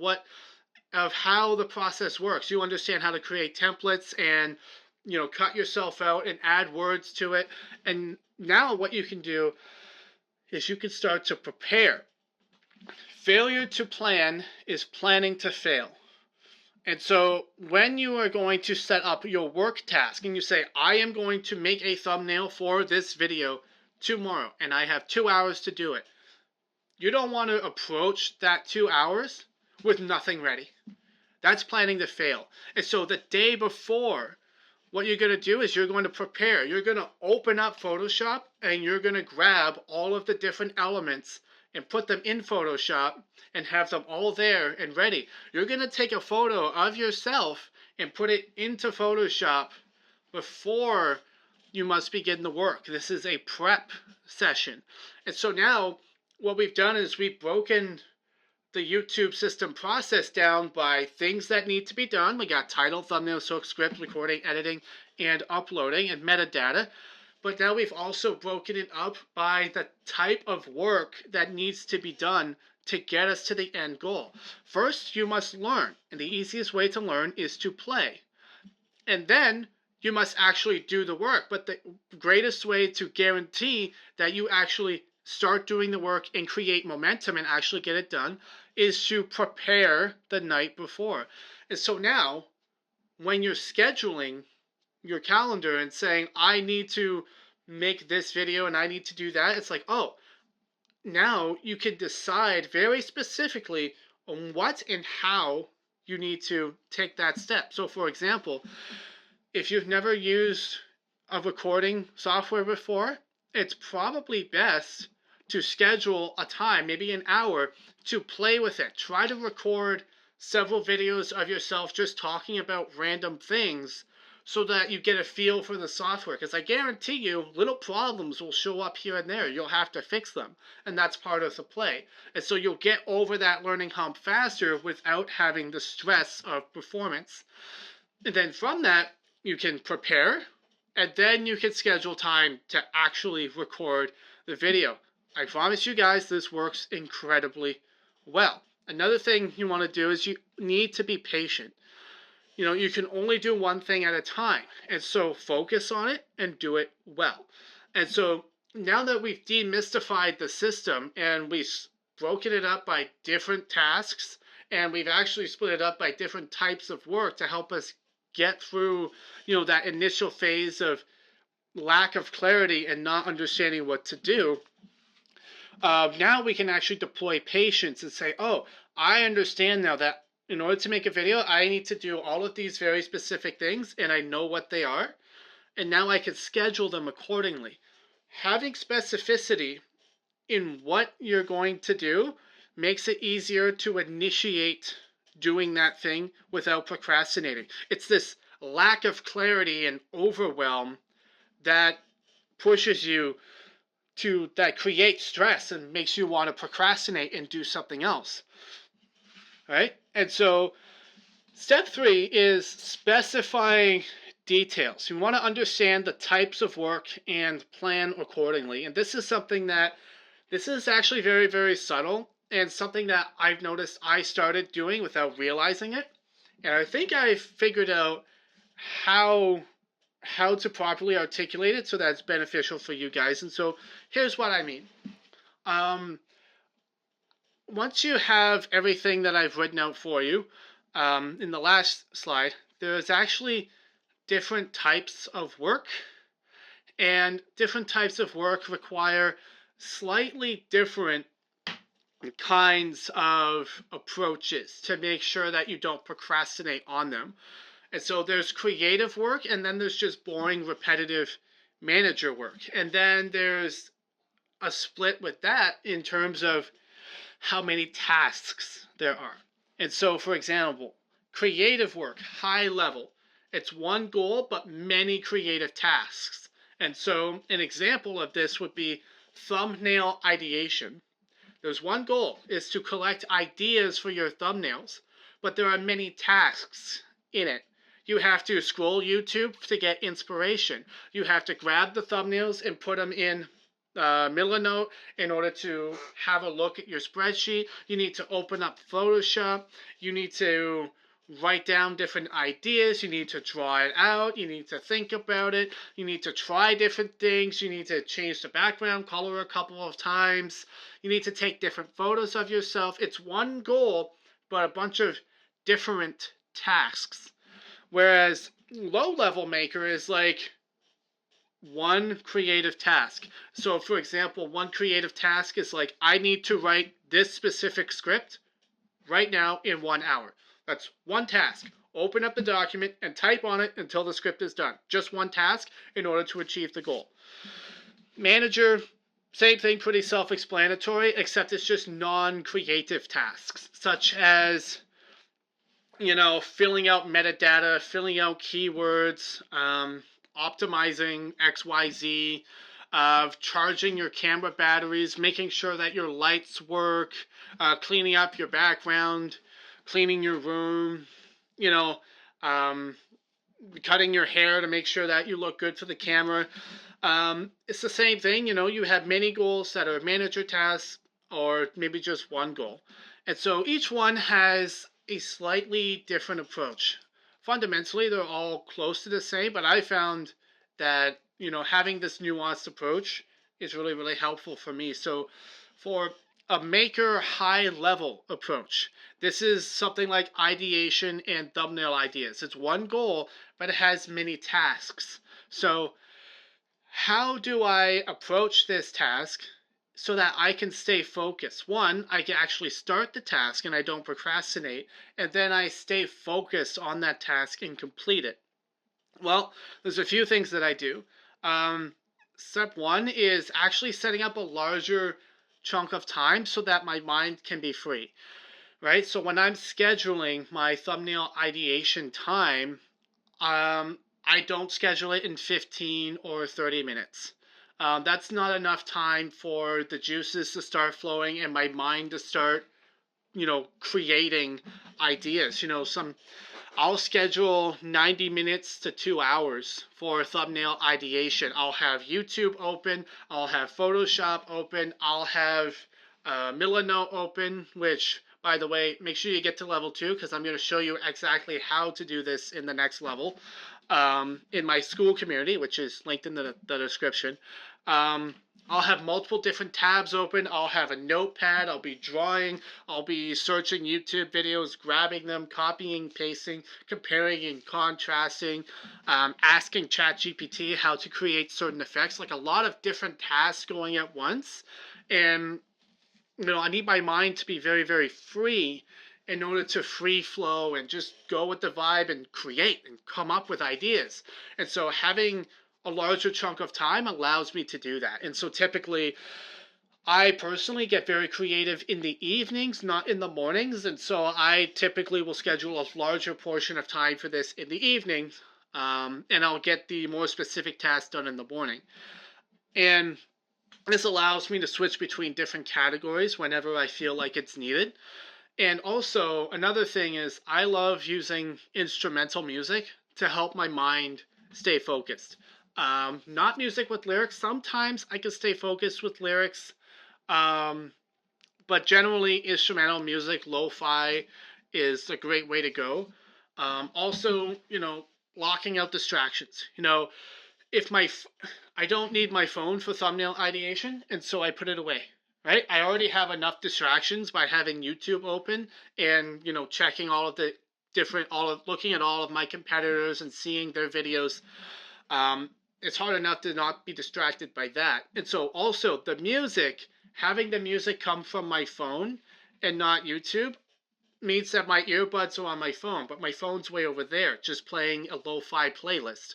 of how the process works, you understand how to create templates and cut yourself out and add words to it. And now what you can do is you can start to prepare. Failure to plan is planning to fail. And so when you are going to set up your work task and you say, I am going to make a thumbnail for this video tomorrow and I have 2 hours to do it, you don't want to approach that 2 hours with nothing ready. That's planning to fail. And so the day before, what you're going to do is you're going to prepare. You're going to open up Photoshop and you're going to grab all of the different elements and put them in Photoshop and have them all there and ready. You're going to take a photo of yourself and put it into Photoshop before you must begin the work. This is a prep session. And so now what we've done is we've broken the YouTube system process down by things that need to be done. We got title, thumbnail, hook, script, recording, editing, and uploading, and metadata. But now we've also broken it up by the type of work that needs to be done to get us to the end goal. First, you must learn, and the easiest way to learn is to play. And then you must actually do the work. But the greatest way to guarantee that you actually start doing the work and create momentum and actually get it done is to prepare the night before. And so now, when you're scheduling your calendar and saying, I need to make this video and I need to do that, it's like, oh, now you can decide very specifically on what and how you need to take that step. So for example, if you've never used a recording software before, it's probably best to schedule a time, maybe an hour, to play with it. Try to record several videos of yourself just talking about random things so that you get a feel for the software. Because I guarantee you, little problems will show up here and there. You'll have to fix them. And that's part of the play. And so you'll get over that learning hump faster without having the stress of performance. And then from that, you can prepare, and then you can schedule time to actually record the video. I promise you guys, this works incredibly well. Another thing you want to do is you need to be patient. You can only do one thing at a time. And so focus on it and do it well. And so now that we've demystified the system and we've broken it up by different tasks, and we've actually split it up by different types of work to help us get through, that initial phase of lack of clarity and not understanding what to do, now we can actually deploy patience and say, oh, I understand now that in order to make a video, I need to do all of these very specific things, and I know what they are, and now I can schedule them accordingly. Having specificity in what you're going to do makes it easier to initiate doing that thing without procrastinating. It's this lack of clarity and overwhelm that pushes you to, that creates stress and makes you want to procrastinate and do something else. Right? And so step 3 is specifying details. You want to understand the types of work and plan accordingly. And this is something that, this is actually very, very subtle and something that I've noticed I started doing without realizing it. And I think I figured out how to properly articulate it so that it's beneficial for you guys. And so here's what I mean. Once you have everything that I've written out for you, in the last slide, there's actually different types of work, and different types of work require slightly different kinds of approaches to make sure that you don't procrastinate on them. And so there's creative work, and then there's just boring, repetitive manager work. And then there's a split with that in terms of how many tasks there are. And so, for example, creative work, high level, it's one goal, but many creative tasks. And so an example of this would be thumbnail ideation. There's one goal, is to collect ideas for your thumbnails, but there are many tasks in it. You have to scroll YouTube to get inspiration. You have to grab the thumbnails and put them in Milanote in order to have a look at your spreadsheet. You need to open up Photoshop. You need to write down different ideas. You need to draw it out. You need to think about it. You need to try different things. You need to change the background color a couple of times. You need to take different photos of yourself. It's one goal, but a bunch of different tasks. Whereas low-level maker is like one creative task. So for example, one creative task is like, I need to write this specific script right now in 1 hour. That's one task. Open up the document and type on it until the script is done. Just one task in order to achieve the goal. Manager, same thing, pretty self-explanatory, except it's just non-creative tasks, such as, you know, filling out metadata, filling out keywords, optimizing XYZ, charging your camera batteries, making sure that your lights work, cleaning up your background, cleaning your room, you know, cutting your hair to make sure that you look good for the camera. It's the same thing, you know, you have many goals that are manager tasks or maybe just one goal. And so each one has a slightly different approach. Fundamentally, they're all close to the same, but I found that, you know, having this nuanced approach is really, really helpful for me. So for a maker high level approach, this is something like ideation and thumbnail ideas. It's one goal, but it has many tasks. So how do I approach this task so that I can stay focused? One, I can actually start the task and I don't procrastinate, and then I stay focused on that task and complete it. Well, there's a few things that I do. Step 1 is actually setting up a larger chunk of time so that my mind can be free, right? So when I'm scheduling my thumbnail ideation time, I don't schedule it in 15 or 30 minutes. That's not enough time for the juices to start flowing and my mind to start, you know, creating ideas. You know, I'll schedule 90 minutes to 2 hours for thumbnail ideation. I'll have YouTube open, I'll have Photoshop open, I'll have Milanote open, which, by the way, make sure you get to level 2 because I'm going to show you exactly how to do this in the next level in my school community, which is linked in the description. I'll have multiple different tabs open. I'll have a notepad. I'll be drawing. I'll be searching YouTube videos, grabbing them, copying, pasting, comparing and contrasting, asking ChatGPT how to create certain effects, like a lot of different tasks going at once. And, you know, I need my mind to be very, very free in order to free flow and just go with the vibe and create and come up with ideas. And so having a larger chunk of time allows me to do that. And so typically I personally get very creative in the evenings, not in the mornings, and so I typically will schedule a larger portion of time for this in the evenings, and I'll get the more specific tasks done in the morning. And this allows me to switch between different categories whenever I feel like it's needed. And also, another thing is I love using instrumental music to help my mind stay focused. Not music with lyrics. Sometimes I can stay focused with lyrics, um, but generally, instrumental music, lo-fi, is a great way to go. Also, locking out distractions. If I don't need my phone for thumbnail ideation, and so I put it away. Right? I already have enough distractions by having YouTube open and checking all of the looking at all of my competitors and seeing their videos. Um, it's hard enough to not be distracted by that. And so also the music, having the music come from my phone and not YouTube means that my earbuds are on my phone, but my phone's way over there, just playing a lo-fi playlist,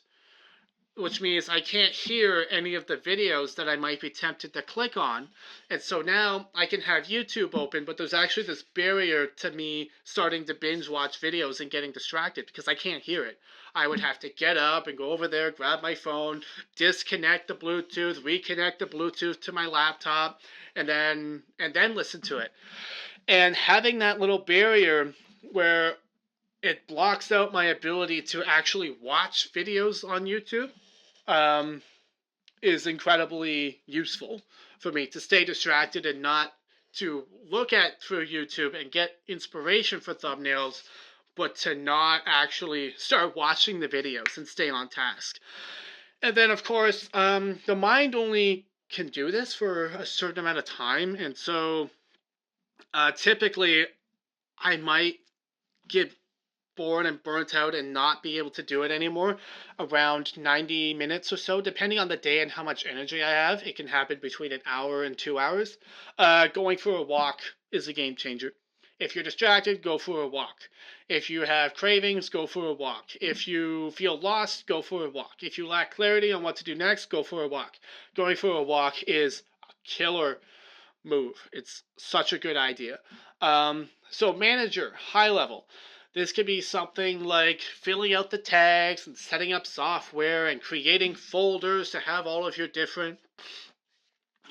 which means I can't hear any of the videos that I might be tempted to click on. And so now I can have YouTube open, but there's actually this barrier to me starting to binge watch videos and getting distracted because I can't hear it. I would have to get up and go over there, grab my phone, disconnect the Bluetooth, reconnect the Bluetooth to my laptop, and then listen to it. And having that little barrier where it blocks out my ability to actually watch videos on YouTube, um, is incredibly useful for me to stay distracted and not to look at through YouTube and get inspiration for thumbnails, but to not actually start watching the videos and stay on task. And then, of course, the mind only can do this for a certain amount of time, and so typically I might get bored and burnt out and not be able to do it anymore around 90 minutes or so, depending on the day and how much energy I have. It can happen between an hour and 2 hours. Going for a walk is a game changer. If you're distracted, go for a walk. If you have cravings, go for a walk. If you feel lost, go for a walk. If you lack clarity on what to do next, go for a walk. Going for a walk is a killer move. It's such a good idea. So manager, high level. This could be something like filling out the tags and setting up software and creating folders to have all of your different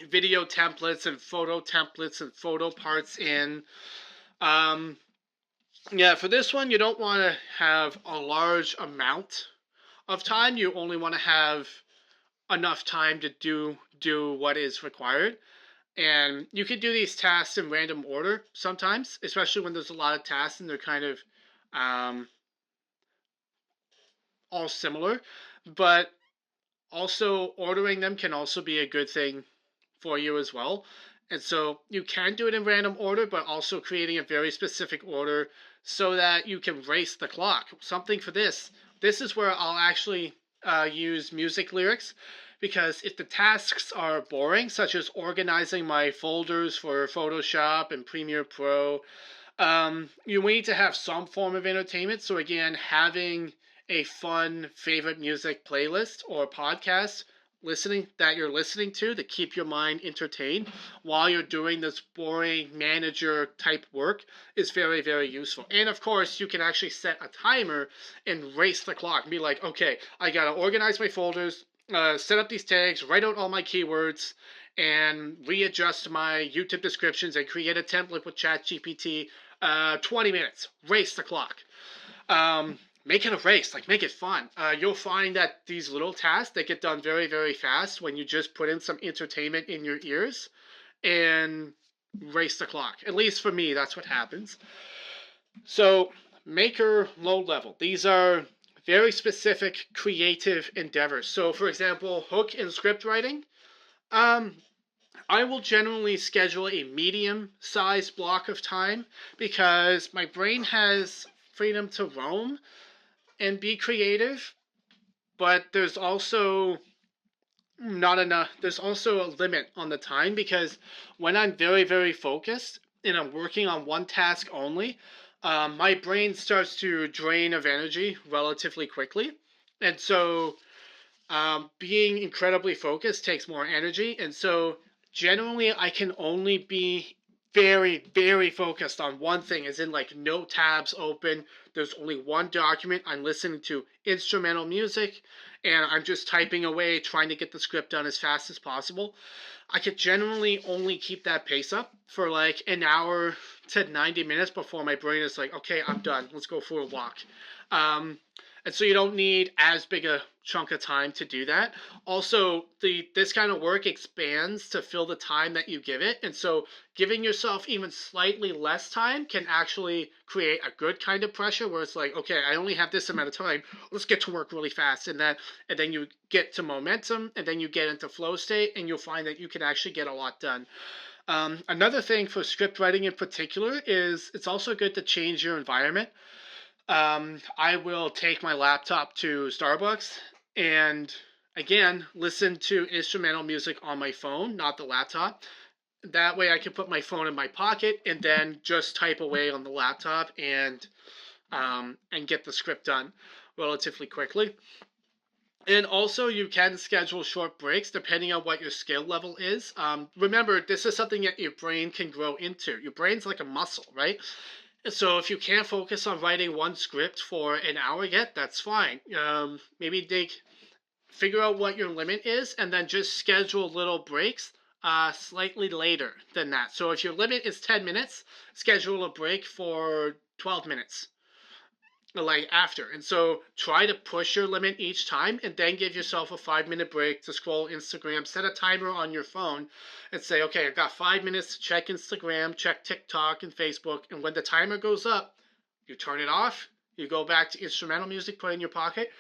video templates and photo parts in. Um, yeah, for this one, you don't want to have a large amount of time. You only want to have enough time to do what is required. And you can do these tasks in random order sometimes, especially when there's a lot of tasks and they're kind of um, all similar. But also, ordering them can also be a good thing for you as well. And so you can do it in random order, but also creating a very specific order so that you can race the clock. Something for this. This is where I'll actually use music lyrics, because if the tasks are boring, such as organizing my folders for Photoshop and Premiere Pro, you need to have some form of entertainment. So again, having a fun favorite music playlist or podcast you're listening to keep your mind entertained while you're doing this boring manager type work is very, very useful. And of course, you can actually set a timer and race the clock and be like, okay, I gotta organize my folders, set up these tags, write out all my keywords, and readjust my YouTube descriptions and create a template with ChatGPT. 20 minutes, race the clock. Make it a race, like make it fun. You'll find that these little tasks, they get done very, very fast when you just put in some entertainment in your ears and race the clock. At least for me, that's what happens. So maker, low level. These are very specific creative endeavors. So for example, hook and script writing. I will generally schedule a medium-sized block of time because my brain has freedom to roam and be creative, but there's also not enough. There's also a limit on the time because when I'm very, very focused and I'm working on one task only, my brain starts to drain of energy relatively quickly. And so being incredibly focused takes more energy. And so Generally, I can only be very, very focused on one thing, as in like no tabs open. There's only one document. I'm listening to instrumental music and I'm just typing away, trying to get the script done as fast as possible. I could generally only keep that pace up for like an hour to 90 minutes before my brain is like, okay, I'm done. Let's go for a walk. Um, and so you don't need as big a chunk of time to do that. Also, this kind of work expands to fill the time that you give it, and so giving yourself even slightly less time can actually create a good kind of pressure where it's like, okay, I only have this amount of time. Let's get to work really fast, and then you get to momentum, and then you get into flow state, and you'll find that you can actually get a lot done. Another thing for script writing in particular is it's also good to change your environment. I will take my laptop to Starbucks and again listen to instrumental music on my phone, not the laptop. That way I can put my phone in my pocket and then just type away on the laptop and get the script done relatively quickly. And also, you can schedule short breaks depending on what your skill level is. Remember, this is something that your brain can grow into. Your brain's like a muscle, right? So if you can't focus on writing one script for an hour yet, that's fine. Maybe figure out what your limit is, and then just schedule little breaks slightly later than that. So if your limit is 10 minutes, schedule a break for 12 minutes like after. And so try to push your limit each time and then give yourself a 5-minute break to scroll Instagram. Set a timer on your phone and say, okay, I've got 5 minutes to check Instagram, check TikTok and Facebook. And when the timer goes up, you turn it off, you go back to instrumental music, put it in your pocket,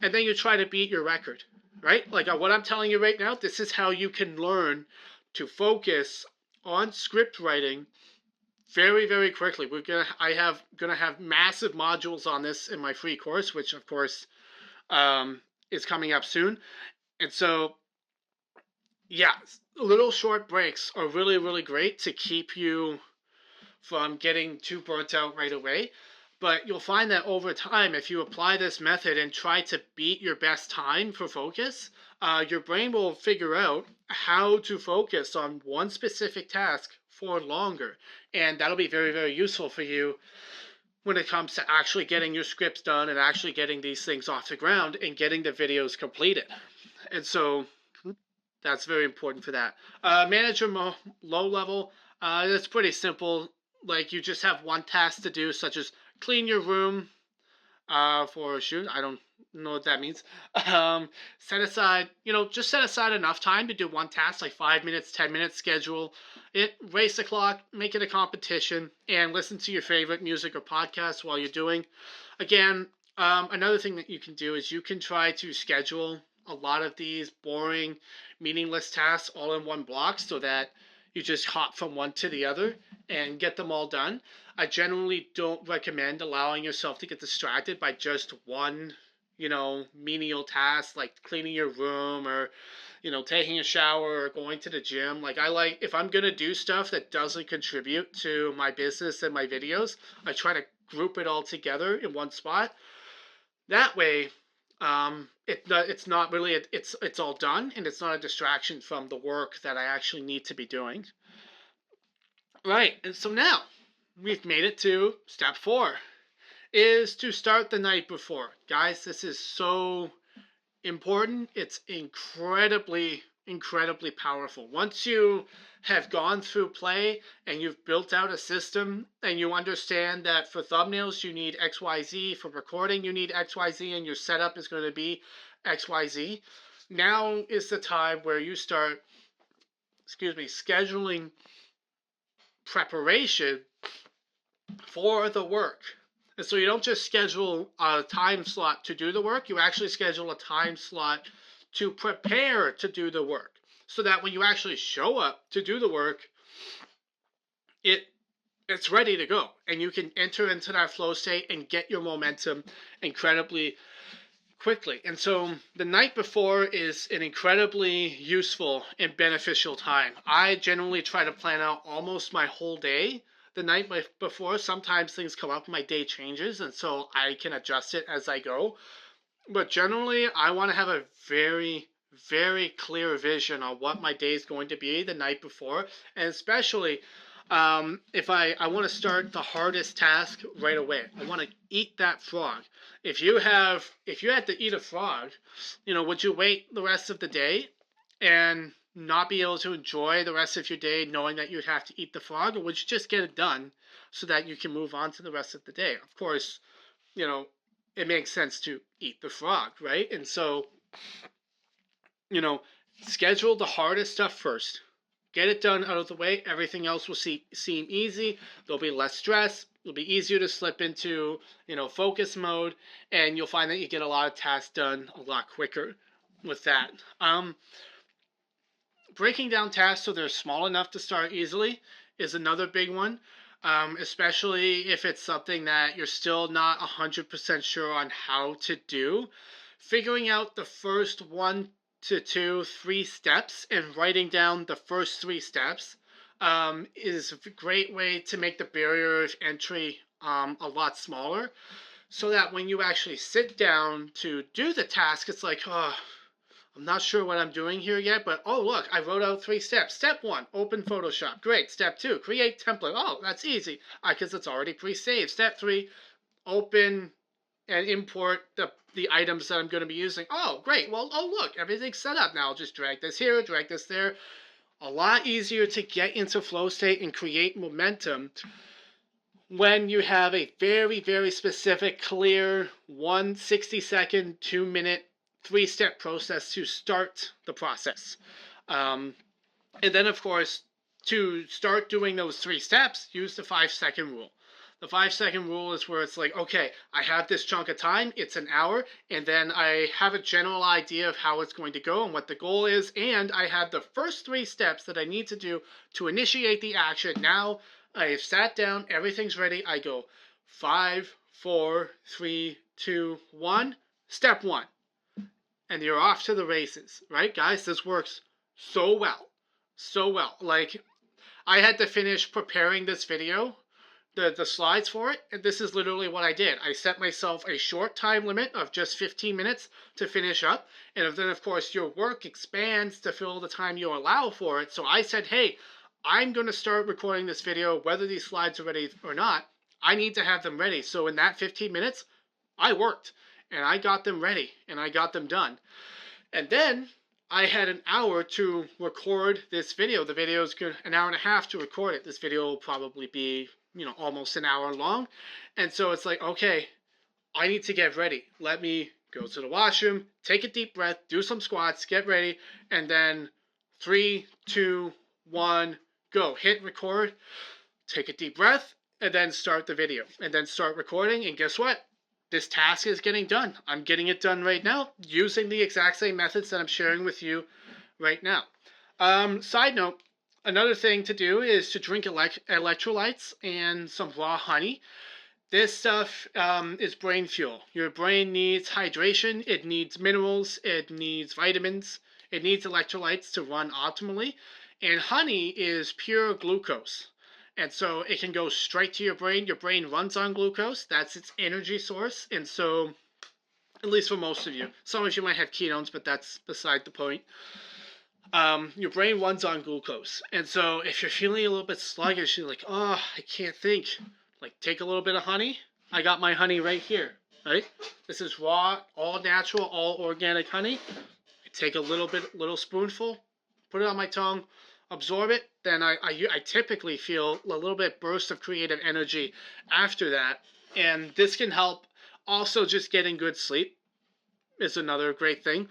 and then you try to beat your record, right? Like what I'm telling you right now, this is how you can learn to focus on script writing very, very quickly. Gonna have massive modules on this in my free course, which of course is coming up soon. And so yeah, little short breaks are really, really great to keep you from getting too burnt out right away. But you'll find that over time, if you apply this method and try to beat your best time for focus, your brain will figure out how to focus on one specific task for longer. And that'll be very, very useful for you when it comes to actually getting your scripts done and actually getting these things off the ground and getting the videos completed. And so that's very important for that. Manage your low level. It's pretty simple. Like you just have one task to do, such as clean your room for a shoot. I don't know what that means. Set aside, just set aside enough time to do one task, like 5 minutes, 10 minutes. Schedule it, race the clock, make it a competition, and listen to your favorite music or podcast while you're doing. Again, another thing that you can do is you can try to schedule a lot of these boring, meaningless tasks all in one block so that you just hop from one to the other and get them all done. I generally don't recommend allowing yourself to get distracted by just one, menial task like cleaning your room or, taking a shower or going to the gym. Like if I'm going to do stuff that doesn't contribute to my business and my videos, I try to group it all together in one spot. That way, it's not really it's all done and it's not a distraction from the work that I actually need to be doing. Right, and so now we've made it to step 4, is to start the night before. Guys, this is so important. It's incredibly, incredibly powerful. Once you have gone through play and you've built out a system and you understand that for thumbnails you need XYZ, for recording you need XYZ, and your setup is going to be XYZ, now is the time where you start, scheduling preparation for the work. And so you don't just schedule a time slot to do the work, you actually schedule a time slot to prepare to do the work. So that when you actually show up to do the work, it's ready to go. And you can enter into that flow state and get your momentum incredibly quickly. And so the night before is an incredibly useful and beneficial time. I generally try to plan out almost my whole day the night before. Sometimes things come up, my day changes, and so I can adjust it as I go. But generally, I want to have a very, very clear vision on what my day is going to be the night before, and especially if I want to start the hardest task right away. I want to eat that frog. If you had to eat a frog, would you wait the rest of the day and not be able to enjoy the rest of your day knowing that you'd have to eat the frog, or would you just get it done so that you can move on to the rest of the day? Of course, you know, it makes sense to eat the frog, right? And so, you know, schedule the hardest stuff first. Get it done out of the way. Everything else will seem easy. There'll be less stress. It'll be easier to slip into, focus mode, and you'll find that you get a lot of tasks done a lot quicker with that. Breaking down tasks so they're small enough to start easily is another big one, especially if it's something that you're still not 100% sure on how to do. Figuring out the first 1 to 2, 3 steps and writing down the first 3 steps is a great way to make the barrier of entry a lot smaller, so that when you actually sit down to do the task, it's like, oh, I'm not sure what I'm doing here yet, but oh, look, I wrote out 3 steps. Step 1, open Photoshop. Great. Step 2, create template. Oh, that's easy because it's already pre-saved. Step 3, open and import the items that I'm going to be using. Oh, great. Well, oh, look, everything's set up now. I'll just drag this here, drag this there. A lot easier to get into flow state and create momentum when you have a very, very specific, clear 1 60-second, 2-minute, 3-step process to start the process. And then, of course, to start doing those 3 steps, use the 5-second rule. The 5-second rule is where it's like, okay, I have this chunk of time, it's an hour, and then I have a general idea of how it's going to go and what the goal is, and I have the first 3 steps that I need to do to initiate the action. Now I've sat down, everything's ready, I go 5, 4, 3, 2, 1, step 1. And you're off to the races, right, guys? This works so well. So well. Like, I had to finish preparing this video, the slides for it, and this is literally what I did. I set myself a short time limit of just 15 minutes to finish up, and then, of course, your work expands to fill the time you allow for it. So I said, hey, I'm going to start recording this video, whether these slides are ready or not. I need to have them ready. So in that 15 minutes, I worked, and I got them ready, and I got them done. And then I had an hour to record this video. The video is good, an hour and a half to record it. This video will probably be, almost an hour long. And so it's like, okay, I need to get ready. Let me go to the washroom, take a deep breath, do some squats, get ready, and then 3, 2, 1, go. Hit record, take a deep breath, and then start the video. And then start recording, and guess what? This task is getting done. I'm getting it done right now using the exact same methods that I'm sharing with you right now. Side note, another thing to do is to drink electrolytes and some raw honey. This stuff is brain fuel. Your brain needs hydration, it needs minerals, it needs vitamins, it needs electrolytes to run optimally. And honey is pure glucose. And so it can go straight to your brain. Your brain runs on glucose. That's its energy source. And so, at least for most of you, some of you might have ketones, but that's beside the point. Your brain runs on glucose. And so if you're feeling a little bit sluggish, you're like, oh, I can't think. Like, take a little bit of honey. I got my honey right here, right? This is raw, all natural, all organic honey. I take a little spoonful, put it on my tongue, absorb it, then I typically feel a little bit burst of creative energy after that. And this can help also just getting good sleep is another great thing,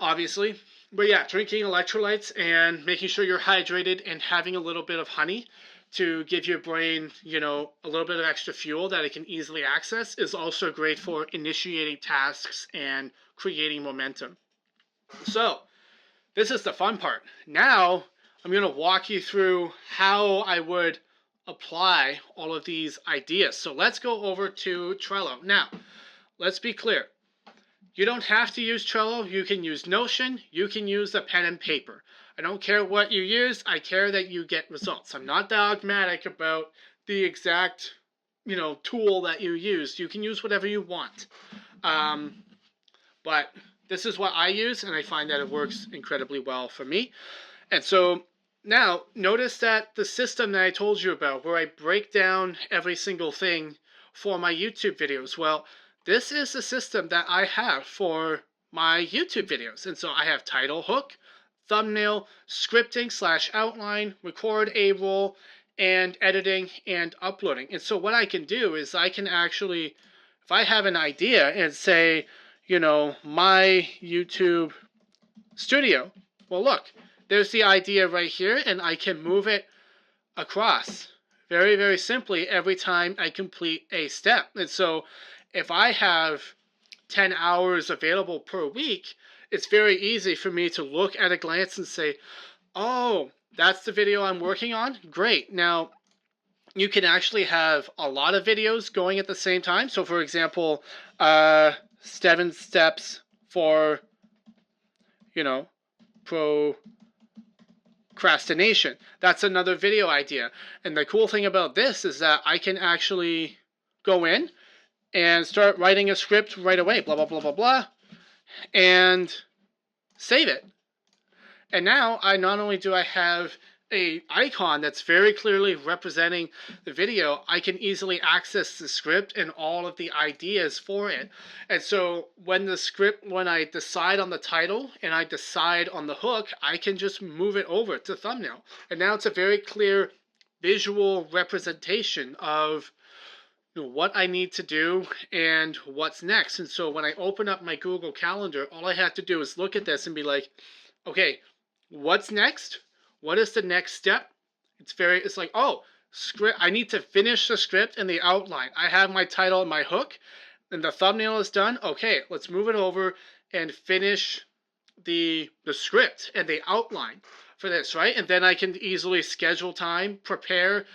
obviously. But yeah, drinking electrolytes and making sure you're hydrated and having a little bit of honey to give your brain, a little bit of extra fuel that it can easily access is also great for initiating tasks and creating momentum. So, this is the fun part. Now, I'm going to walk you through how I would apply all of these ideas. So let's go over to Trello. Now, let's be clear. You don't have to use Trello. You can use Notion. You can use a pen and paper. I don't care what you use. I care that you get results. I'm not dogmatic about the exact, tool that you use. You can use whatever you want. But this is what I use, and I find that it works incredibly well for me. And so now notice that the system that I told you about, where I break down every single thing for my YouTube videos, well, this is the system that I have for my YouTube videos. And so I have title, hook, thumbnail, scripting slash outline, record, A-roll, and editing and uploading. And so what I can do is I can actually, if I have an idea and say, my YouTube studio, well, look, there's the idea right here, and I can move it across very, very simply every time I complete a step. And so if I have 10 hours available per week, it's very easy for me to look at a glance and say, oh, that's the video I'm working on? Great. Now, you can actually have a lot of videos going at the same time. So, for example, 7 steps for, procrastination. That's another video idea. And the cool thing about this is that I can actually go in and start writing a script right away, blah, blah, blah, blah, blah, and save it. And now I not only do I have a icon that's very clearly representing the video, I can easily access the script and all of the ideas for it. And so when I decide on the title and I decide on the hook, I can just move it over to thumbnail. And now it's a very clear visual representation of what I need to do and what's next. And so when I open up my Google Calendar, all I have to do is look at this and be like, okay, what's next? What is the next step? It's like, oh, script. I need to finish the script and the outline. I have my title and my hook, and the thumbnail is done. Okay, let's move it over and finish the script and the outline for this, right? And then I can easily schedule time, prepare,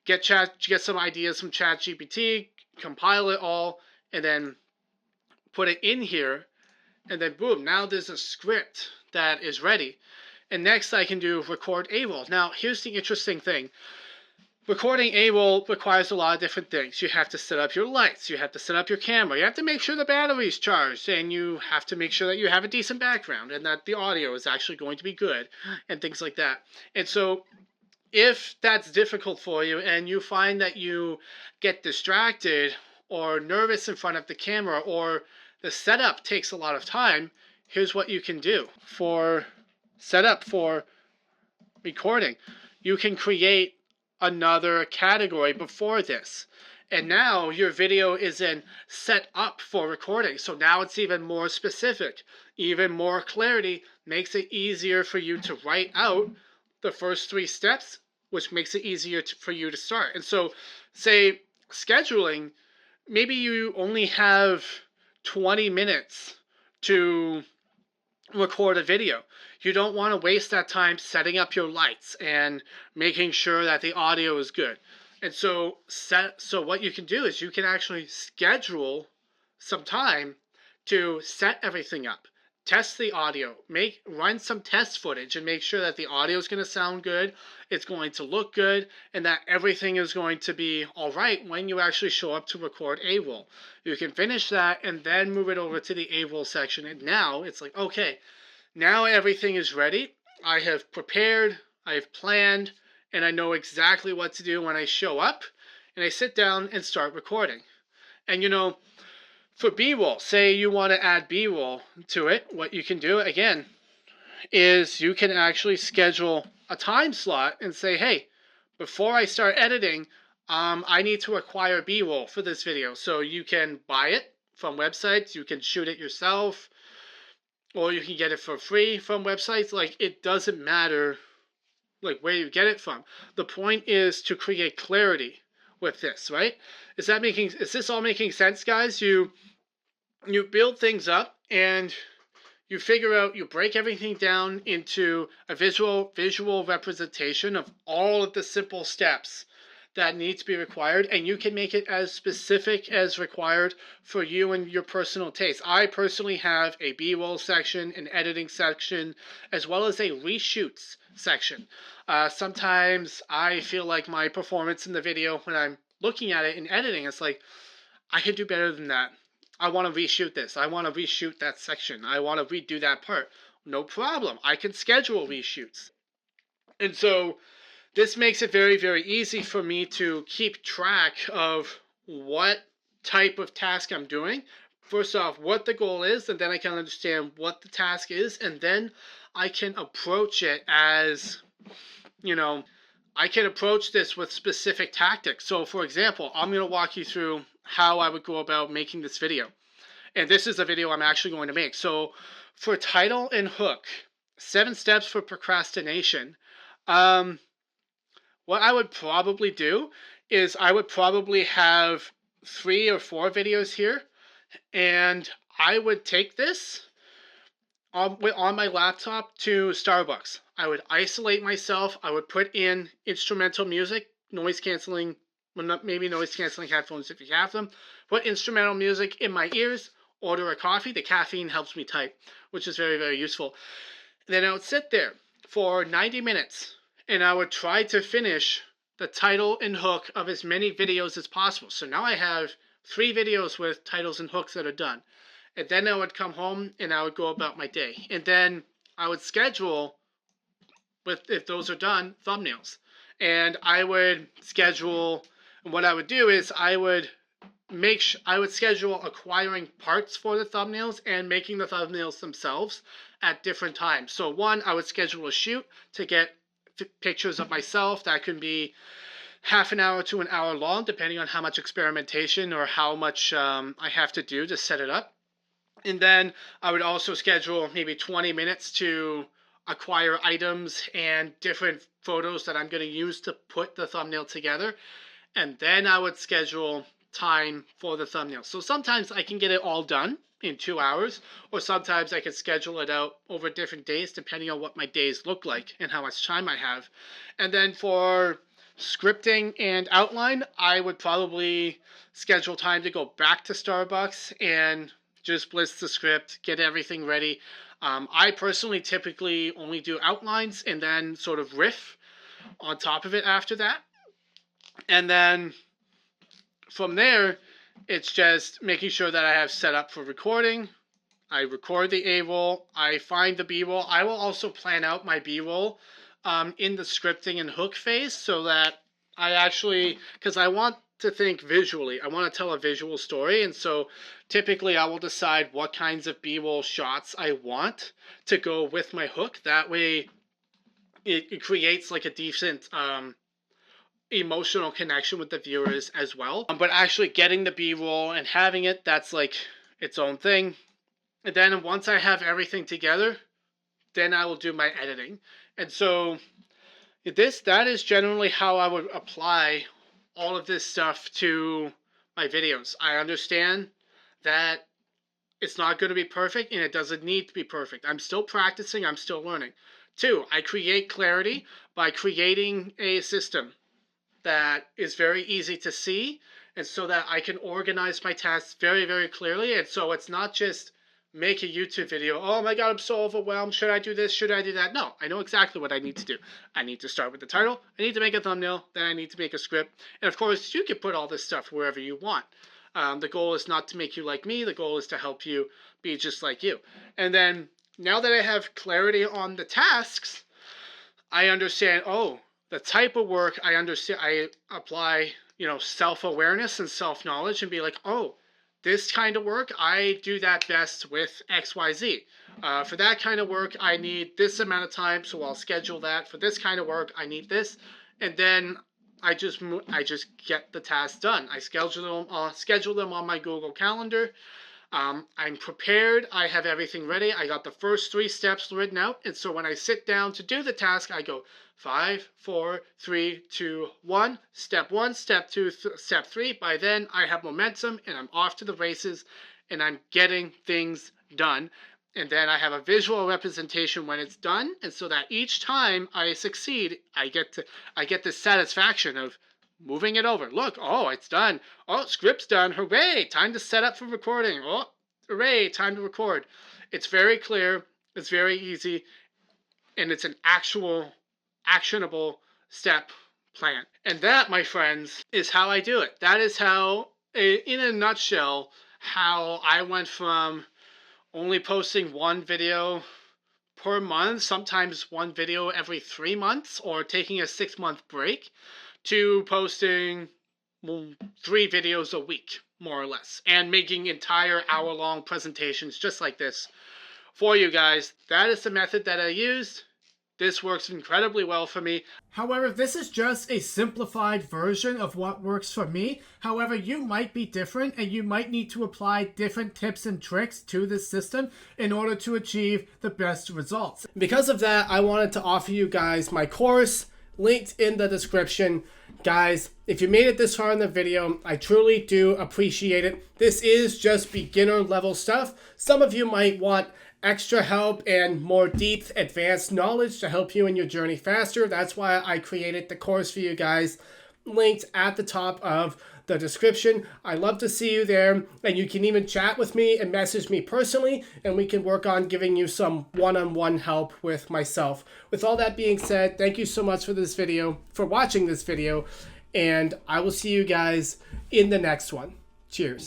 get some ideas from ChatGPT, compile it all, and then put it in here, and then boom, now there's a script that is ready. And next I can do record A-roll. Now, here's the interesting thing. Recording A-roll requires a lot of different things. You have to set up your lights. You have to set up your camera. You have to make sure the battery's charged. And you have to make sure that you have a decent background and that the audio is actually going to be good and things like that. And so if that's difficult for you and you find that you get distracted or nervous in front of the camera or the setup takes a lot of time, here's what you can do. For setup for recording, you can create another category before this. And now your video is in set up for recording. So now it's even more specific, even more clarity, makes it easier for you to write out the first 3 steps, which makes it easier for you to start. And so say scheduling, maybe you only have 20 minutes to record a video. You don't want to waste that time setting up your lights and making sure that the audio is good. And so what you can do is you can actually schedule some time to set everything up, test the audio, run some test footage and make sure that the audio is going to sound good, it's going to look good, and that everything is going to be all right when you actually show up to record A-roll. You can finish that and then move it over to the A-roll section. And now it's like, okay, now everything is ready. I have prepared, I have planned, and I know exactly what to do when I show up and I sit down and start recording. And for B-roll, say you want to add B-roll to it, what you can do, again, is you can actually schedule a time slot and say, hey, before I start editing, I need to acquire B-roll for this video. So you can buy it from websites, you can shoot it yourself, or you can get it for free from websites. Like, it doesn't matter like where you get it from. The point is to create clarity with this, right? Is this all making sense, guys? You build things up and you break everything down into a visual representation of all of the simple steps that need to be required, and you can make it as specific as required for you and your personal taste. I personally have a B-roll section, an editing section, as well as a reshoots section. Sometimes I feel like my performance in the video when I'm looking at it in editing, it's like, I could do better than that. I want to reshoot this. I want to reshoot that section. I want to redo that part. No problem. I can schedule reshoots. And so this makes it very, very easy for me to keep track of what type of task I'm doing. First off, what the goal is, and then I can understand what the task is, and then I can approach it as, I can approach this with specific tactics. So, for example, I'm going to walk you through how I would go about making this video. And this is a video I'm actually going to make. So, for title and hook, 7 steps for procrastination. What I would probably do is I would probably have 3 or 4 videos here, and I would take this on my laptop to Starbucks. I would isolate myself. I would put in instrumental music, noise canceling, well, not maybe noise canceling headphones if you have them. Put instrumental music in my ears. Order a coffee. The caffeine helps me type, which is very, very useful. Then I would sit there for 90 minutes and I would try to finish the title and hook of as many videos as possible. So now I have 3 videos with titles and hooks that are done. And then I would come home and I would go about my day. And then I would schedule, if those are done, thumbnails. And I would schedule, and what I would do is I would schedule acquiring parts for the thumbnails and making the thumbnails themselves at different times. So one, I would schedule a shoot to get pictures of myself. That could be half an hour to an hour long, depending on how much experimentation or how much I have to do to set it up. And then I would also schedule maybe 20 minutes to acquire items and different photos that I'm going to use to put the thumbnail together. And then I would schedule time for the thumbnail. So sometimes I can get it all done in 2 hours, or sometimes I can schedule it out over different days depending on what my days look like and how much time I have. And then for scripting and outline, I would probably schedule time to go back to Starbucks and just blitz the script, get everything ready. I personally typically only do outlines and then sort of riff on top of it after that. And then from there, it's just making sure that I have set up for recording. I record the A-roll. I find the B-roll. I will also plan out my B-roll in the scripting and hook phase so that I actually, because I want to think visually. I want to tell a visual story. And so typically I will decide what kinds of B-roll shots I want to go with my hook. That way it creates like a decent emotional connection with the viewers as well. But actually getting the B-roll and having it, that's like its own thing. And then once I have everything together, then I will do my editing. And so that is generally how I would apply all of this stuff to my videos. I understand that it's not going to be perfect and it doesn't need to be perfect. I'm still practicing. I'm still learning. 2, I create clarity by creating a system that is very easy to see, and so that I can organize my tasks very, very clearly. And so it's not just make a YouTube video. Oh my God, I'm so overwhelmed. Should I do this? Should I do that? No, I know exactly what I need to do. I need to start with the title. I need to make a thumbnail. Then I need to make a script. And of course, you can put all this stuff wherever you want. The goal is not to make you like me. The goal is to help you be just like you. And then now that I have clarity on the tasks, I understand, the type of work I understand, I apply, self-awareness and self-knowledge and be like, this kind of work, I do that best with XYZ. For that kind of work, I need this amount of time, so I'll schedule that. For this kind of work, I need this. And then I just get the task done. I schedule them on my Google Calendar. I'm prepared. I have everything ready. I got the first 3 steps written out. And so when I sit down to do the task, I go 5, 4, 3, 2, 1. Step 1, step 2, step 3. By then, I have momentum and I'm off to the races and I'm getting things done. And then I have a visual representation when it's done. And so that each time I succeed, I get this satisfaction of moving it over. Look, it's done. Script's done. Hooray! Time to set up for recording. Hooray! Time to record. It's very clear. It's very easy. And it's an actionable step plan. And that, my friends, is how I do it. That is how, in a nutshell, how I went from only posting one video per month, sometimes one video every 3 months, or taking a 6-month break, to posting 3 videos a week, more or less, and making entire hour-long presentations just like this for you guys. That is the method that I used. This works incredibly well for me. However, this is just a simplified version of what works for me. However, you might be different and you might need to apply different tips and tricks to this system in order to achieve the best results. Because of that, I wanted to offer you guys my course linked in the description. Guys, if you made it this far in the video, I truly do appreciate it. This is just beginner level stuff. Some of you might want extra help and more deep advanced knowledge to help you in your journey faster. That's why I created the course for you guys, linked at the top of the description. I love to see you there, and you can even chat with me and message me personally, and we can work on giving you some one-on-one help with myself. With all that being said, thank you so much for this video, for watching this video, and I will see you guys in the next one. Cheers.